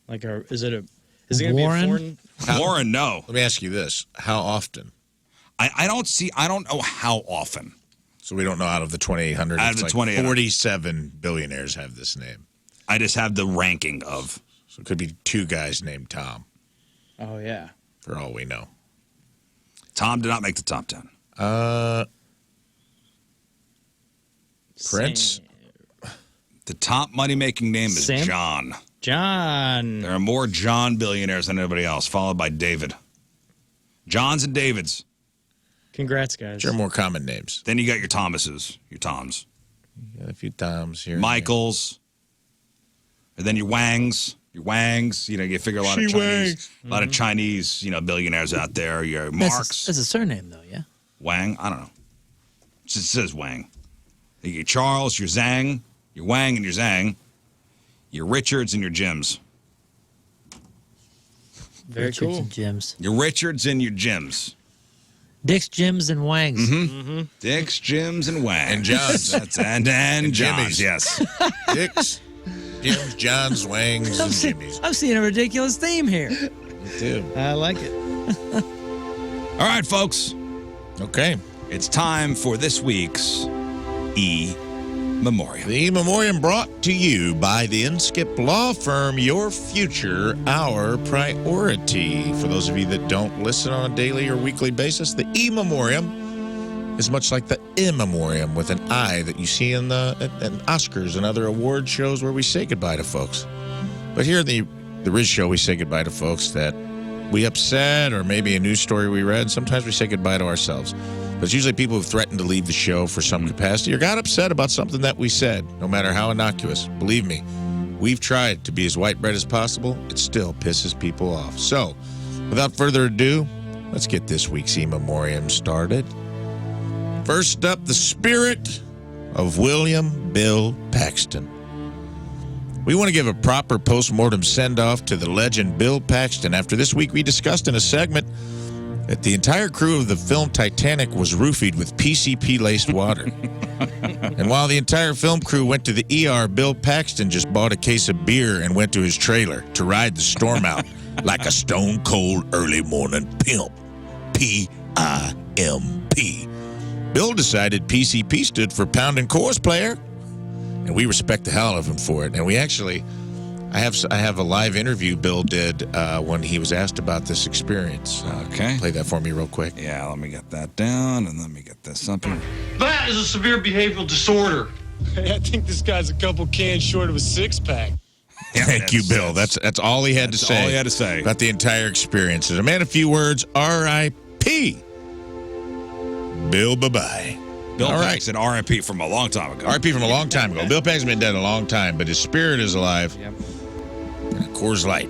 Like, is it going to be a Warren? foreign... Warren, no. Let me ask you this. How often? I don't know how often. So we don't know out of the 2,800. Out of it's the like 2,800. 47 billionaires have this name. I just have the ranking of. So it could be 2 guys named Tom, Oh, yeah. for all we know. Tom did not make the top 10. Prince? The top money-making name is Sam? John. John. There are more John billionaires than anybody else, followed by David. Johns and Davids. Congrats, guys. Sure, more common names. Then you got your Thomases, your Toms. You got a few Toms here. and Michaels. And then your Wangs. Your Wangs. You know, you figure a lot of Chinese, a lot of Chinese, billionaires out there. Your Marks. That's a surname, though, yeah? Wang. I don't know. It says Wang. You get Charles, your Zhang, your Wang, and your Zhang. Your Richards and your Jims. Very Richards cool. and Jims. Your Richards and your Jims. Dick's, Jims, and Wangs. Dick's, Jims, and Wangs. And Johns. That's, and Johns, Jimmy's. yes. Dick's, Jim's, John's, Wangs, and Jimmy's. I'm seeing a ridiculous theme here. Me too. I like it. All right, folks. Okay. It's time for this week's E Memoriam. The Memoriam brought to you by the Inskip Law Firm, your future, our priority. For those of you that don't listen on a daily or weekly basis, the E-Memoriam is much like the In Memoriam with an I that you see in the Oscars and other award shows where we say goodbye to folks. But here in the Riz Show, we say goodbye to folks that we upset, or maybe a news story we read. Sometimes we say goodbye to ourselves. But it's usually people who've threatened to leave the show for some capacity or got upset about something that we said, no matter how innocuous. Believe me, we've tried to be as white bread as possible. It still pisses people off. So, without further ado, let's get this week's E-Memoriam started. First up, the spirit of William Bill Paxton. We want to give a proper post-mortem send-off to the legend Bill Paxton. After this week, we discussed in a segment that the entire crew of the film Titanic was roofied with PCP-laced water. And while the entire film crew went to the ER, Bill Paxton just bought a case of beer and went to his trailer to ride the storm out like a stone-cold early morning pimp. P-I-M-P. Bill decided PCP stood for Pound and Chorus Player, and we respect the hell of him for it. And we actually... I have a live interview Bill did when he was asked about this experience. Okay. Play that for me real quick. Yeah, let me get that down, and let me get this up here. That is a severe behavioral disorder. Hey, I think this guy's a couple cans short of a six-pack. Yeah, Thank you, Bill. That's all he had to say. all he had to say. About the entire experience. A man, a few words, R.I.P. Bill, bye-bye. Bill All right. Paxton, RIP from a long time ago. R.I.P. from a long time ago. Bill Paxton's been dead a long time, but his spirit is alive. Yep. And a Coors Light.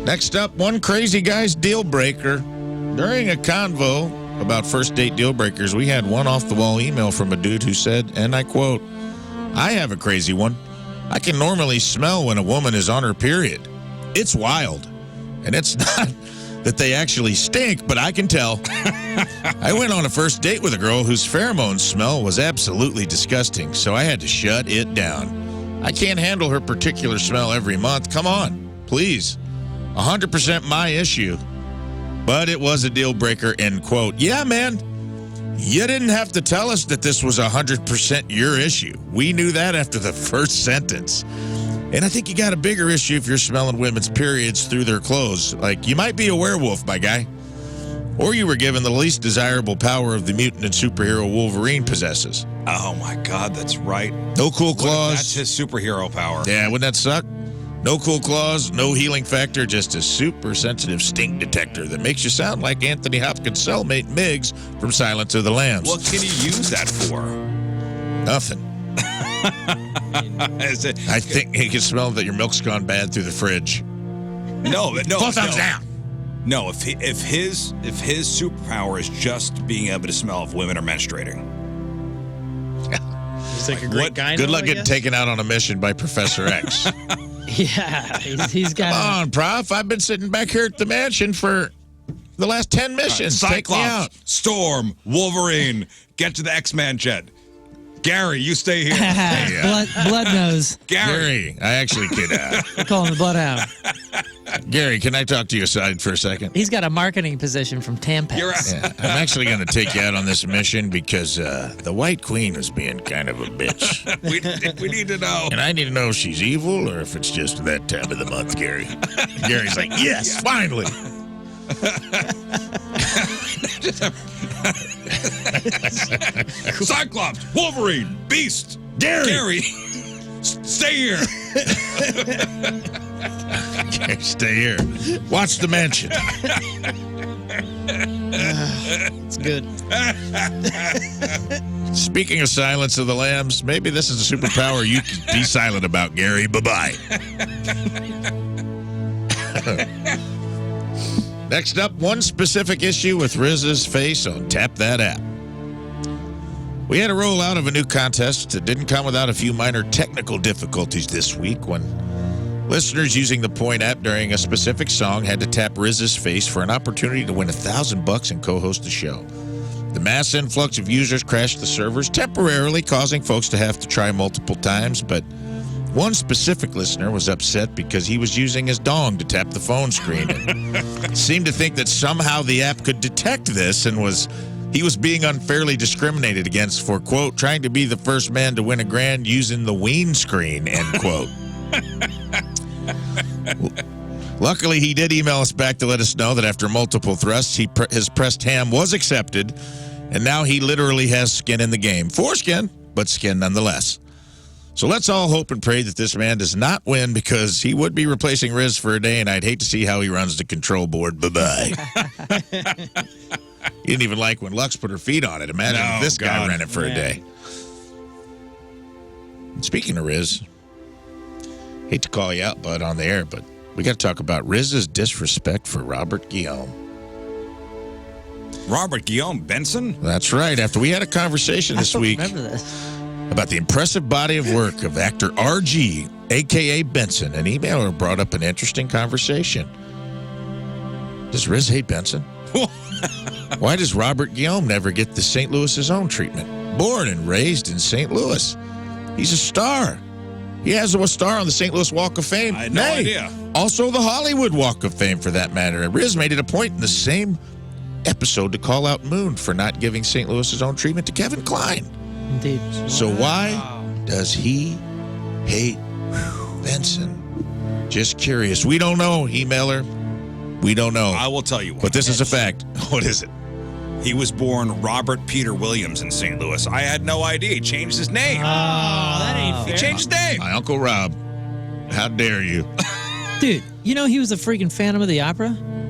Next up, one crazy guy's deal breaker. During a convo about first date deal breakers, we had one off-the-wall email from a dude who said, and I quote, "I have a crazy one. I can normally smell when a woman is on her period. It's wild. And it's not that they actually stink, but I can tell. I went on a first date with a girl whose pheromone smell was absolutely disgusting, so I had to shut it down. I can't handle her particular smell every month. Come on, please. 100% my issue. But it was a deal breaker," end quote. Yeah, man. You didn't have to tell us that this was 100% your issue. We knew that after the first sentence. And I think you got a bigger issue if you're smelling women's periods through their clothes. Like, you might be a werewolf, my guy. Or you were given the least desirable power of the mutant and superhero Wolverine possesses. Oh, my God, that's right. No cool claws. That's his superhero power. Yeah, wouldn't that suck? No cool claws, no healing factor, just a super sensitive stink detector that makes you sound like Anthony Hopkins' cellmate Miggs from Silence of the Lambs. What can he use that for? Nothing. Is it, I think he can smell that your milk's gone bad through the fridge. no. Full thumbs down. No, if his superpower is just being able to smell if women are menstruating. He's like a great guy. Good luck getting taken out on a mission by Professor X. Yeah, he's got. Come on, Prof. I've been sitting back here at the mansion for the last 10 missions. Take me out. Cyclops, Storm, Wolverine, get to the X-Man jet. Gary, you stay here. blood nose. Gary, I actually could. We call him the Bloodhound. Gary, can I talk to you aside for a second? He's got a marketing position from Tampax. You're out. Yeah, I'm actually going to take you out on this mission because the White Queen was being kind of a bitch. we need to know. And I need to know if she's evil or if it's just that time of the month, Gary. Gary's like, yes, finally. Cyclops, Wolverine, Beast, Gary, stay here. Gary, stay here. Watch the mansion. It's good. Speaking of Silence of the Lambs, maybe this is a superpower you can be silent about, Gary. Bye-bye. Next up, one specific issue with Riz's face on Tap That App. We had a rollout of a new contest that didn't come without a few minor technical difficulties this week when listeners using the Point app during a specific song had to tap Riz's face for an opportunity to win $1,000 and co-host the show. The mass influx of users crashed the servers, temporarily causing folks to have to try multiple times, but one specific listener was upset because he was using his dong to tap the phone screen and seemed to think that somehow the app could detect this and he was being unfairly discriminated against for, quote, trying to be the first man to win a grand using the Ween screen, end quote. Luckily, he did email us back to let us know that after multiple thrusts, his pressed ham was accepted, and now he literally has skin in the game. Foreskin, but skin nonetheless. So let's all hope and pray that this man does not win, because he would be replacing Riz for a day, and I'd hate to see how he runs the control board. Bye-bye. He didn't even like when Lux put her feet on it. Imagine if this guy ran it for a day. Speaking of Riz, hate to call you out, bud, on the air, but we got to talk about Riz's disrespect for Robert Guillaume. Robert Guillaume Benson? That's right. After we had a conversation this week about the impressive body of work of actor RG, a.k.a. Benson, an emailer brought up an interesting conversation. Does Riz hate Benson? Why does Robert Guillaume never get the St. Louis's own treatment? Born and raised in St. Louis. He's a star. He has a star on the St. Louis Walk of Fame. I had no idea. Also the Hollywood Walk of Fame, for that matter. And Riz made it a point in the same episode to call out Moon for not giving St. Louis's own treatment to Kevin Kline. Indeed. So why does he hate Benson? Just curious. We don't know, emailer. We don't know. I will tell you what. But this is a fact. What is it? He was born Robert Peter Williams in St. Louis. I had no idea. He changed his name. Oh, that ain't fair. He changed his name. My Uncle Rob. How dare you? Dude, you know he was a freaking Phantom of the Opera?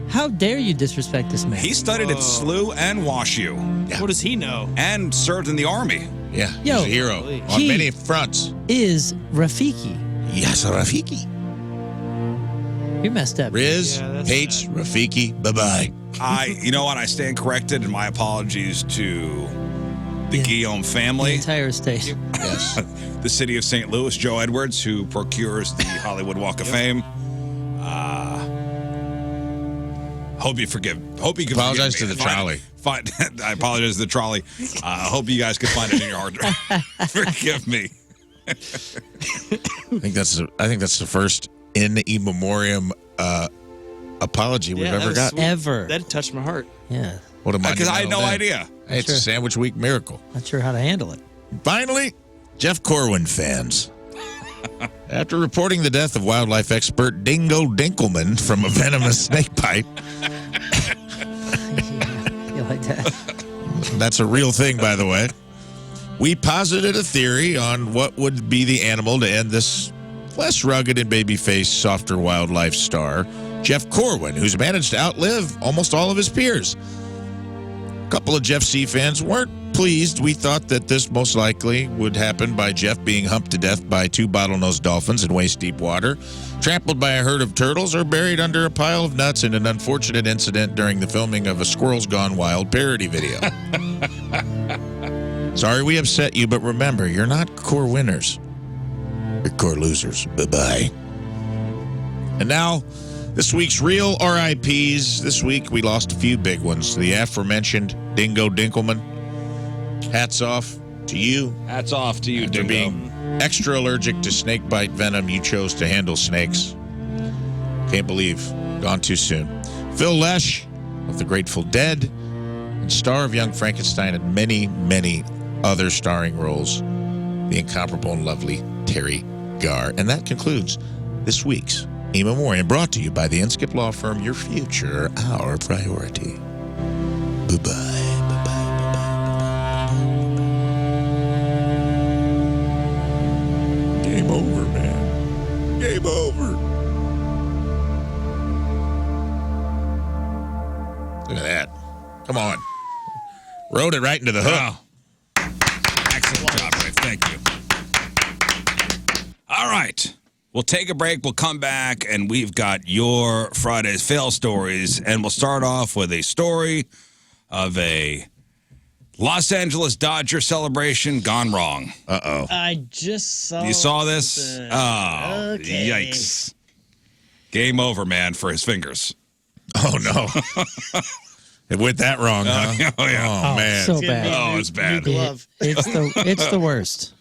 How dare you disrespect this man? He studied at SLU and WashU. Yeah. What does he know? And served in the Army. Yeah, Yo, he's a hero on he- many fronts. Is Rafiki. Yes, Rafiki. You messed up. Riz Yeah, that's hates Rafiki. Bye-bye. You know what? I stand corrected, and my apologies to the Guillaume The family, entire state. Yes. the city of St. Louis, Joe Edwards, who procures the Hollywood Walk of Fame. Hope you forgive. Hope you can Apologize forgive me. to the trolley. I apologize to the trolley. Hope you guys can find it in your heart. Forgive me. I think that's the first in memoriam apology we've ever got. Ever. That touched my heart. Yeah. What a Because I had no monumental day. idea. Hey, it's a Sandwich Week miracle. Not sure how to handle it. Finally, Jeff Corwin fans. After reporting the death of wildlife expert Dingo Dinkelman from a venomous snake bite, You like that? that's a real thing, by the way, we posited a theory on what would be the animal to end this less rugged and baby-faced, softer wildlife star, Jeff Corwin, who's managed to outlive almost all of his peers. A couple of Jeff C fans weren't pleased. We thought that this most likely would happen by Jeff being humped to death by two bottlenose dolphins in waist-deep water, trampled by a herd of turtles, or buried under a pile of nuts in an unfortunate incident during the filming of a Squirrels Gone Wild parody video. Sorry we upset you, but remember, you're not core winners. You're core losers. Bye-bye. And now, this week's real RIPs. This week, we lost a few big ones. The aforementioned Dingo Dinkelman. Hats off to you. Hats off to you, After Dingo. being extra allergic to snake bite venom, you chose to handle snakes. Can't believe. Gone too soon. Phil Lesh of The Grateful Dead and star of Young Frankenstein and many, many other starring roles. The incomparable and lovely Terry Garr. And that concludes this week's In Memoriam, brought to you by the Inskip Law Firm. Your future, our priority. Bye-bye. Game over, man. Game over. Look at that. Come on. Rode it right into the hook. Wow. Excellent job, Ray. Thank you. All right. We'll take a break. We'll come back, and we've got your Friday's fail stories. And we'll start off with a story of a Los Angeles Dodger celebration gone wrong. Uh-oh. I just saw. You saw this? Oh, Okay. yikes. Game over, man, for his fingers. Oh, no. It went that wrong, huh? Oh, yeah. Oh, man. So bad. Oh, it's bad. New glove. It's the worst.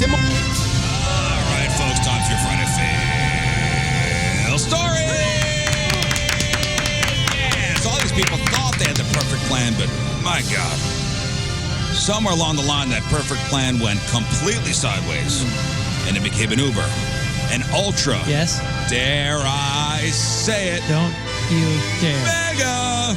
All right, folks, time for your Friday fail story. My God. Somewhere along the line, that perfect plan went completely sideways, and it became an Uber, an Ultra. Yes. Dare I say it? Don't you dare. Mega.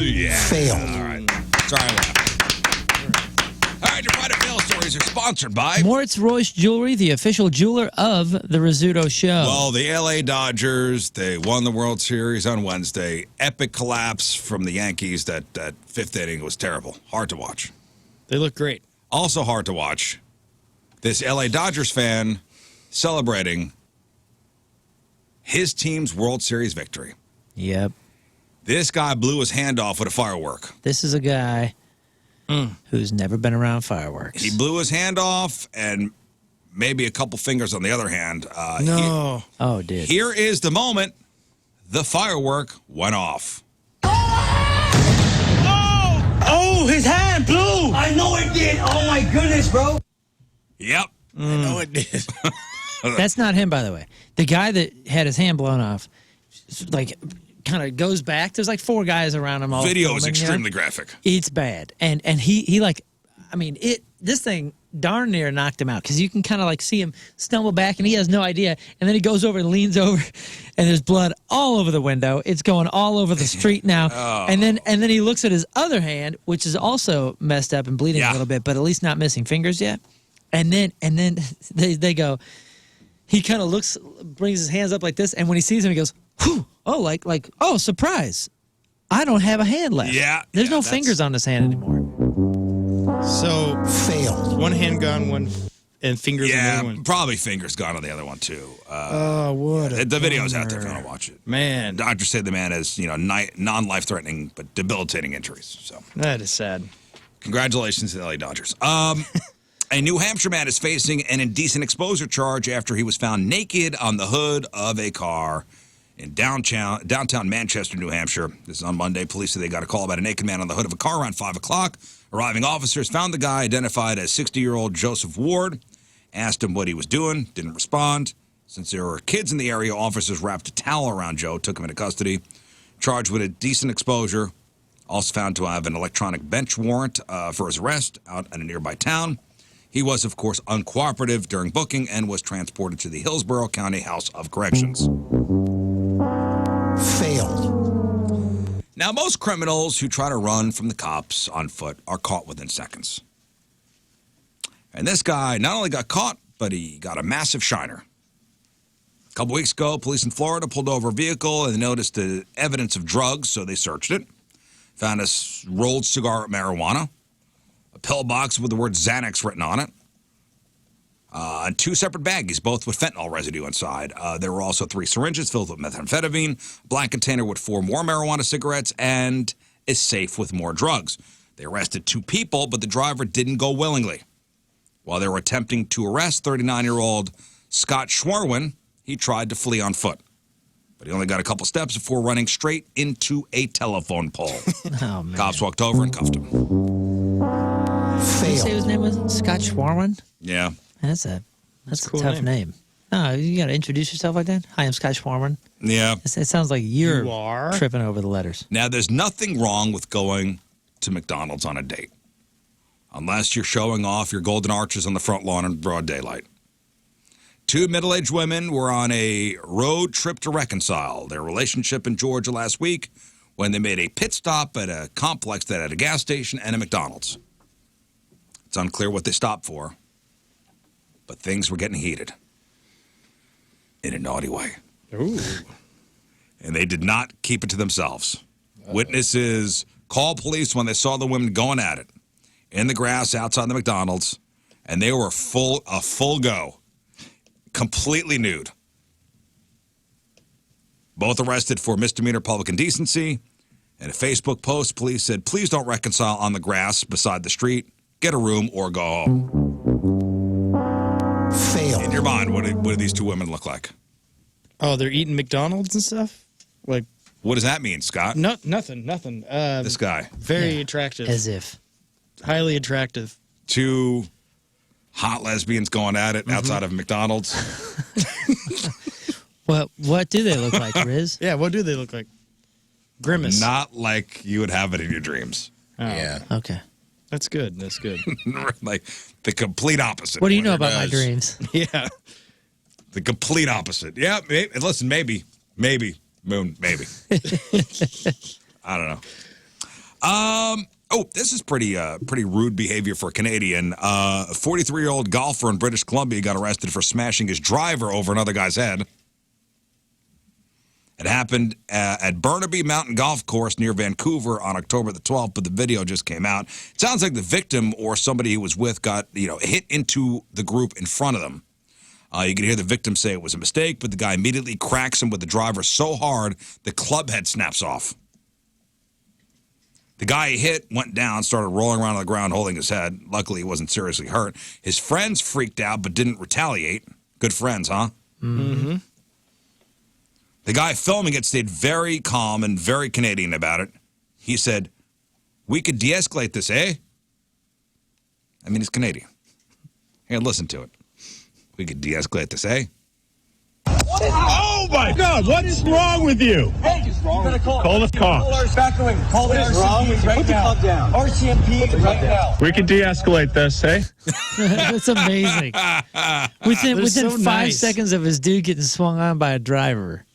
Yeah. Fail. All right. Sorry, I laughed. All right, your Friday fail stories are sponsored by. Moritz Royce Jewelry, the official jeweler of the Rizzuto Show. Well, the LA Dodgers, they won the World Series on Wednesday. Epic collapse from the Yankees. That fifth inning was terrible. Hard to watch. They look great. Also hard to watch. This LA Dodgers fan celebrating his team's World Series victory. Yep. This guy blew his hand off with a firework. This is a guy who's never been around fireworks. He blew his hand off and maybe a couple fingers on the other hand. No. Oh, dude. Here is the moment the firework went off. Oh, his hand blew. I know it did. Oh, my goodness, bro. Yep. I know it did. That's not him, by the way. The guy that had his hand blown off, like, kind of goes back. There's like 4 guys around him all Video is filming, you know? extremely graphic. It's bad. And he like, I mean, this thing darn near knocked him out because you can kind of like see him stumble back and he has no idea. And then he goes over and leans over and there's blood all over the window. It's going all over the street now. And then he looks at his other hand, which is also messed up and bleeding a little bit, but at least not missing fingers yet. And then they go, he kind of looks, brings his hands up like this. And when he sees him, he goes, whew, oh, oh, surprise. I don't have a hand left. Yeah. There's no that's- fingers on this hand anymore. So Fail. one hand gone, one and fingers on the Yeah, other one. probably fingers gone on the other one too. Oh, what a The video's out there if you bummer. want to watch it. Man, Doctors say the man has, non-life threatening but debilitating injuries. So, that is sad. congratulations to the LA Dodgers. A New Hampshire man is facing an indecent exposure charge after he was found naked on the hood of a car in downtown Manchester, New Hampshire. This is on Monday. Police say they got a call about a naked man on the hood of a car around 5 o'clock. Arriving officers found the guy identified as 60-year-old Joseph Ward, asked him what he was doing, didn't respond. Since there were kids in the area, officers wrapped a towel around Joe, took him into custody. Charged with indecent exposure. Also found to have an electronic bench warrant for his arrest out in a nearby town. He was, of course, uncooperative during booking and was transported to the Hillsborough County House of Corrections. Failed. Now, most criminals who try to run from the cops on foot are caught within seconds. And this guy not only got caught, but he got a massive shiner. A couple weeks ago, police in Florida pulled over a vehicle and noticed the evidence of drugs, so they searched it. Found a rolled cigar of marijuana, a pill box with the word Xanax written on it, and 2 separate baggies, both with fentanyl residue inside. There were also 3 syringes filled with methamphetamine, a black container with 4 more marijuana cigarettes, and a safe with more drugs. They arrested 2 people, but the driver didn't go willingly. While they were attempting to arrest 39-year-old Scott Schwerwin, he tried to flee on foot. But he only got a couple steps before running straight into a telephone pole. Oh, man. Cops walked over and cuffed him. Did you say Failed. his name was Scott Schwarman? Yeah. That's a cool tough name. No, you got to introduce yourself like that. Hi, I'm Scott Schwarman. Yeah. It sounds like you're You are? tripping over the letters. Now, there's nothing wrong with going to McDonald's on a date, unless you're showing off your golden arches on the front lawn in broad daylight. 2 middle-aged women were on a road trip to reconcile their relationship in Georgia last week when they made a pit stop at a complex that had a gas station and a McDonald's. It's unclear what they stopped for, but things were getting heated in a naughty way. Ooh. And they did not keep it to themselves. Witnesses called police when they saw the women going at it in the grass outside the McDonald's, and they were a full go, completely nude. Both arrested for misdemeanor public indecency. In a Facebook post, police said, "Please don't reconcile on the grass beside the street. Get a room or go home." Failed. In your mind, what do these 2 women look like? Oh, they're eating McDonald's and stuff? Like, What does that mean, Scott? nothing. This guy. Very attractive. As if. highly attractive. 2 hot lesbians going at it outside of McDonald's. What do they look like, Riz? Yeah, what do they look like? Grimace. Not like you would have it in your dreams. Oh, Yeah. Okay. That's good. That's good. Like the complete opposite. What do you know It about my does. dreams? Yeah. The complete opposite. Yeah. Listen, maybe. Moon, maybe. I don't know. Oh, this is pretty rude behavior for a Canadian. A 43-year-old golfer in British Columbia got arrested for smashing his driver over another guy's head. It happened at Burnaby Mountain Golf Course near Vancouver on October the 12th, but the video just came out. It sounds like the victim or somebody he was with got, hit into the group in front of them. You can hear the victim say it was a mistake, but the guy immediately cracks him with the driver so hard the club head snaps off. The guy he hit went down, started rolling around on the ground holding his head. Luckily, he wasn't seriously hurt. His friends freaked out but didn't retaliate. Good friends, huh? Mm-hmm. The guy filming it stayed very calm and very Canadian about it. He said, "We could de-escalate this, eh?" I mean, it's Canadian. Here, listen to it. "We could de-escalate this, eh?" Oh my God! What is wrong with you? Hey, you better Call the cops. Call the RCMP right now. RCMP right now. We can de-escalate this, eh? That's amazing. Within so 5 nice. seconds of his dude getting swung on by a driver.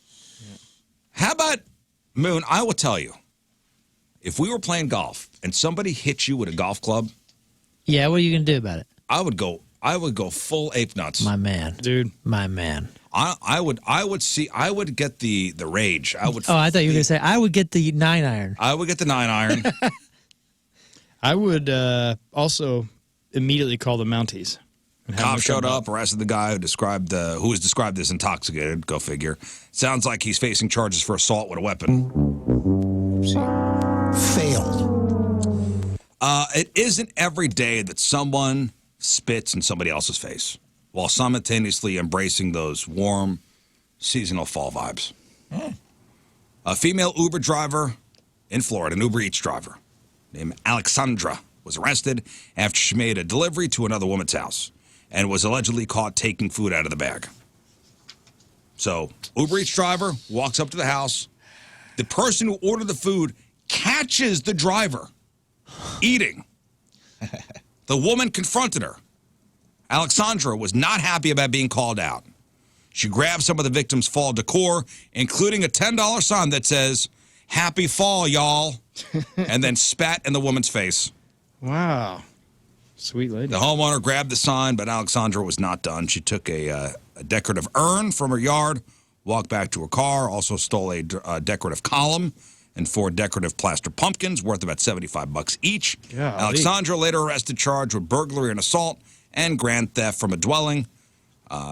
How about, Moon, I will tell you, if we were playing golf and somebody hit you with a golf club, Yeah, what are you gonna do about it, I would go full ape nuts. my man? Dude. My man. I would get the rage. Oh, I thought you were gonna say I would get the 9-iron. I would get the 9-iron. I would also immediately call the Mounties. and have Cop them showed come up, arrested the guy who was described as intoxicated. Go figure. Sounds like he's facing charges for assault with a weapon. Failed. It isn't every day that someone spits in somebody else's face while simultaneously embracing those warm seasonal fall vibes. A female Uber driver in Florida, an Uber Eats driver named Alexandra, was arrested after she made a delivery to another woman's house and was allegedly caught taking food out of the bag. So, Uber Eats driver walks up to the house. The person who ordered the food catches the driver eating. The woman confronted her. Alexandra was not happy about being called out. She grabbed some of the victim's fall decor, including a $10 sign that says, "Happy Fall, y'all," and then spat in the woman's face. Wow. Sweet lady. The homeowner grabbed the sign, but Alexandra was not done. She took a decorative urn from her yard, walked back to her car, also stole a decorative column and 4 decorative plaster pumpkins worth about $75 each. Golly. Alexandra later arrested, charged with burglary and assault and grand theft from a dwelling.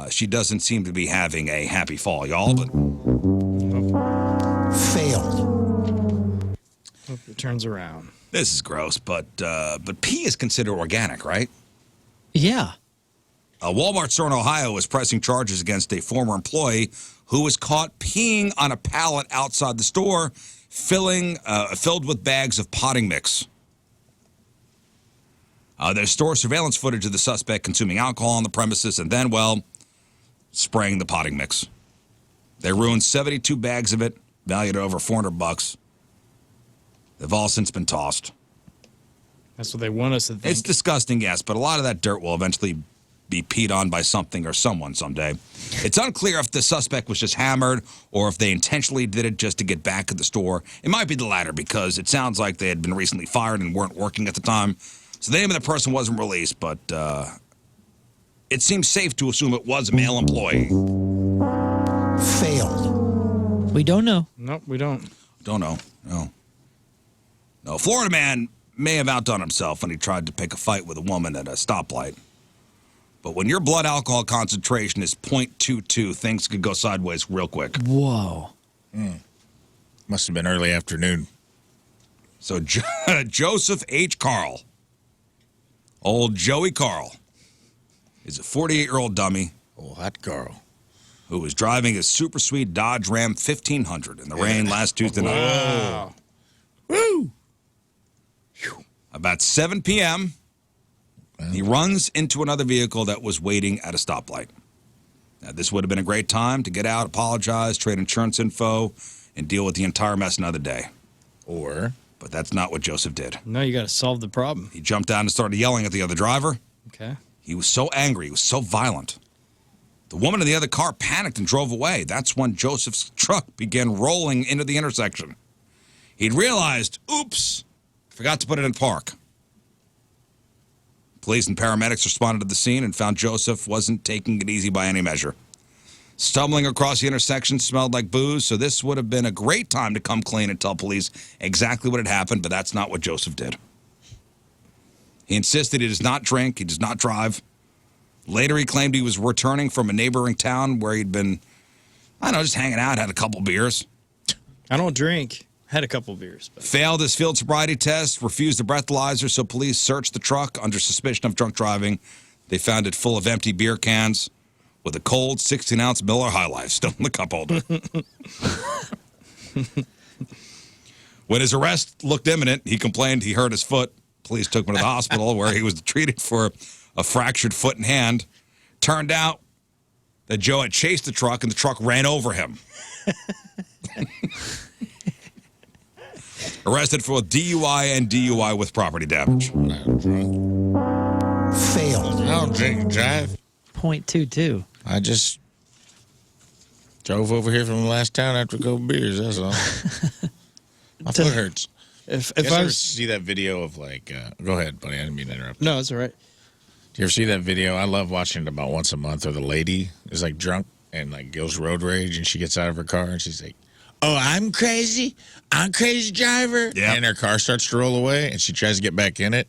She doesn't seem to be having a happy fall, y'all, but Failed. Hope it turns around. this is gross. But pee is considered organic, right? Yeah. A Walmart store in Ohio is pressing charges against a former employee who was caught peeing on a pallet outside the store, filled with bags of potting mix. There's store surveillance footage of the suspect consuming alcohol on the premises and then, spraying the potting mix. They ruined 72 bags of it, valued at over $400. They've all since been tossed. That's what they want us to think. It's disgusting, yes, but a lot of that dirt will eventually be peed on by something or someone someday. It's unclear if the suspect was just hammered or if they intentionally did it just to get back at the store. It might be the latter because it sounds like they had been recently fired and weren't working at the time. So the name of the person wasn't released, but it seems safe to assume it was a male employee. Failed. We don't know. Nope, we don't. Don't know. No. Florida man may have outdone himself when he tried to pick a fight with a woman at a stoplight. But when your blood alcohol concentration is 0.22, things could go sideways real quick. Whoa. Must have been early afternoon. So Joseph H. Carl, old Joey Carl, is a 48-year-old dummy Oh, hot girl. who was driving his super sweet Dodge Ram 1500 in the rain last Tuesday night. Wow. Woo! About 7 p.m., he runs into another vehicle that was waiting at a stoplight. Now, this would have been a great time to get out, apologize, trade insurance info, and deal with the entire mess another day. But that's not what Joseph did. No, you got to solve the problem. He jumped down and started yelling at the other driver. Okay. He was so angry. He was so violent. The woman in the other car panicked and drove away. That's when Joseph's truck began rolling into the intersection. He'd realized, oops, forgot to put it in park. Police and paramedics responded to the scene and found Joseph wasn't taking it easy by any measure. Stumbling across the intersection smelled like booze, so this would have been a great time to come clean and tell police exactly what had happened, but that's not what Joseph did. He insisted he does not drink, he does not drive. Later, he claimed he was returning from a neighboring town where he'd been, I don't know, just hanging out, had a couple beers. I don't drink. Had a couple beers. But. Failed his field sobriety test, refused the breathalyzer, so police searched the truck under suspicion of drunk driving. They found it full of empty beer cans with a cold 16-ounce Miller High Life still in the cup holder. When his arrest looked imminent, he complained he hurt his foot. Police took him to the hospital where he was treated for a fractured foot and hand. Turned out that Joe had chased the truck and the truck ran over him. Arrested for DUI and DUI with property damage. Failed. I don't drink and drive. 0.22. I just drove over here from the last town after a couple beers, that's all. My foot hurts. If You I ever was, see that video of like, go ahead, buddy, I didn't mean to interrupt. no, it's all right. Do you ever see that video? I love watching it about once a month where the lady is like drunk and like goes road rage and she gets out of her car and she's like, oh, I'm crazy driver. Yeah. And her car starts to roll away and she tries to get back in it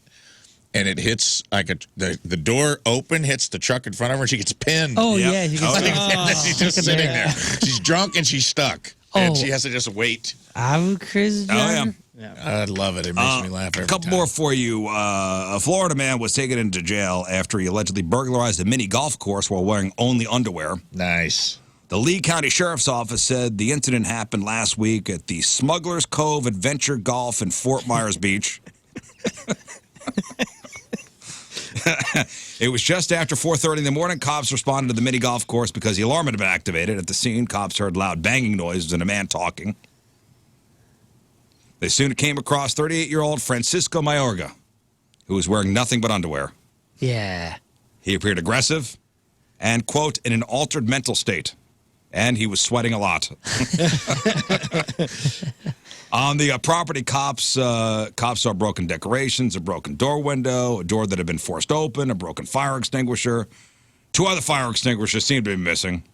and it hits like the door open, hits the truck in front of her and she gets pinned. Oh, Yep. yeah. You can see She's just sitting there. She's drunk and she's stuck. And she has to just wait. I'm a crazy driver. I love it. It makes me laugh every A couple time. more for you. A Florida man was taken into jail after he allegedly burglarized a mini golf course while wearing only underwear. Nice. The Lee County Sheriff's Office said the incident happened last week at the Smuggler's Cove Adventure Golf in Fort Myers Beach. It was just after 4:30 in the morning. Cops responded to the mini golf course because the alarm had been activated. At the scene, cops heard loud banging noises and a man talking. They soon came across 38-year-old Francisco Mayorga, who was wearing nothing but underwear. Yeah. He appeared aggressive and, quote, in an altered mental state. And he was sweating a lot. On the property, cops saw broken decorations, a broken door window, a door that had been forced open, a broken fire extinguisher. 2 other fire extinguishers seemed to be missing.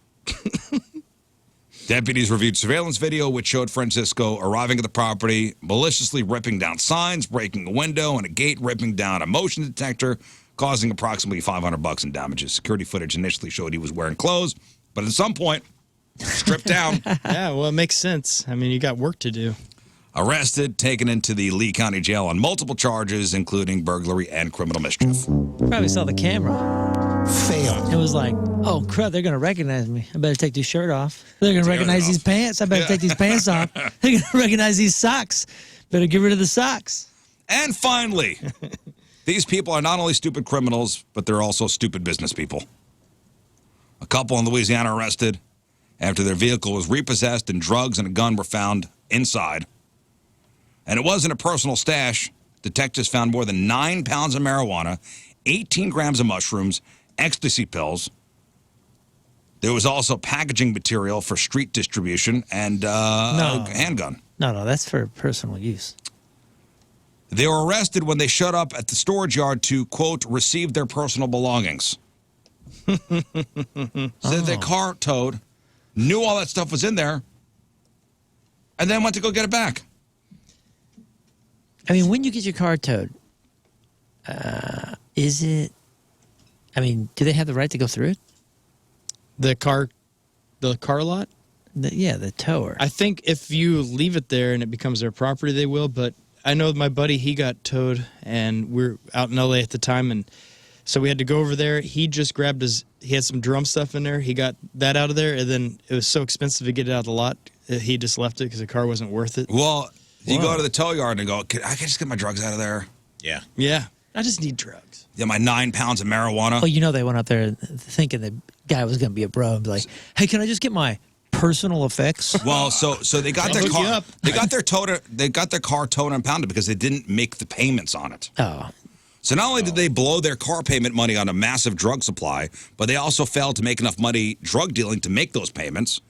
Deputies reviewed surveillance video, which showed Francisco arriving at the property, maliciously ripping down signs, breaking a window and a gate, ripping down a motion detector, causing approximately $500 in damages. Security footage initially showed he was wearing clothes, but at some point, stripped down. Yeah, well, it makes sense. I mean, you got work to do. Arrested, taken into the Lee County Jail on multiple charges, including burglary and criminal mischief. Probably saw the camera. Failed. It was like, oh, crap, they're going to recognize me. I better take this shirt off. They're going to recognize these pants. I better take these pants off. They're going to recognize these socks. Better get rid of the socks. And finally, these people are not only stupid criminals, but they're also stupid business people. A couple in Louisiana arrested after their vehicle was repossessed and drugs and a gun were found inside. And it wasn't a personal stash. Detectives found more than 9 pounds of marijuana, 18 grams of mushrooms, ecstasy pills. There was also packaging material for street distribution and a handgun. No, that's for personal use. They were arrested when they showed up at the storage yard to, quote, receive their personal belongings. Said their car towed, knew all that stuff was in there, and then went to go get it back. I mean, when you get your car towed, is it, I mean, do they have the right to go through it? The car lot? The tower. I think if you leave it there and it becomes their property, they will. But I know my buddy, he got towed, and we're out in LA at the time, and so we had to go over there. He just grabbed he had some drum stuff in there. He got that out of there, and then it was so expensive to get it out of the lot, he just left it because the car wasn't worth it. Well, you go to the tow yard and go, I can just get my drugs out of there. Yeah. Yeah. I just need drugs. Yeah, my 9 pounds of marijuana. Well, you know they went out there thinking the guy was going to be a bro and be like, "Hey, can I just get my personal effects?" Well, so they got their hook you car. up. They got their car towed and impounded because they didn't make the payments on it. Oh, So not only did they blow their car payment money on a massive drug supply, but they also failed to make enough money drug dealing to make those payments.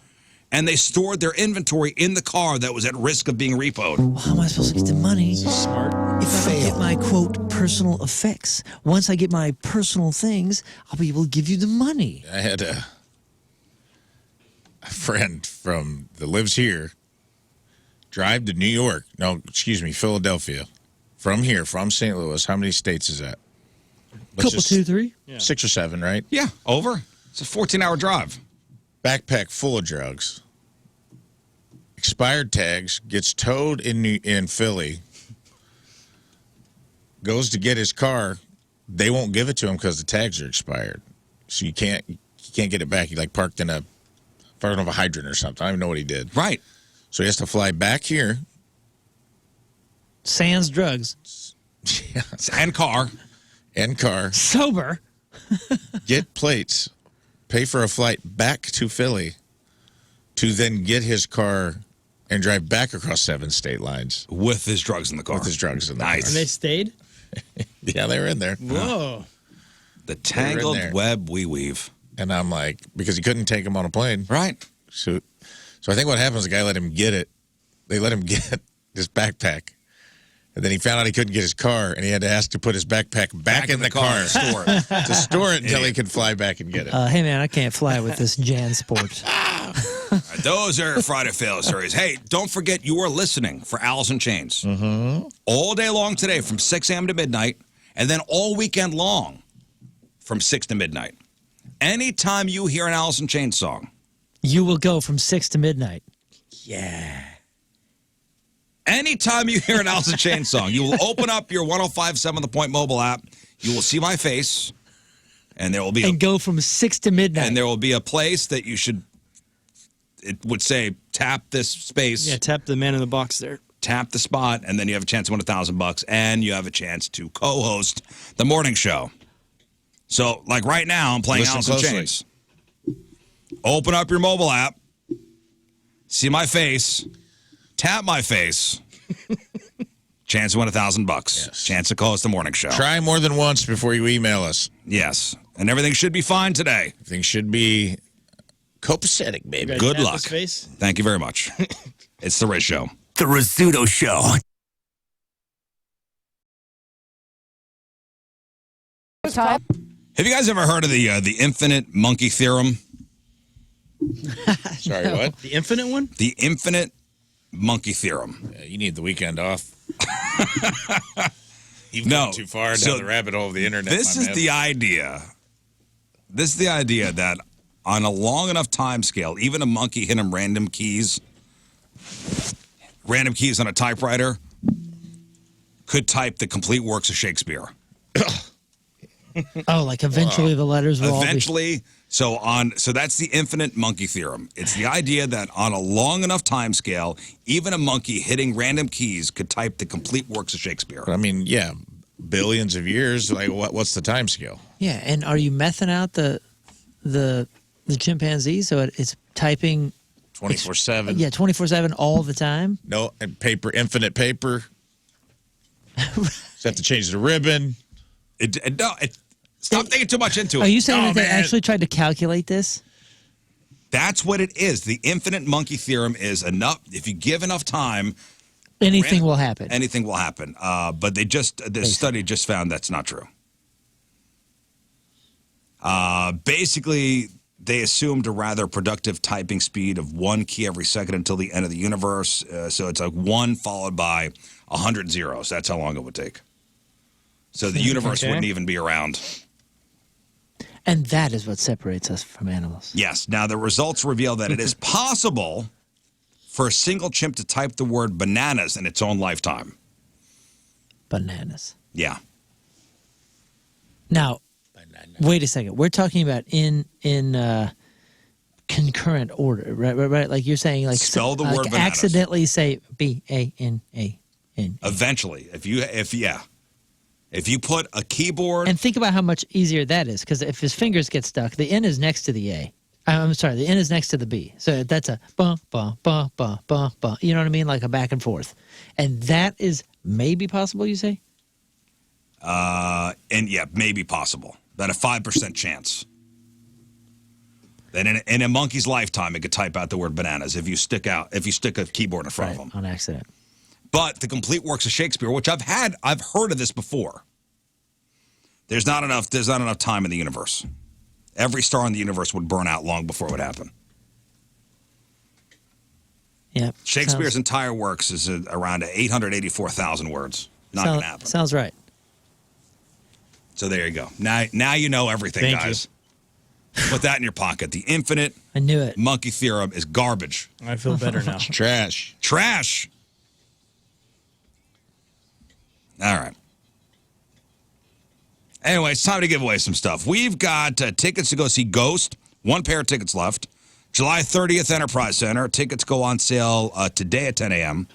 And they stored their inventory in the car that was at risk of being repoed. well, how am I supposed to get the money Smart. if I don't get my quote personal effects? Once I get my personal things, I'll be able to give you the money. I had a friend that lives here drive to New York. No, excuse me, Philadelphia. From here, from St. Louis. How many states is that? Let's Couple, 2, 3. 6 or 7, right? Yeah, over. It's a 14-hour drive. Backpack full of drugs. Expired tags, gets towed in Philly. Goes to get his car. They won't give it to him because the tags are expired. So you can't get it back. He parked in a hydrant or something. I don't even know what he did. Right. So he has to fly back here. Sans drugs. And car. And car. Sober. Get plates. Pay for a flight back to Philly to then get his car and drive back across 7 state lines With his drugs in the car. with his drugs in the Nice. And they stayed? car. Yeah, they were in there. Whoa. The tangled there. web we weave. And I'm like, because he couldn't take him on a plane. Right. So I think what happens, the guy let him get it. They let him get this backpack. And then he found out he couldn't get his car, and he had to ask to put his backpack back in the car. Store it. To store it until he could fly back and get it. Hey, man, I can't fly with this JanSport. Those are Friday Fail Stories. Hey, don't forget you are listening for Alice in Chains. Mm-hmm. All day long today from 6 a.m. to midnight, and then all weekend long from 6 to midnight. Anytime you hear an Alice in Chains song, You will go from 6 to midnight. anytime you hear an Alice in Chains song, you will open up your 105.7 The Point mobile app. You will see my face, and there will be And go from 6 to midnight. and there will be a place that you should. It would say tap this space. Yeah, tap the man in the box there. Tap the spot, and then you have a chance to win $1,000, and you have a chance to co-host the morning show. So, like right now, I'm playing Listen Alice in closely. Chains. Open up your mobile app, see my face, tap my face. Chance to win $1,000. Yes. Chance to co-host the morning show. Try more than once before you email us. Yes, and everything should be fine today. Things should be copacetic, baby. Good Tap luck. his face? Thank you very much. It's the Riz Show. The Rizzuto Show. Have you guys ever heard of the infinite monkey theorem? Sorry, what? The infinite one? The infinite monkey theorem. Yeah, you need the weekend off. You've No. gone too far So down the rabbit hole of the internet. This my is man. the idea. This is the idea that on a long enough time scale, even a monkey hitting random keys on a typewriter could type the complete works of Shakespeare. Oh, like eventually the letters will all be... Eventually, so that's the infinite monkey theorem. It's the idea that on a long enough time scale, even a monkey hitting random keys could type the complete works of Shakespeare. I mean, yeah, billions of years. Like, what's the time scale? Yeah, and are you mething out the chimpanzee so it's typing 24/7. Yeah, 24/7 all the time. No, and paper, infinite paper. Just have to change the ribbon. Stop thinking too much into it. Are you saying Oh, that they man. actually tried to calculate this? That's what it is. The infinite monkey theorem is enough. If you give enough time, Anything will happen. anything will happen. But the study just found that's not true. Basically, they assumed a rather productive typing speed of 1 key every second until the end of the universe. So it's like 1 followed by 100 zeros. That's how long it would take. So the universe wouldn't even be around. And that is what separates us from animals. Yes. Now, the results reveal that it is possible for a single chimp to type the word bananas in its own lifetime. Bananas. Yeah. Now, wait a second. We're talking about in concurrent order, right? Like you're saying, like Spell the like word bananas. accidentally say BANAN. Eventually, if yeah. If you put a keyboard, And think about how much easier that is, because if his fingers get stuck, the N is next to the A. I'm sorry, the N is next to the B. So that's a ba ba ba ba ba ba. You know what I mean? Like a back and forth. And that is maybe possible, you say? and yeah, maybe possible. About a 5% chance. That in a monkey's lifetime, it could type out the word bananas if you stick a keyboard in front of them. On accident. But the complete works of Shakespeare, which I've heard of this before. There's not enough time in the universe. Every star in the universe would burn out long before it would happen. Yeah. Shakespeare's entire works is around 884,000 words. Not going to happen. Sounds right. So there you go. Now you know everything, Thank guys. Put that in your pocket. The infinite I knew it. monkey theorem is garbage. I feel better now. Trash. Trash. All right. Anyway, it's time to give away some stuff. We've got tickets to go see Ghost. One pair of tickets left. July 30th, Enterprise Center. Tickets go on sale today at 10 a.m.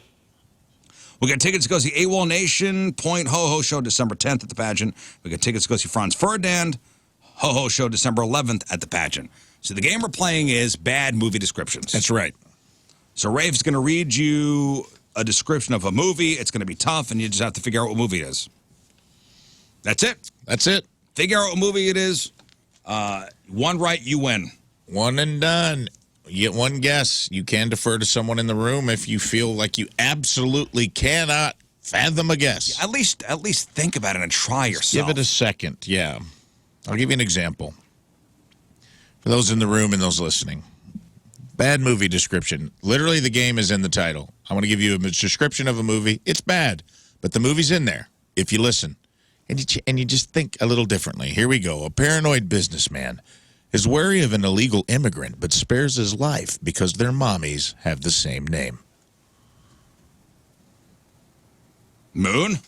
We got tickets to go see AWOL Nation, Point Ho Ho Show December 10th at the pageant. We got tickets to go see Franz Ferdinand, Ho Ho Show December 11th at the pageant. So the game we're playing is bad movie descriptions. That's right. So Rafe's going to read you a description of a movie. It's going to be tough, and you just have to figure out what movie it is. That's it. That's it. Figure out what movie it is. One right, you win. One and done. You get one guess. You can defer to someone in the room if you feel like you absolutely cannot fathom a guess. At least think about it and try yourself. Give it a second. Yeah. I'll give you an example. For those in the room and those listening. Bad movie description. Literally, the game is in the title. I want to give you a description of a movie. It's bad, but the movie's in there if you listen. And you just think a little differently. Here we go. A paranoid businessman is wary of an illegal immigrant but spares his life because their mommies have the same name. Moon?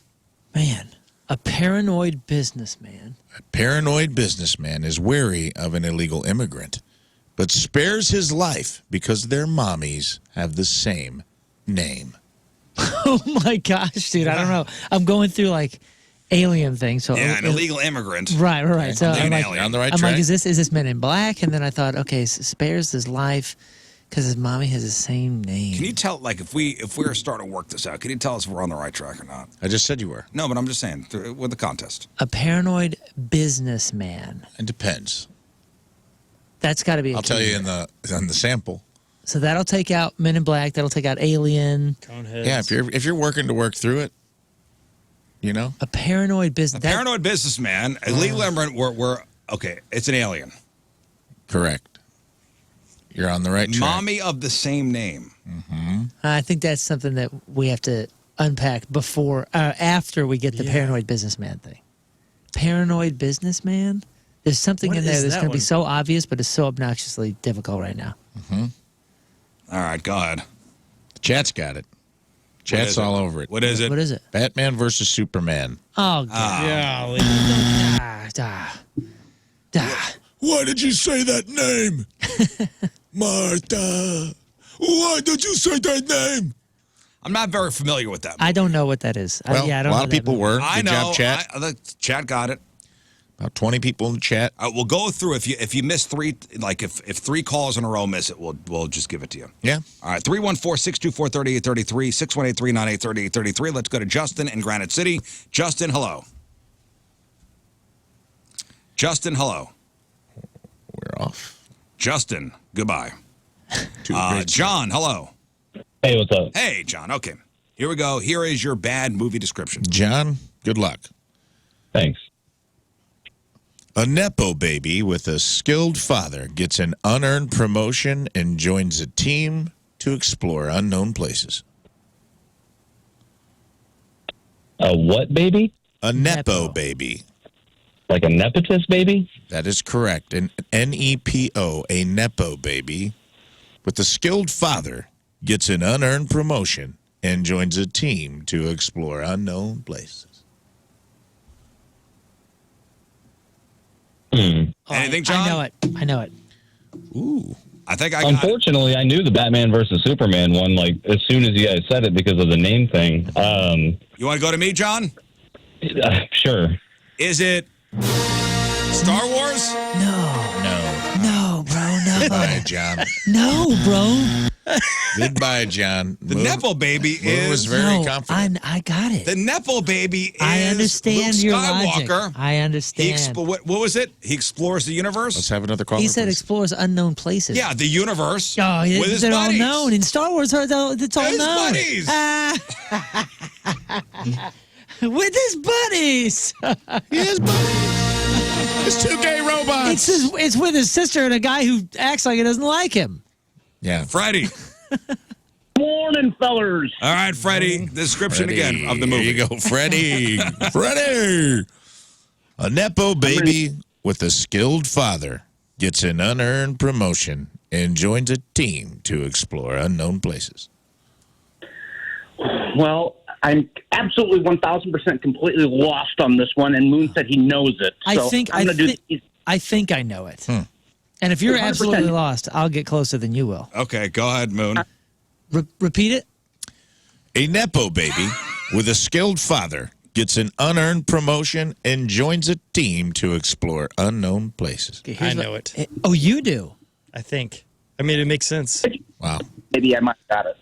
Man, a paranoid businessman. A paranoid businessman is wary of an illegal immigrant but spares his life because their mommies have the same name. Oh my gosh, dude! I don't know. I'm going through like alien things. So Yeah, an illegal immigrant. Right. So Okay. I'm like, Alien. On the right I'm track. like, is this Men in Black? And then I thought, okay, spares his life because his mommy has the same name. Can you tell, like, if we were starting to work this out, can you tell us if we're on the right track or not? I just said you were. No, but I'm just saying, with the contest. A paranoid businessman. It depends. That's got to be. I'll tell you in the sample. So that'll take out Men in Black. That'll take out Alien. Yeah, if you're working to work through it, you know. A paranoid business. A paranoid businessman, illegal immigrant, we're okay, it's an alien. Correct. You're on the right track. Mommy of the same name. I think that's something that we have to unpack after we get the paranoid businessman thing. Paranoid businessman? There's something What in there is that's that going to be one? so obvious, but it's so obnoxiously difficult right now. All right, go ahead. The chat's got it. What Chat's is it? all over it. What is it? What is it? Batman versus Superman. Oh, God. Why did you say that name? Martha. Why did you say that name? I'm not very familiar with that. I don't know what that is. Well, I don't a lot know of that people movie. were. I Good know. job, chat. The chat got it. About 20 people in the chat. We'll go through. If you miss three, like if 3 calls in a row miss it, we'll just give it to you. Yeah. All right, 314-624-3833, 618-398-3833. Let's go to Justin in Granite City. Justin, hello. Justin, hello. We're off. Justin, goodbye. Two great John, hello. Hey, what's up? Hey, John. Okay, here we go. Here is your bad movie description. John, good luck. Thanks. A Nepo baby with a skilled father gets an unearned promotion and joins a team to explore unknown places. A what baby? A Nepo Nepo. baby. Like a nepotist baby? That is correct. An N-E-P-O, a Nepo baby with a skilled father gets an unearned promotion and joins a team to explore unknown places. Anything, John? I know it. Ooh. I think I got it. Unfortunately, I knew the Batman versus Superman one like as soon as you guys said it because of the name thing. You want to go to me, John? Sure. Is it Star Wars? No, bro, no. Goodbye, John. No, bro. Goodbye, John. The Nepo baby Moon was is very confident. I got it. the Nepo baby is I understand Luke your Skywalker. logic. I understand. What was it? He explores the universe. Let's have another call. He said explores unknown places. Yeah, the universe. Oh, with his they're all buddies. known. In Star Wars, it's all His known. buddies. With his buddies. His buddies. It's 2 gay robots. It's with his sister and a guy who acts like he doesn't like him. Yeah. Freddie. Morning, fellers. All right, Freddie. Description Freddie. again of the movie. Here you go, Freddie. Freddie. A Nepo baby with a skilled father gets an unearned promotion and joins a team to explore unknown places. Well, I'm absolutely 1,000% completely lost on this one, and Moon said he knows it. So I think I know it. And if you're 100%. absolutely lost, I'll get closer than you will. Okay, go ahead, Moon. Repeat it. A Nepo baby with a skilled father gets an unearned promotion and joins a team to explore unknown places. Okay, I here's know what- it. Oh, you do? I think. I mean, it makes sense. Wow. Maybe I might have got it.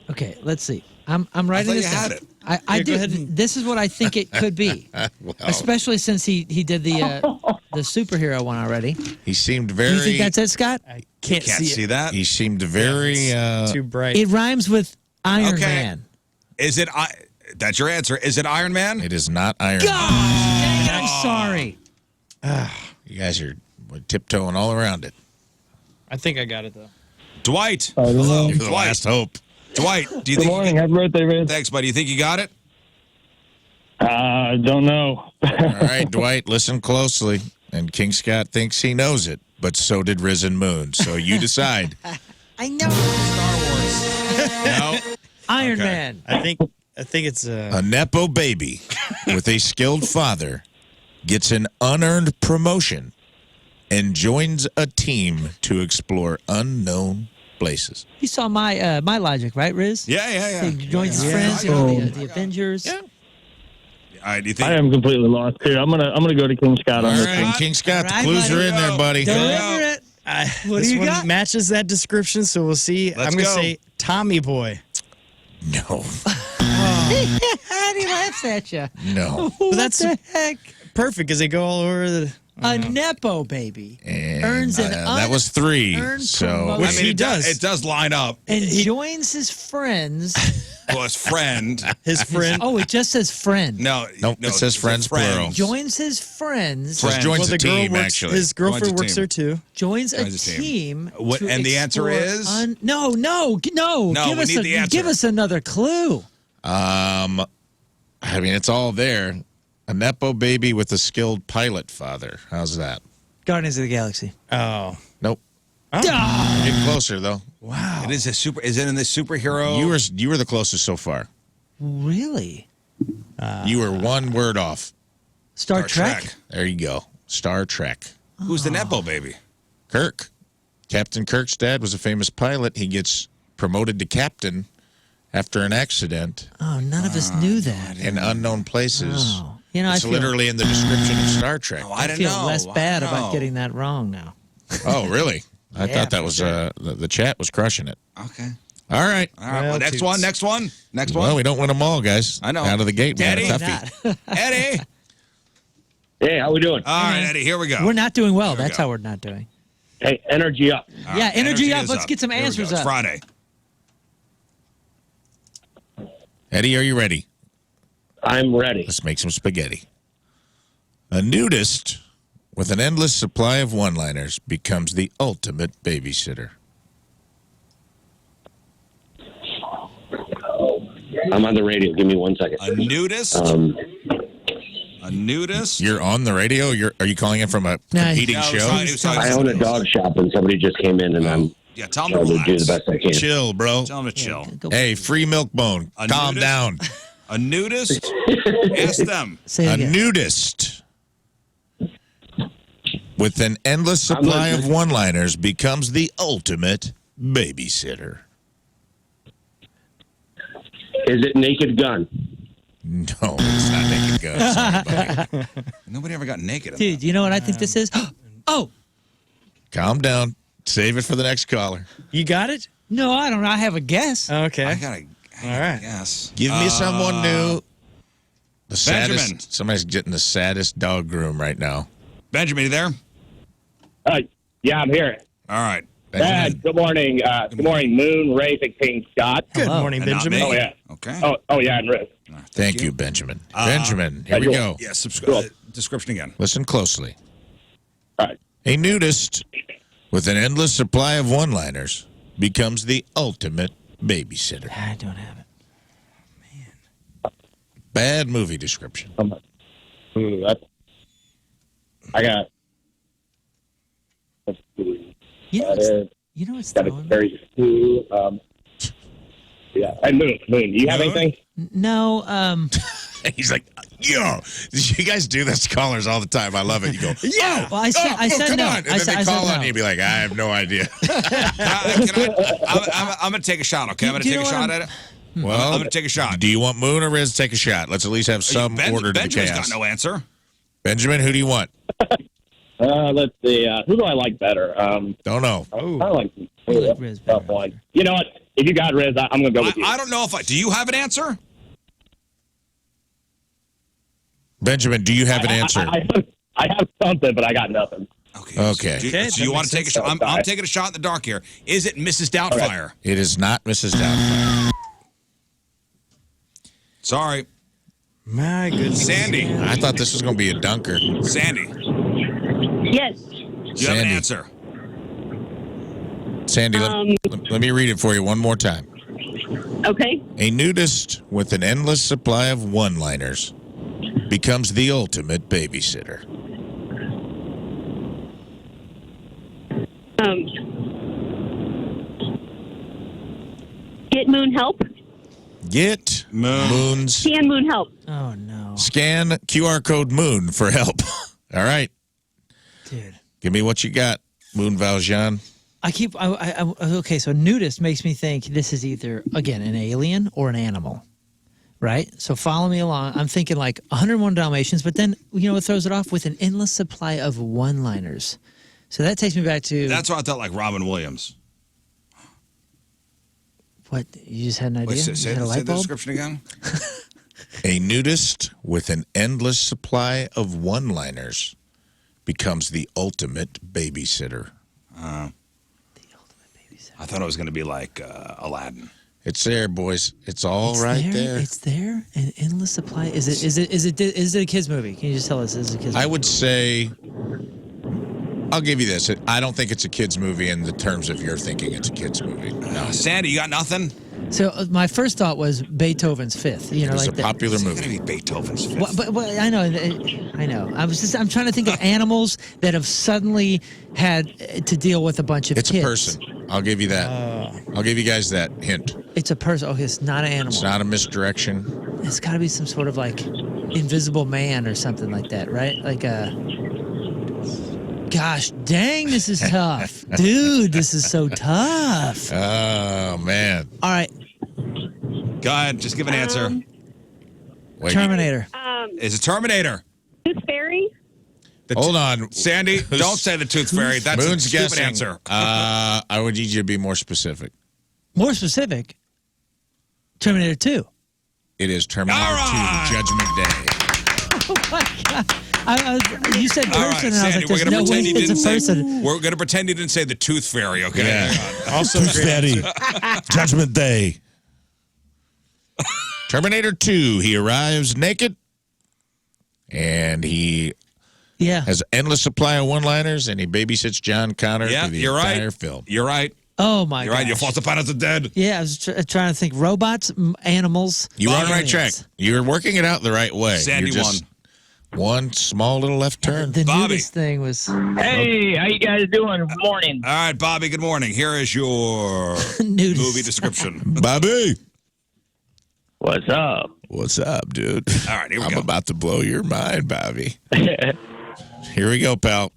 Okay, let's see. I'm writing thought this you down. had it. I Here, do. go ahead and- This is what I think it could be, Wow. especially since he did the superhero one already. He seemed Do very. you think that's it, Scott? I can't, Can't see it. that. He seemed very. Too bright. It rhymes with Iron Okay. Man. Is it? That's your answer. Is it Iron Man? It is not Iron Man. Dang it, I'm sorry. You guys are tiptoeing all around it. I think I got it, though. Dwight. I don't know. You're the Dwight. last hope. Dwight, do you Good think? morning. Happy birthday, Riz. Thanks, buddy. You think you got it? Don't know. All right, Dwight, listen closely. And King Scott thinks he knows it, but so did Riz and Moon. So you decide. I know. Star Wars. No. Iron Okay. Man. I think it's A Nepo baby with a skilled father gets an unearned promotion and joins a team to explore unknown places. You saw my my logic, right, Riz? Yeah. He joins his friends, I got the Avengers. Yeah. All right. Do you think? I am completely lost here. I'm gonna go to King Scott All on this right, one. King Scott, All right, the clues buddy. are in there, buddy. Deliver it. What this do you one got? matches that description, so we'll see. Let's I'm going to go. say Tommy Boy. No, And he laughs at you. no. What that's- the heck? Perfect, because they go all over the... A Nepo baby And, earns an that was 3. unearned So promotion. Which I mean, he it does. It does line up. and joins his friends. Well, his friend. His friend. Oh, it just says friend. No. Nope, it says friends, plural. Joins his friends. Says joins well, the girl team, works, actually. His girlfriend Joins a works team. there, too. Joins a Joins a team. team. What- to and the answer explore is? No. No, Give we us need the answer. Give us another clue. I mean, it's all there. A Nepo baby with a skilled pilot father. How's that? Guardians of the Galaxy. Oh. Nope. Ah! Get closer, though. Wow. It is a super. Is it in the superhero? You were the closest so far. Really? You were one word off. Star Trek? There you go. Star Trek. Who's the Nepo baby? Kirk. Captain Kirk's dad was a famous pilot. He gets promoted to captain after an accident Oh, none of us knew that. in unknown places. Oh. You know, It's I feel, literally in the description of Star Trek. Oh, I I don't feel know. less bad I don't about know. getting that wrong now. Oh, really? I Yeah, thought that for was sure. the chat was crushing it. Okay. All right. All right. Well, Well, next toots. one. Next one. Next Well, one. we don't win them all, guys. I know. Out of the gate, we got a Daddy. toughie. Eddie. Hey, how we doing? All right, Eddie. Here we go. We're not doing well. There we That's go. how we're not doing. Hey, energy up. All Yeah, right, energy up. is Let's get some Here we answers go. It's up. Friday. Eddie, are you ready? I'm ready. Let's make some spaghetti. A nudist with an endless supply of one-liners becomes the ultimate babysitter. I'm on the radio. Give me 1 second. A nudist. A nudist. You're on the radio? Are you calling in from a Nah, competing No, show? it's not- I own a dog shop, and somebody just came in, and I'm Yeah, tell him to trying to do relax. the best I can. Chill, bro. Tell him to chill. Go- Hey, free milk bone. A Calm nudist? down. A nudist. Ask them. Say it A again. nudist with an endless supply of one-liners becomes the ultimate babysitter. Is it Naked Gun? No, it's not Naked Gun. Sorry, buddy. Nobody ever got naked. In Dude, you know what I think this is? Oh, Calm down. Save it for the next caller. You got it? no, I don't know. I have a guess. Okay. I gotta. All right. Yes. Give me someone new. The Benjamin. saddest. Somebody's getting the saddest dog groom right now. Benjamin, you there? Yeah, I'm here. All right. Benjamin. Good morning. Good morning, Moon, Ray, and King Scott. Good Hello. morning, And not Benjamin. me. Oh, yeah. Okay. Oh yeah, and Rick. Thank you, Benjamin. Benjamin, here we go. Yeah. Description again. Listen closely. All right. A nudist with an endless supply of one-liners becomes the ultimate babysitter. I don't have it. Bad movie description. I got. You know what's Got throwing it me? very cool. Yeah, and Moon. You have anything? No, He's like, yo, you guys do this to callers all the time. I love it. You go, yeah. well, I said come no. on. And I then said- they I said call on no. you and be like, I have no idea. I'm gonna take a shot. Okay, I'm gonna Do you take a know shot what at it. Well, I'm gonna take a shot. Do you want Moon or Riz to take a shot? Let's at least have some order to the Benjamin's chaos. got no answer. Benjamin, who do you want? Let's see. Who do I like better? Don't know. I like Riz tough better. one. You know what? If you got Riz, I'm gonna go with you. I don't know if I. Do you have an answer? Benjamin, do you have an answer? I have something, but I got nothing. Okay. So you want to take a shot? I'm taking a shot in the dark here. Is it Mrs. Doubtfire? It is not Mrs. Doubtfire. Sorry, My goodness. Sandy. I thought this was going to be a dunker. Sandy, Yes. you have an Sandy. answer. Sandy, let me read it for you one more time. Okay. A nudist with an endless supply of one-liners becomes the ultimate babysitter. Get Moon help. Get Moon's Can Moon help? Oh no, scan QR code Moon for help. All right. dude. Give me what you got, Moon Valjean. Okay, so nudist makes me think this is either, again, an alien or an animal, right? So follow me along. I'm thinking like 101 Dalmatians, but then, you know what throws it off? With an endless supply of one-liners. So that takes me back to... That's why I thought like Robin Williams. What, you just had an idea? Wait, You say had a the light bulb? description again. A nudist with an endless supply of one-liners becomes the ultimate babysitter. I thought it was going to be like Aladdin. It's there, boys. It's all It's right there. It's there. An endless supply. Is it a kids movie? Can you just tell us? Is it a kids movie? I would say, I'll give you this. I don't think it's a kid's movie in the terms of you're thinking it's a kid's movie. No. Sandy, you got nothing? So my first thought was Beethoven's Fifth. You know, It's like a the- popular It's going to movie. be Beethoven's Fifth. But I know. I'm trying to think of animals that have suddenly had to deal with a bunch of It's kids. a person. I'll give you that. I'll give you guys that hint. It's a person. Okay, it's not an animal. It's not a misdirection. It's got to be some sort of like invisible man or something like that, right? Like a. Gosh dang, this is tough. Dude, this is so tough. Oh, man. All right, Go ahead. Just give an answer. Wait, Terminator. Is it Terminator? Tooth Fairy. hold on. Sandy, don't say the Tooth Fairy. That's Moon's a stupid guessing. answer. I would need you to be more specific. More specific, Terminator 2. It is Terminator All right. 2, Judgment Day. Oh my God. You said person, All right, and I was Sandy, like, we're there's going to no way pretend you it's didn't a say. person. We're going to pretend you didn't say the Tooth Fairy. Okay. Yeah. Hang on. Also, Daddy. Judgment Day. Terminator 2. He arrives naked, and he Yeah. has endless supply of one-liners, and he babysits John Connor Yeah, through the you're entire right. film. You're right. Oh my You're God. right. Your false pilots are dead. Yeah, I was trying to think robots, animals. You were on the right track. aliens. You're working it out the right way. Sandy You're just one small little left turn. The Bobby. nudist thing was Hey, how you guys doing? Good morning. All right, Bobby, good morning. Here is your nudist. movie description. Bobby. What's up? What's up, dude? All right, here we I'm go. about to blow your mind, Bobby. Here we go, pal.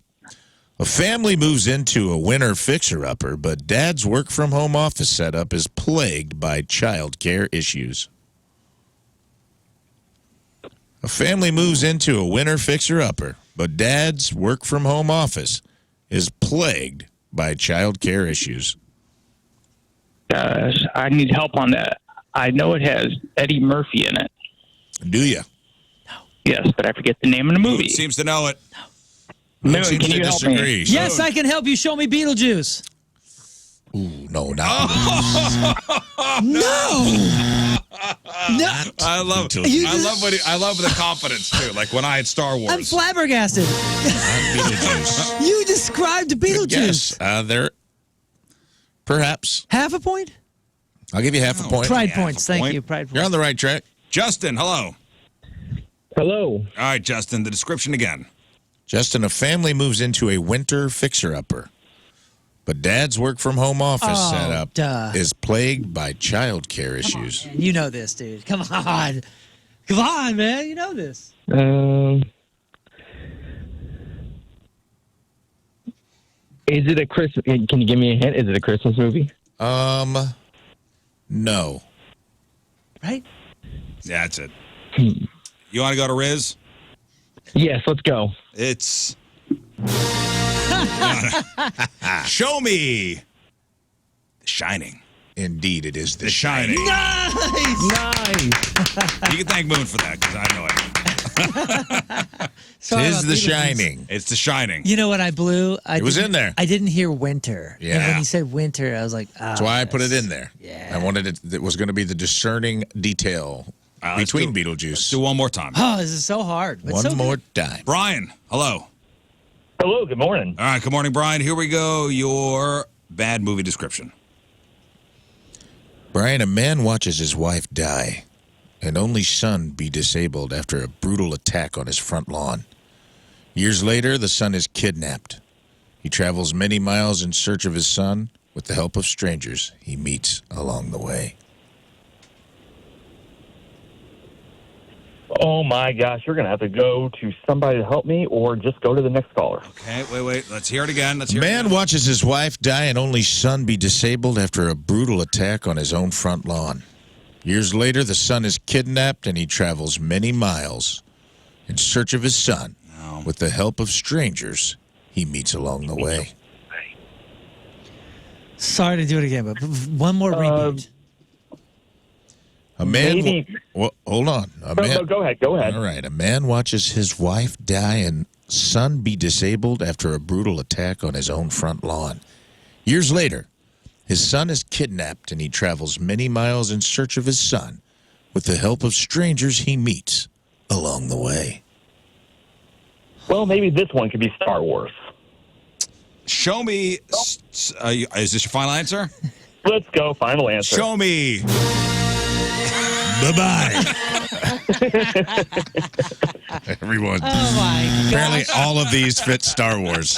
A family moves into a winter fixer-upper, but dad's work-from-home office setup is plagued by child care issues. A family moves into a winter fixer-upper, but dad's work-from-home office is plagued by child care issues. Gosh, I need help on that. I know it has Eddie Murphy in it. Do you? Yes, but I forget the name of the movie. Seems to know it. Moon, Seems can to you help me? disagree. Yes, I can help you. Show me Beetlejuice. Ooh, no, not No. I love I love the confidence too. Like when I had Star Wars. I'm flabbergasted. Beetlejuice. You described Beetlejuice. Yes, there. Perhaps. Half a point? I'll give you half a point. Pride half a points. Thank point. you. Pride points. You're on the right track. Justin, hello. Hello. All right, Justin, the description again. Justin, a family moves into a winter fixer-upper, but dad's work-from-home office setup is plagued by child care issues. Man, you know this, dude. Come on. Come on, man. You know this. Is it a Christmas? Can you give me a hint? Is it a Christmas movie? No. Right? Yeah, that's it. You want to go to Riz? Yes, let's go. It's Show Me The Shining. Indeed, it is The Shining. Nice. You can thank Moon for that because I know it. Sorry Tis about The Beetlejuice. Shining. It's The Shining. You know what I blew? It was in there. I didn't hear winter. And Yeah. when he said winter, I was like, That's why I put it in there. Yeah. I wanted it was going to be the discerning detail Let's between do Beetlejuice. one more time. Oh, this is so hard. But One so more good. time. Brian, hello. Hello, good morning. All right, good morning, Brian. Here we go. Your bad movie description. Brian, a man watches his wife die and only son be disabled after a brutal attack on his front lawn. Years later, the son is kidnapped. He travels many miles in search of his son with the help of strangers he meets along the way. Oh my gosh, you're going to have to go to somebody to help me or just go to the next caller. Okay, wait. Let's hear it again. A man watches his wife die and only son be disabled after a brutal attack on his own front lawn. Years later, the son is kidnapped and he travels many miles in search of his son with the help of strangers he meets along the way. Sorry to do it again, but one more repeat. A man. Maybe. Well, hold on. No, go ahead. Go ahead. All right. A man watches his wife die and son be disabled after a brutal attack on his own front lawn. Years later, his son is kidnapped and he travels many miles in search of his son with the help of strangers he meets along the way. Well, maybe this one could be Star Wars. Show me. Is this your final answer? Let's go. Final answer. Show me. Bye-bye. Everyone. Oh, my God. Apparently all of these fit Star Wars.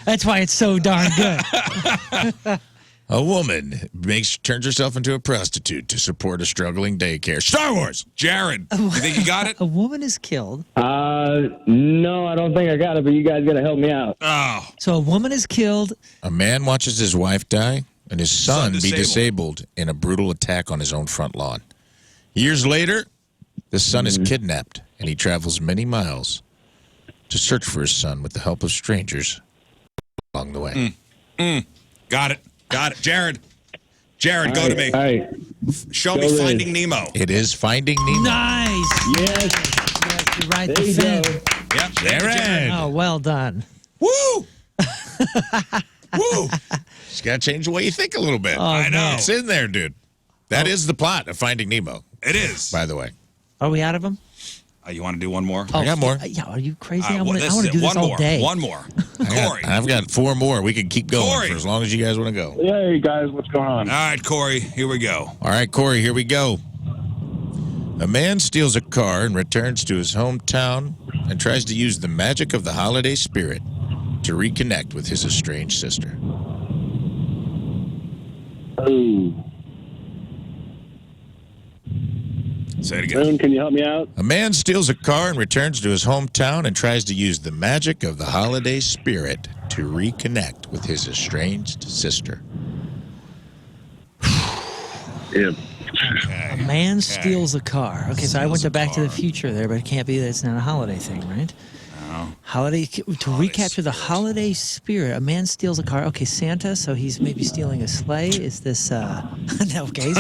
That's why it's so darn good. A woman turns herself into a prostitute to support a struggling daycare. Star Wars. Jared, you think you got it? A woman is killed. No, I don't think I got it, but you guys got to help me out. Oh. So a woman is killed. A man watches his wife die and his son be disabled. disabled in a brutal attack on his own front lawn. Years later, the son is kidnapped and he travels many miles to search for his son with the help of strangers along the way. Got it. Jared, go to me. All right. Show me Finding Nemo. It is Finding Nemo. Nice. Yes. Yes, you're right. There The you fin. go. Yep. Jared. Oh, well done. Woo! Woo! Just got to change the way you think a little bit. I know. It's in there, dude. That is the plot of Finding Nemo, It is. by the way. Are we out of them? You want to do one more? I got more. Yeah, are you crazy? All right, I want to is do it. this One all more. day. One more. Corey. I've got 4 more. We can keep going Corey. for as long as you guys want to go. Hey, guys, what's going on? All right, Corey, here we go. All right, Corey, here we go. A man steals a car and returns to his hometown and tries to use the magic of the holiday spirit to reconnect with his estranged sister. Oh. Say it again. Moon, can you help me out? A man steals a car and returns to his hometown and tries to use the magic of the holiday spirit to reconnect with his estranged sister. Yeah. A man steals a car. Okay, so I went to Back to the Future there, but it can't be that it's not a holiday thing, right? No. Holiday to recapture the holiday spirit. A man steals a car. Okay, Santa. So he's maybe stealing a sleigh. Is this? Okay,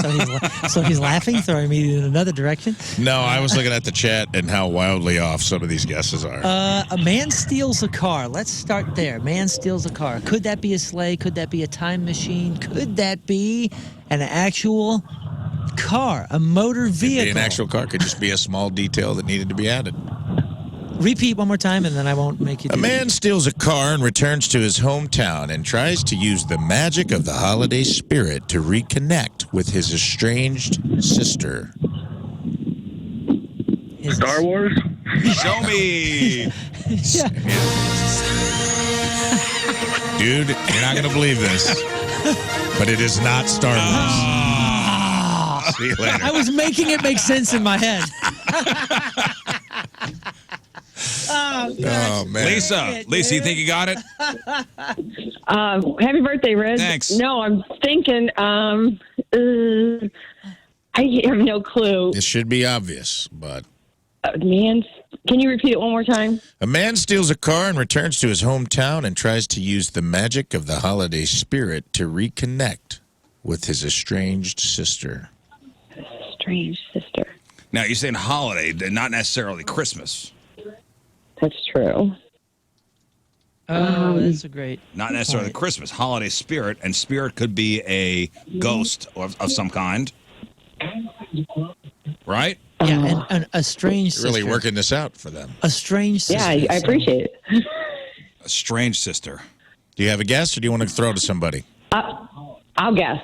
so he's laughing, throwing me in another direction. No, I was looking at the chat and how wildly off some of these guesses are. A man steals a car. Let's start there. Man steals a car. Could that be a sleigh? Could that be a time machine? Could that be an actual car, a motor vehicle? Could be an actual car. Could just be a small detail that needed to be added. Repeat one more time, and then I won't make you do A man steals a car and returns to his hometown and tries to use the magic of the holiday spirit to reconnect with his estranged sister. Star Wars? Show me. Yeah. Dude, you're not going to believe this, but it is not Star Wars. See you later. I was making it make sense in my head. Oh, man. Lisa, you think you got it? Happy birthday, Riz. Thanks. No, I'm thinking. I have no clue. This should be obvious, but... Man, can you repeat it one more time? A man steals a car and returns to his hometown and tries to use the magic of the holiday spirit to reconnect with his estranged sister. Strange sister. Now, you're saying holiday, not necessarily Christmas. That's true. Oh, that's a great. Not necessarily point. Christmas. Holiday spirit, and spirit could be a ghost of some kind. Right? Yeah, and a strange sister. Really working this out for them. A strange sister. Yeah, I appreciate it. A strange sister. Do you have a guess, or do you want to throw to somebody? I'll guess.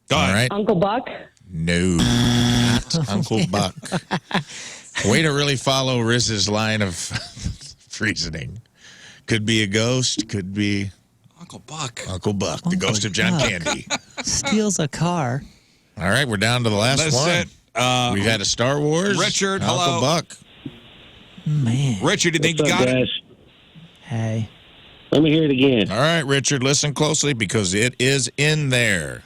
Go ahead. All right. Uncle Buck? No, not Uncle Buck. Way to really follow Riz's line of reasoning. Could be a ghost, could be Uncle Buck. Uncle Buck, the ghost of John Candy. Steals a car. All right, we're down to the last That's one. it. We've had a Star Wars. Richard, Uncle hello. Buck. Man. Richard, do you think you got it? Hey. Let me hear it again. All right, Richard, listen closely because it is in there.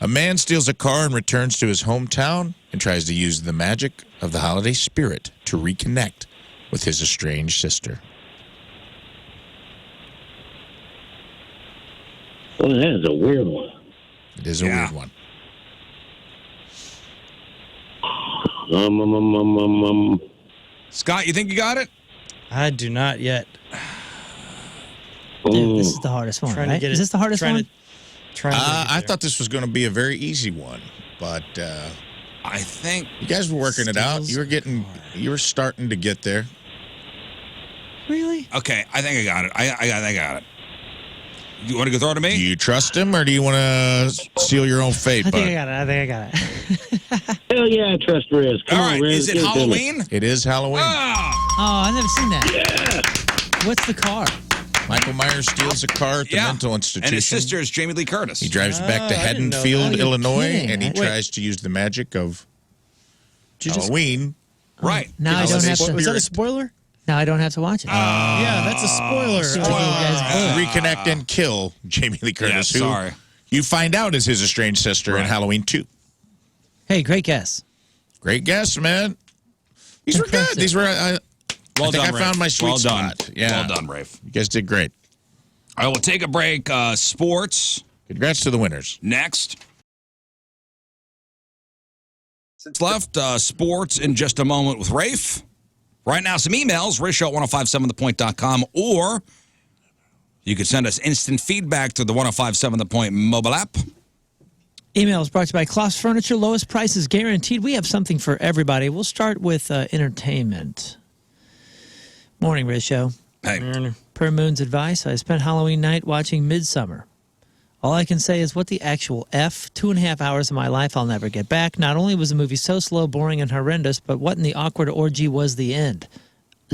A man steals a car and returns to his hometown and tries to use the magic of the holiday spirit to reconnect with his estranged sister. Oh, that is a weird one. It is a weird one. Scott, you think you got it? I do not yet. Dude, this is the hardest one, Trying to right? get Is it- this the hardest trying one? to- trying to get I there. thought this was going to be a very easy one, but I think you guys were working it out. You were starting to get there. Really? Okay, I think I got it. I got it. You want to go throw it to Do me? you trust him, or do you want to seal your own fate, I bud? think I got it. Hell yeah, I trust Riz. Come All on, right, Riz. is it give to me. Halloween? It is Halloween. Ah! Oh, I've never seen that. What's the car? Michael Myers steals a car at the mental institution. And his sister is Jamie Lee Curtis. He drives back to I didn't know Haddonfield, that. Oh, you're Illinois, kidding. and he Wait. tries to use the magic of Did you just- Halloween. Right. Now I don't have to. Was that a spoiler? Now I don't have to watch it. Yeah, that's a spoiler. So you guys vote. Reconnect and kill Jamie Lee Curtis, Yeah, who sorry. you find out is his estranged sister in Right. Halloween 2. Hey, great guess. Great guess, man. These were good. Impressive. These were. Well I think done, I found Rafe. my sweet well spot. Done. Yeah. Well done, Rafe. You guys did great. All right, we'll take a break. Sports Congrats to the winners. next. Since left, sports in just a moment with Rafe. Right now, some emails, Rizzo@1057thepoint.com, or you could send us instant feedback through the 1057 The Point mobile app. Emails brought to you by Kloss Furniture. Lowest prices guaranteed. We have something for everybody. We'll start with entertainment. Morning, Riz Show. Hey, Per Moon's advice, I spent Halloween night watching Midsummer. All I can say is, what the actual F? 2.5 hours of my life I'll never get back. Not only was the movie so slow, boring, and horrendous, but what in the awkward orgy was the end?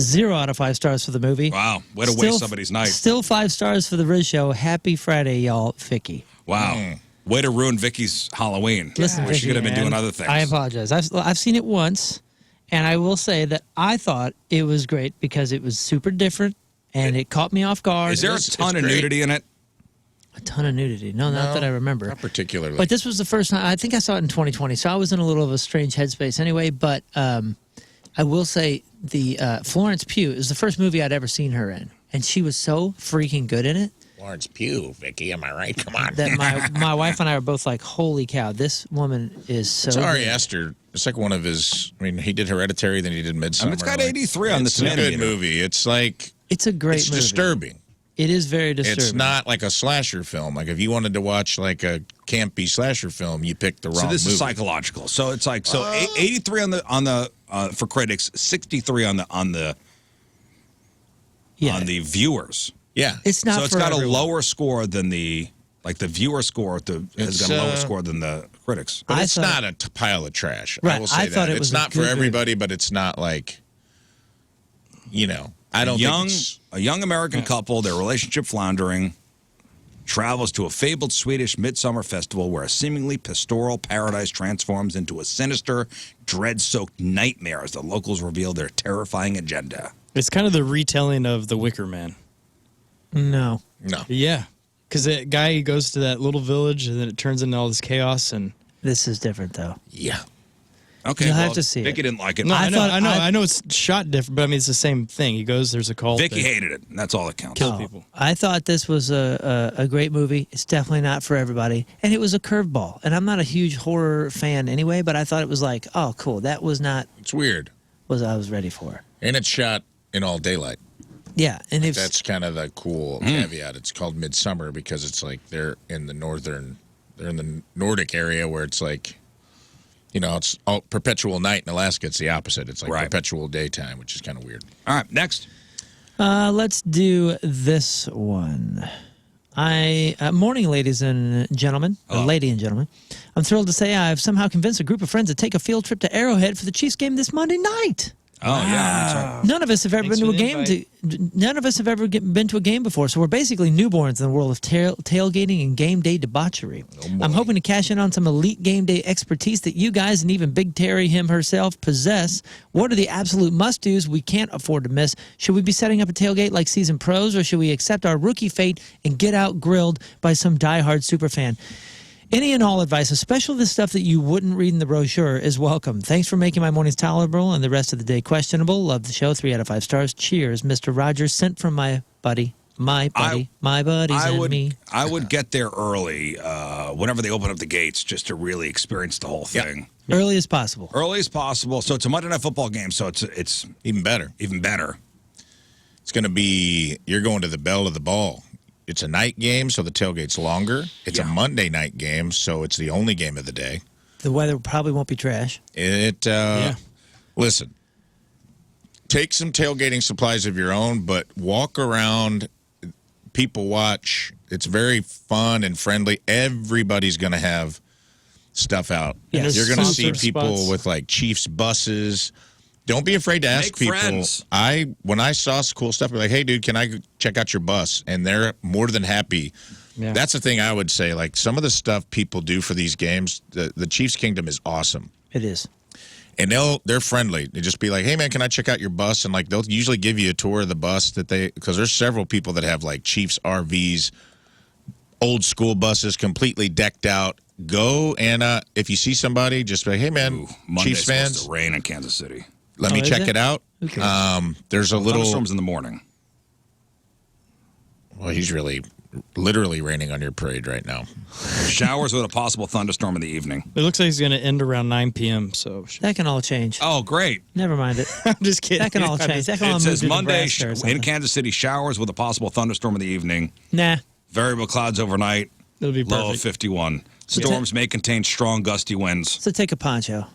0 out of 5 stars for the movie. wow, way to waste somebody's night. Still 5 stars for the Riz Show. Happy Friday, y'all. Vicky. Wow, way to ruin Vicky's Halloween. Listen, She Vicky, could have been man, doing other things. I apologize. I've seen it once, and I will say that I thought it was great because it was super different, and it caught me off guard. Is there a ton of great. nudity in it? A ton of nudity. No, not that I remember. Not particularly. But this was the first time. I think I saw it in 2020, so I was in a little of a strange headspace anyway. But I will say the Florence Pugh is the first movie I'd ever seen her in, and she was so freaking good in it. Florence Pugh, Vicky, am I right? Come on. That my wife and I were both like, "Holy cow, this woman is so." It's Ari good. Aster. It's like one of his. I mean, he did Hereditary, then he did Midsummer. It's got 83 on the It's a good Tomato Meter. movie. It's like It's a great it's movie. disturbing. It is very disturbing. It's not like a slasher film. Like if you wanted to watch like a campy slasher film, you picked the wrong So this movie. is psychological. So it's like 83 on the for critics, 63 on the viewers. Yeah, it's not. So it's for got everyone. a lower score than the viewer score. Has It's, got a lower score than the critics. But I it's thought- not a pile of trash. Right, I will say I thought that. it was It's a not for good everybody, but it's not like, I don't think it's... A young American couple, their relationship floundering, travels to a fabled Swedish midsummer festival where a seemingly pastoral paradise transforms into a sinister, dread-soaked nightmare as the locals reveal their terrifying agenda. It's kind of the retelling of The Wicker Man. No. Yeah. Because that guy goes to that little village and then it turns into all this chaos. And this is different, though. Yeah. Okay, You'll have to see Vicky it. didn't like it. No, I know it's shot different, but I mean, it's the same thing. He goes, there's a cult. Vicky that hated it, and that's all that counts. kills people. I thought this was a great movie. It's definitely not for everybody. And it was a curveball. And I'm not a huge horror fan anyway, but I thought it was like, oh, cool. That was not It's weird. what I was ready for. And it's shot in all daylight. Yeah. And if That's kind of the cool caveat. It's called Midsummer because it's like they're in the Nordic area where it's like, it's all perpetual night. In Alaska, it's the opposite. It's like perpetual daytime, which is kind of weird. All right, next. let's do this one. Morning, ladies and gentlemen, or lady and gentlemen. I'm thrilled to say I've somehow convinced a group of friends to take a field trip to Arrowhead for the Chiefs game this Monday night. Oh, yeah. That's right. None of us have ever Thanks been to for a the game. invite. None of us have ever been to a game before, so we're basically newborns in the world of tailgating and game day debauchery. I'm hoping to cash in on some elite game day expertise that you guys and even Big Terry herself possess. What are the absolute must-dos we can't afford to miss? Should we be setting up a tailgate like seasoned pros, or should we accept our rookie fate and get out grilled by some diehard superfan? Any and all advice, especially the stuff that you wouldn't read in the brochure, is welcome. Thanks for making my mornings tolerable and the rest of the day questionable. Love the show. 3 out of 5 stars. Cheers, Mr. Rogers. Sent from my buddies and me. I would get there early whenever they open up the gates just to really experience the whole thing. Early as possible. Early as possible. So it's a Monday Night Football game, so it's Even better. even better. It's going to be, you're going to the bell of the ball. It's a night game, so the tailgate's longer. It's a Monday night game, so it's the only game of the day. The weather probably won't be trash. Listen, take some tailgating supplies of your own, but walk around, people watch. It's very fun and friendly. Everybody's going to have stuff out. Yes. You're going to see Sponsored people spots. with like Chiefs buses. Don't be afraid to ask Make people. friends. When I saw some cool stuff, we're like, hey, dude, can I check out your bus? And they're more than happy. Yeah. That's the thing I would say. Like some of the stuff people do for these games, the Chiefs Kingdom is awesome. It is. And they're friendly. They just be like, hey, man, can I check out your bus? And like they'll usually give you a tour of the bus because there's several people that have like Chiefs RVs, old school buses, completely decked out. Go and if you see somebody, just be like, hey, man, Monday's Chiefs supposed fans, to rain in Kansas City. let me is check it? it out. There's a little. Thunderstorms in the morning. Well, he's literally raining on your parade right now. Showers with a possible thunderstorm in the evening. It looks like it's going to end around 9 p.m. So That can all change. Oh, great. Never mind it. I'm just kidding. That can all change. That can all It move says to Monday Nebraska or something. in Kansas City, showers with a possible thunderstorm in the evening. Nah. Variable clouds overnight. It'll be Low of perfect. 51. Storms may contain strong gusty winds. So take a poncho.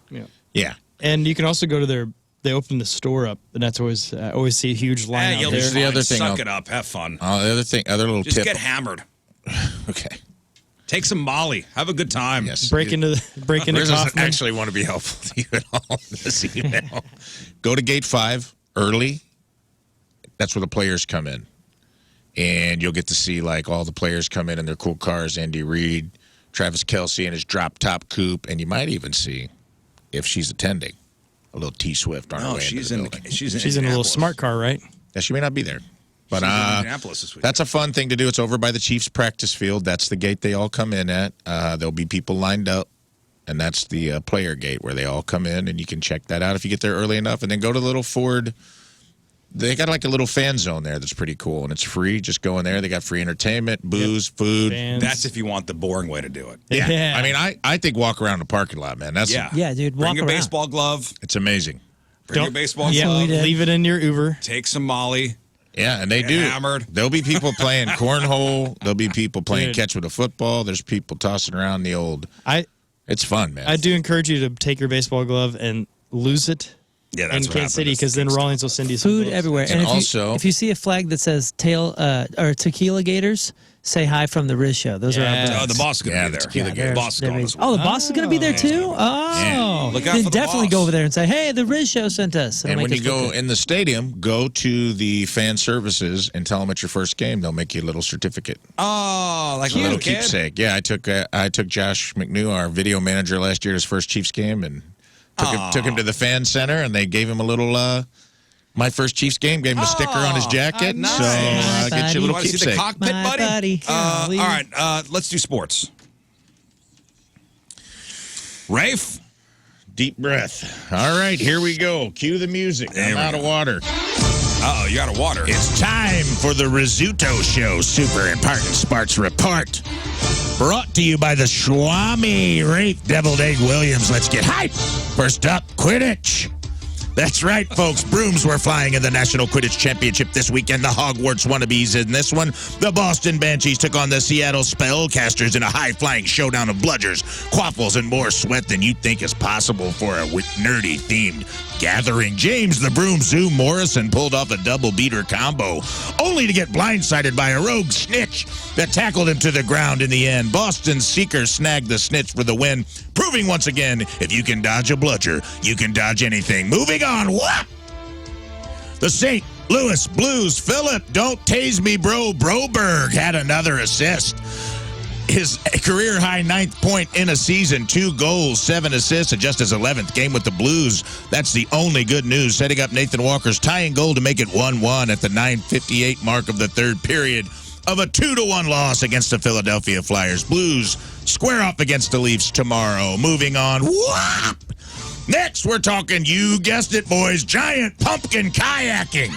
Yeah. And you can also go to they open the store up, and that's always I always see a huge line out you'll there. be Here's the fine. other thing Suck I'll- it up. Have fun. The other little Just tip. get hammered. Okay. Take some Molly. Have a good time. Yes. Break into Riz doesn't Kaufman. actually want to be helpful to you at all in this email. Go to gate 5 early. That's where the players come in. And you'll get to see like all the players come in their cool cars. Andy Reid, Travis Kelce in his drop top coupe. And you might even see, if she's attending, a little T Swift on her No, way she's into in the building. she's in She's in a little Indianapolis. smart car, right? Yeah, she may not be there. But Indianapolis this week. that's a fun thing to do. It's over by the Chiefs practice field. That's the gate they all come in at. There'll be people lined up, and that's the player gate where they all come in, and you can check that out if you get there early enough. And then go to the little Ford. They got like a little fan zone there that's pretty cool, and it's free. Just go in there. They got free entertainment, booze, food. Fans. That's if you want the boring way to do it. Yeah. I mean, I think walk around the parking lot, man. That's Yeah, dude, Bring walk your around. baseball glove. it's amazing. Bring your baseball Yeah, glove. leave it in your Uber. Take some Molly. Yeah, and they Get do. hammered. There'll be people playing cornhole. There'll be people playing Dude. catch with a football. There's people tossing around the old. It's fun, man. I do encourage you to take your baseball glove and lose it Yeah, in that's what Kansas City happened. because then Rawlings will send you some Food gloves. everywhere. And if also- if you see a flag that says tail or tequila gators, say hi from the Riz Show. Those are our Yeah. buddies. Oh, the boss is going to be the there. tequila The gators. boss is going this week. Oh, the boss is going to be there too? Oh. Look out then for the definitely boss. go over there and say, hey, the Riz Show sent us. It'll And make when us you look go good. in the stadium, go to the fan services and tell them it's your first game. They'll make you a little certificate, Oh, like a a little kid. keepsake. Yeah, I took Josh McNew, our video manager, last year to his first Chiefs game, and took him to the fan center, and they gave him a little. My first Chiefs game, gave him a sticker on his jacket. nice. So My get you a buddy. little Want to see the keepsake. cockpit, My buddy? buddy. All right, let's do sports. Rafe? Deep breath. All right, here we go. Cue the music. There I'm we out go. of water. Uh-oh, you out of water. It's time for the Rizzuto Show Super Important Sparks Report. Brought to you by the Swami Rafe Deviled Egg Williams. Let's get hype. First up, Quidditch. That's right, folks. Brooms were flying in the National Quidditch Championship this weekend. The Hogwarts wannabes in this one. The Boston Banshees took on the Seattle Spellcasters in a high-flying showdown of bludgers, quaffles, and more sweat than you'd think is possible for a nerdy-themed gathering. James the Broom Zoo Morrison pulled off a double-beater combo, only to get blindsided by a rogue snitch that tackled him to the ground in the end. Boston's Seeker snagged the snitch for the win, proving once again, if you can dodge a bludger, you can dodge anything. Moving on, what? The St. Louis Blues, Philip, don't tase me, bro. Broberg had another assist. His career-high 9th point in a season, 2 goals, 7 assists, and just his 11th game with the Blues. That's the only good news, setting up Nathan Walker's tying goal to make it 1-1 at the 9:58 mark of the third period of a 2-1 loss against the Philadelphia Flyers. Blues square up against the Leafs tomorrow. Moving on. Whoop! Next, we're talking, you guessed it, boys, giant pumpkin kayaking.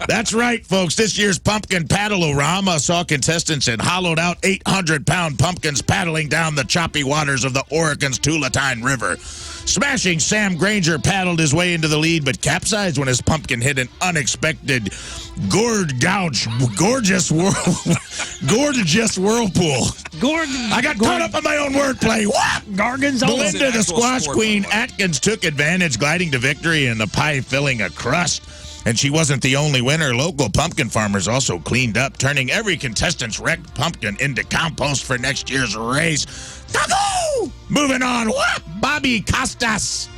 That's right, folks. This year's Pumpkin Paddle-O-Rama saw contestants in hollowed-out 800-pound pumpkins paddling down the choppy waters of the Oregon's Tulatine River. Smashing Sam Granger paddled his way into the lead, but capsized when his pumpkin hit an unexpected gorgeous whirlpool. I got caught up in my own wordplay. What? Belinda, the squash queen, Atkins took advantage, gliding to victory in the pie filling a crust. And she wasn't the only winner. Local pumpkin farmers also cleaned up, turning every contestant's wrecked pumpkin into compost for next year's race. Taco! Moving on. What? Bobby Costas.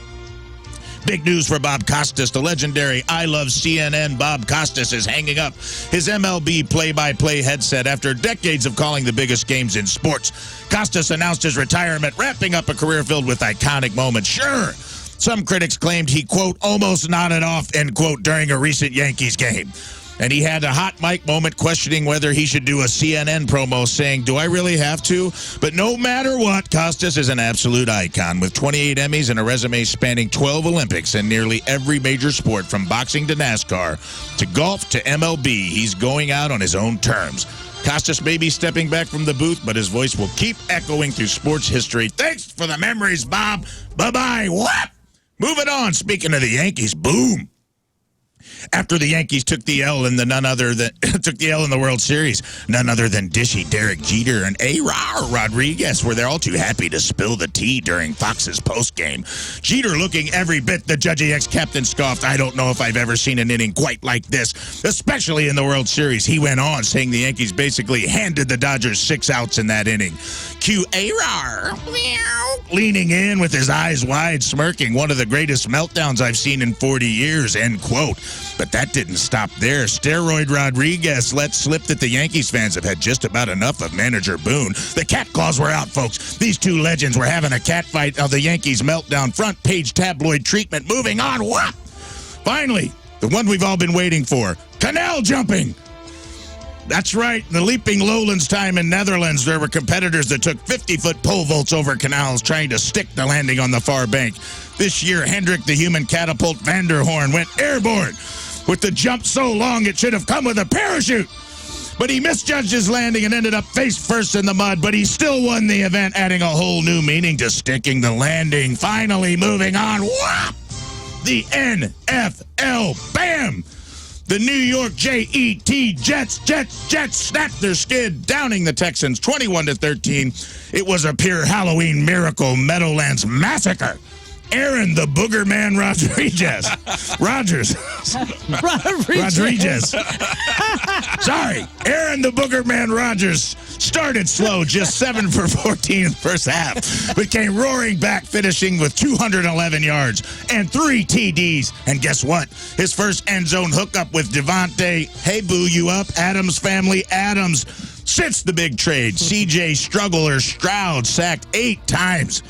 Big news for Bob Costas. The legendary I Love CNN Bob Costas is hanging up his MLB play-by-play headset after decades of calling the biggest games in sports. Costas announced his retirement, wrapping up a career filled with iconic moments. Sure, some critics claimed he, quote, almost nodded off, end quote, during a recent Yankees game. And he had a hot mic moment questioning whether he should do a CNN promo, saying, do I really have to? But no matter what, Costas is an absolute icon with 28 Emmys and a resume spanning 12 Olympics and nearly every major sport from boxing to NASCAR to golf to MLB. He's going out on his own terms. Costas may be stepping back from the booth, but his voice will keep echoing through sports history. Thanks for the memories, Bob. Bye-bye. What? Moving on, speaking of the Yankees, boom. After the Yankees took the L in the World Series, none other than Dishy, Derek Jeter, and A-Rah Rodriguez were there all too happy to spill the tea during Fox's postgame. Jeter looking every bit the Judgy ex-captain scoffed, I don't know if I've ever seen an inning quite like this, especially in the World Series. He went on, saying the Yankees basically handed the Dodgers 6 outs in that inning. Cue A-Rah leaning in with his eyes wide, smirking, one of the greatest meltdowns I've seen in 40 years, end quote. But that didn't stop there. Steroid Rodriguez let slip that the Yankees fans have had just about enough of manager Boone. The cat claws were out, folks. These two legends were having a cat fight of the Yankees meltdown, front page tabloid treatment. Moving on. What? Finally, The one we've all been waiting for. Canal jumping. That's right. In the leaping lowlands time in Netherlands, there were competitors that took 50-foot pole vaults over canals trying to stick the landing on the far bank. This year, Hendrik the human catapult Vanderhorn went airborne with the jump so long it should have come with a parachute. But he misjudged his landing and ended up face first in the mud, but he still won the event, adding a whole new meaning to sticking the landing. Finally moving on. Whop! The NFL. Bam! The New York Jets snapped their skid, downing the Texans 21-13. It was a pure Halloween miracle Meadowlands massacre. Aaron the Booger Man Rodriguez. Sorry. Aaron the Booger Man Rodgers started slow, just 7 for 14 in the first half, but came roaring back, finishing with 211 yards and 3 TDs. And guess what? His first end zone hookup with Devontae, hey, boo you up, Adams family, Adams. Since the big trade, CJ Stroud sacked 8 times.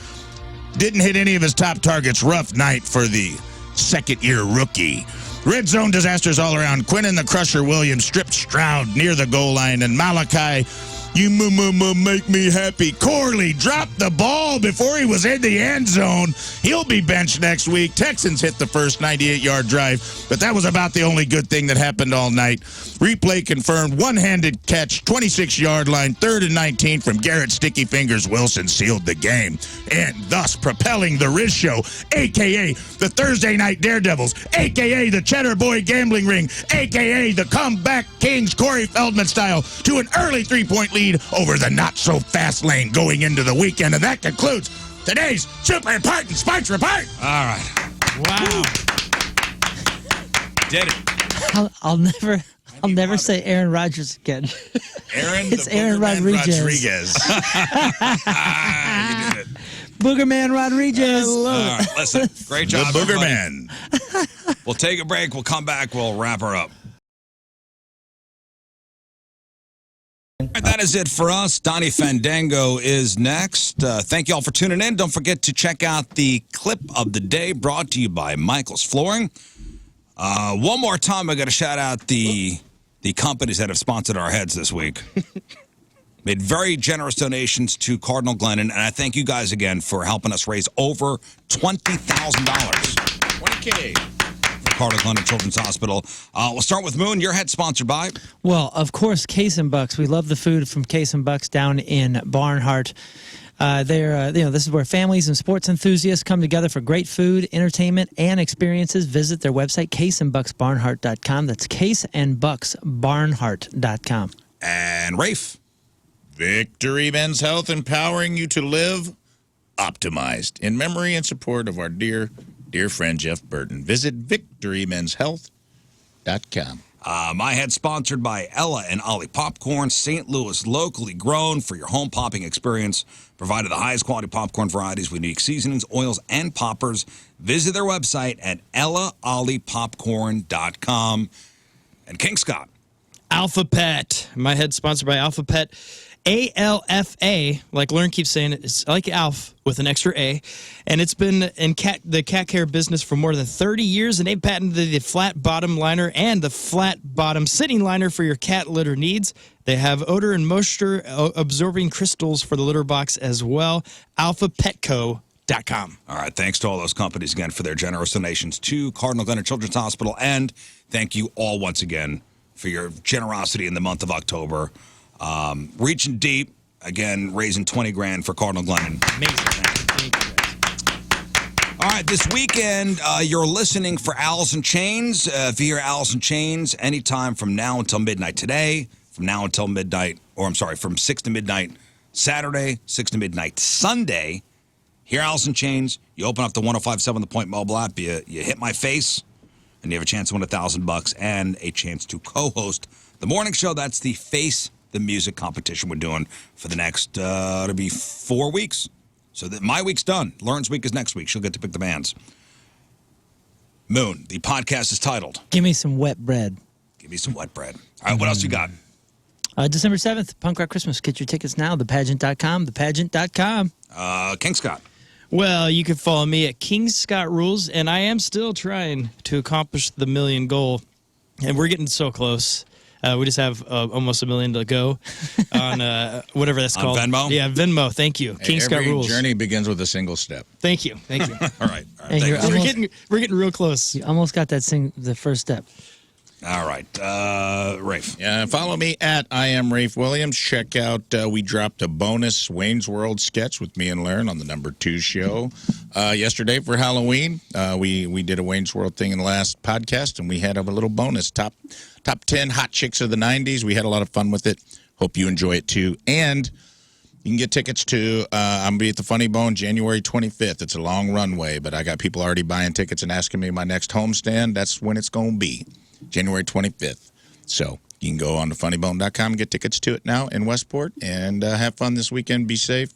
Didn't hit any of his top targets. Rough night for the second-year rookie. Red zone disasters all around. Quinnen the Crusher Williams stripped Stroud near the goal line, and Malachi, you make me happy. Corley dropped the ball before he was in the end zone. He'll be benched next week. Texans hit the first 98-yard drive, but that was about the only good thing that happened all night. Replay confirmed one-handed catch, 26-yard line, 3rd and 19 from Garrett Sticky Fingers Wilson sealed the game, and thus propelling the Riz Show, a.k.a. the Thursday Night Daredevils, a.k.a. the Cheddar Boy Gambling Ring, a.k.a. the Comeback Kings Corey Feldman style, to an early 3-point lead over the not-so-fast lane going into the weekend. And that concludes today's Super Important Sports Report. All right. Wow. Did it. I'll never say Aaron Rodgers again. It's Aaron Rodriguez. You did it. Booger Man Rodriguez. All right, listen, great job, The Booger everybody. Man. We'll take a break. We'll come back. We'll wrap her up. All right, that is it for us. Donnie Fandango is next. Thank you all for tuning in. Don't forget to check out the clip of the day brought to you by Michael's Flooring. One more time, I got to shout out the companies that have sponsored our heads this week. Made very generous donations to Cardinal Glennon, and I thank you guys again for helping us raise over $20,000. $20K. Cardinal Glennon Children's Hospital. We'll start with Moon. Your head sponsored by? Well, of course, Case and Bucks. We love the food from Case and Bucks down in Barnhart. This is where families and sports enthusiasts come together for great food, entertainment, and experiences. Visit their website, caseandbucksbarnhart.com. That's caseandbucksbarnhart.com. And Rafe. Victory Men's Health, empowering you to live optimized. In memory and support of our dear friend Jeff Burton. Visit victorymenshealth.com. My head sponsored by Ella and Ollie Popcorn, St. Louis, locally grown for your home popping experience. Provided the highest quality popcorn varieties with unique seasonings, oils, and poppers. Visit their website at EllaOlliePopcorn.com. And King Scott. Alpha Pet. My head sponsored by Alpha Pet. ALFA, like Lauren keeps saying, it's like Alf with an extra A, and it's been in the cat care business for more than 30 years, and they've patented the flat bottom liner and the flat bottom sitting liner for your cat litter needs. They have odor and moisture absorbing crystals for the litter box as well. AlphaPetco.com. All right, thanks to all those companies again for their generous donations to Cardinal Glennon Children's Hospital, and thank you all once again for your generosity in the month of October. Reaching deep, again, raising $20,000 for Cardinal Glennon. Amazing. Thank you guys. All right, this weekend, you're listening for Alice in Chains. If you hear Alice in Chains anytime from now until midnight today, from 6 to midnight Saturday, 6 to midnight Sunday, hear Alice in Chains, you open up the 105.7 The Point mobile app, you hit my face, and you have a chance to win $1,000 and a chance to co-host the morning show. That's the Face the Music competition we're doing for the next, it'll be 4 weeks. So that my week's done. Lauren's week is next week. She'll get to pick the bands. Moon, the podcast is titled Give me some wet bread. Give Me Some Wet Bread. All right, what else you got? December 7th, Punk Rock Christmas. Get your tickets now, thepageant.com, thepageant.com. King Scott. Well, you can follow me at King Scott Rules, and I am still trying to accomplish the million goal, and we're getting so close. We just have almost $1 million to go on whatever that's On called. Venmo? Yeah, Venmo. Thank you. King Scott Every Rules. journey begins with a single step. Thank you. Thank you. All right. Hey, Thank you're you. We're getting real close. You almost got the first step. All right. Rafe. Yeah, follow me at I am Rafe Williams. Check out, we dropped a bonus Wayne's World sketch with me and Learn on the number 2 show yesterday for Halloween. We did a Wayne's World thing in the last podcast, and we had a little bonus top 10 hot chicks of the 90s. We had a lot of fun with it. Hope you enjoy it too. And you can get tickets to, I'm going to be at the Funny Bone January 25th. It's a long runway, but I got people already buying tickets and asking me my next homestand. That's when it's going to be, January 25th. So you can go on to funnybone.com and get tickets to it now in Westport and have fun this weekend. Be safe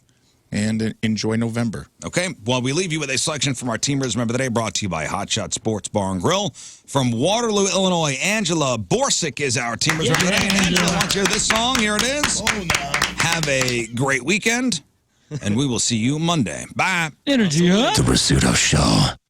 and enjoy November. Okay, well, we leave you with a selection from our Teamers Remember the Day, brought to you by Hot Shot Sports Bar and Grill. From Waterloo, Illinois, Angela Borsick is our Teamers Remember the Day. Angela, wants to hear this song. Here it is. Oh, no. Have a great weekend, and we will see you Monday. Bye. Energy, huh? The Rizzuto Show.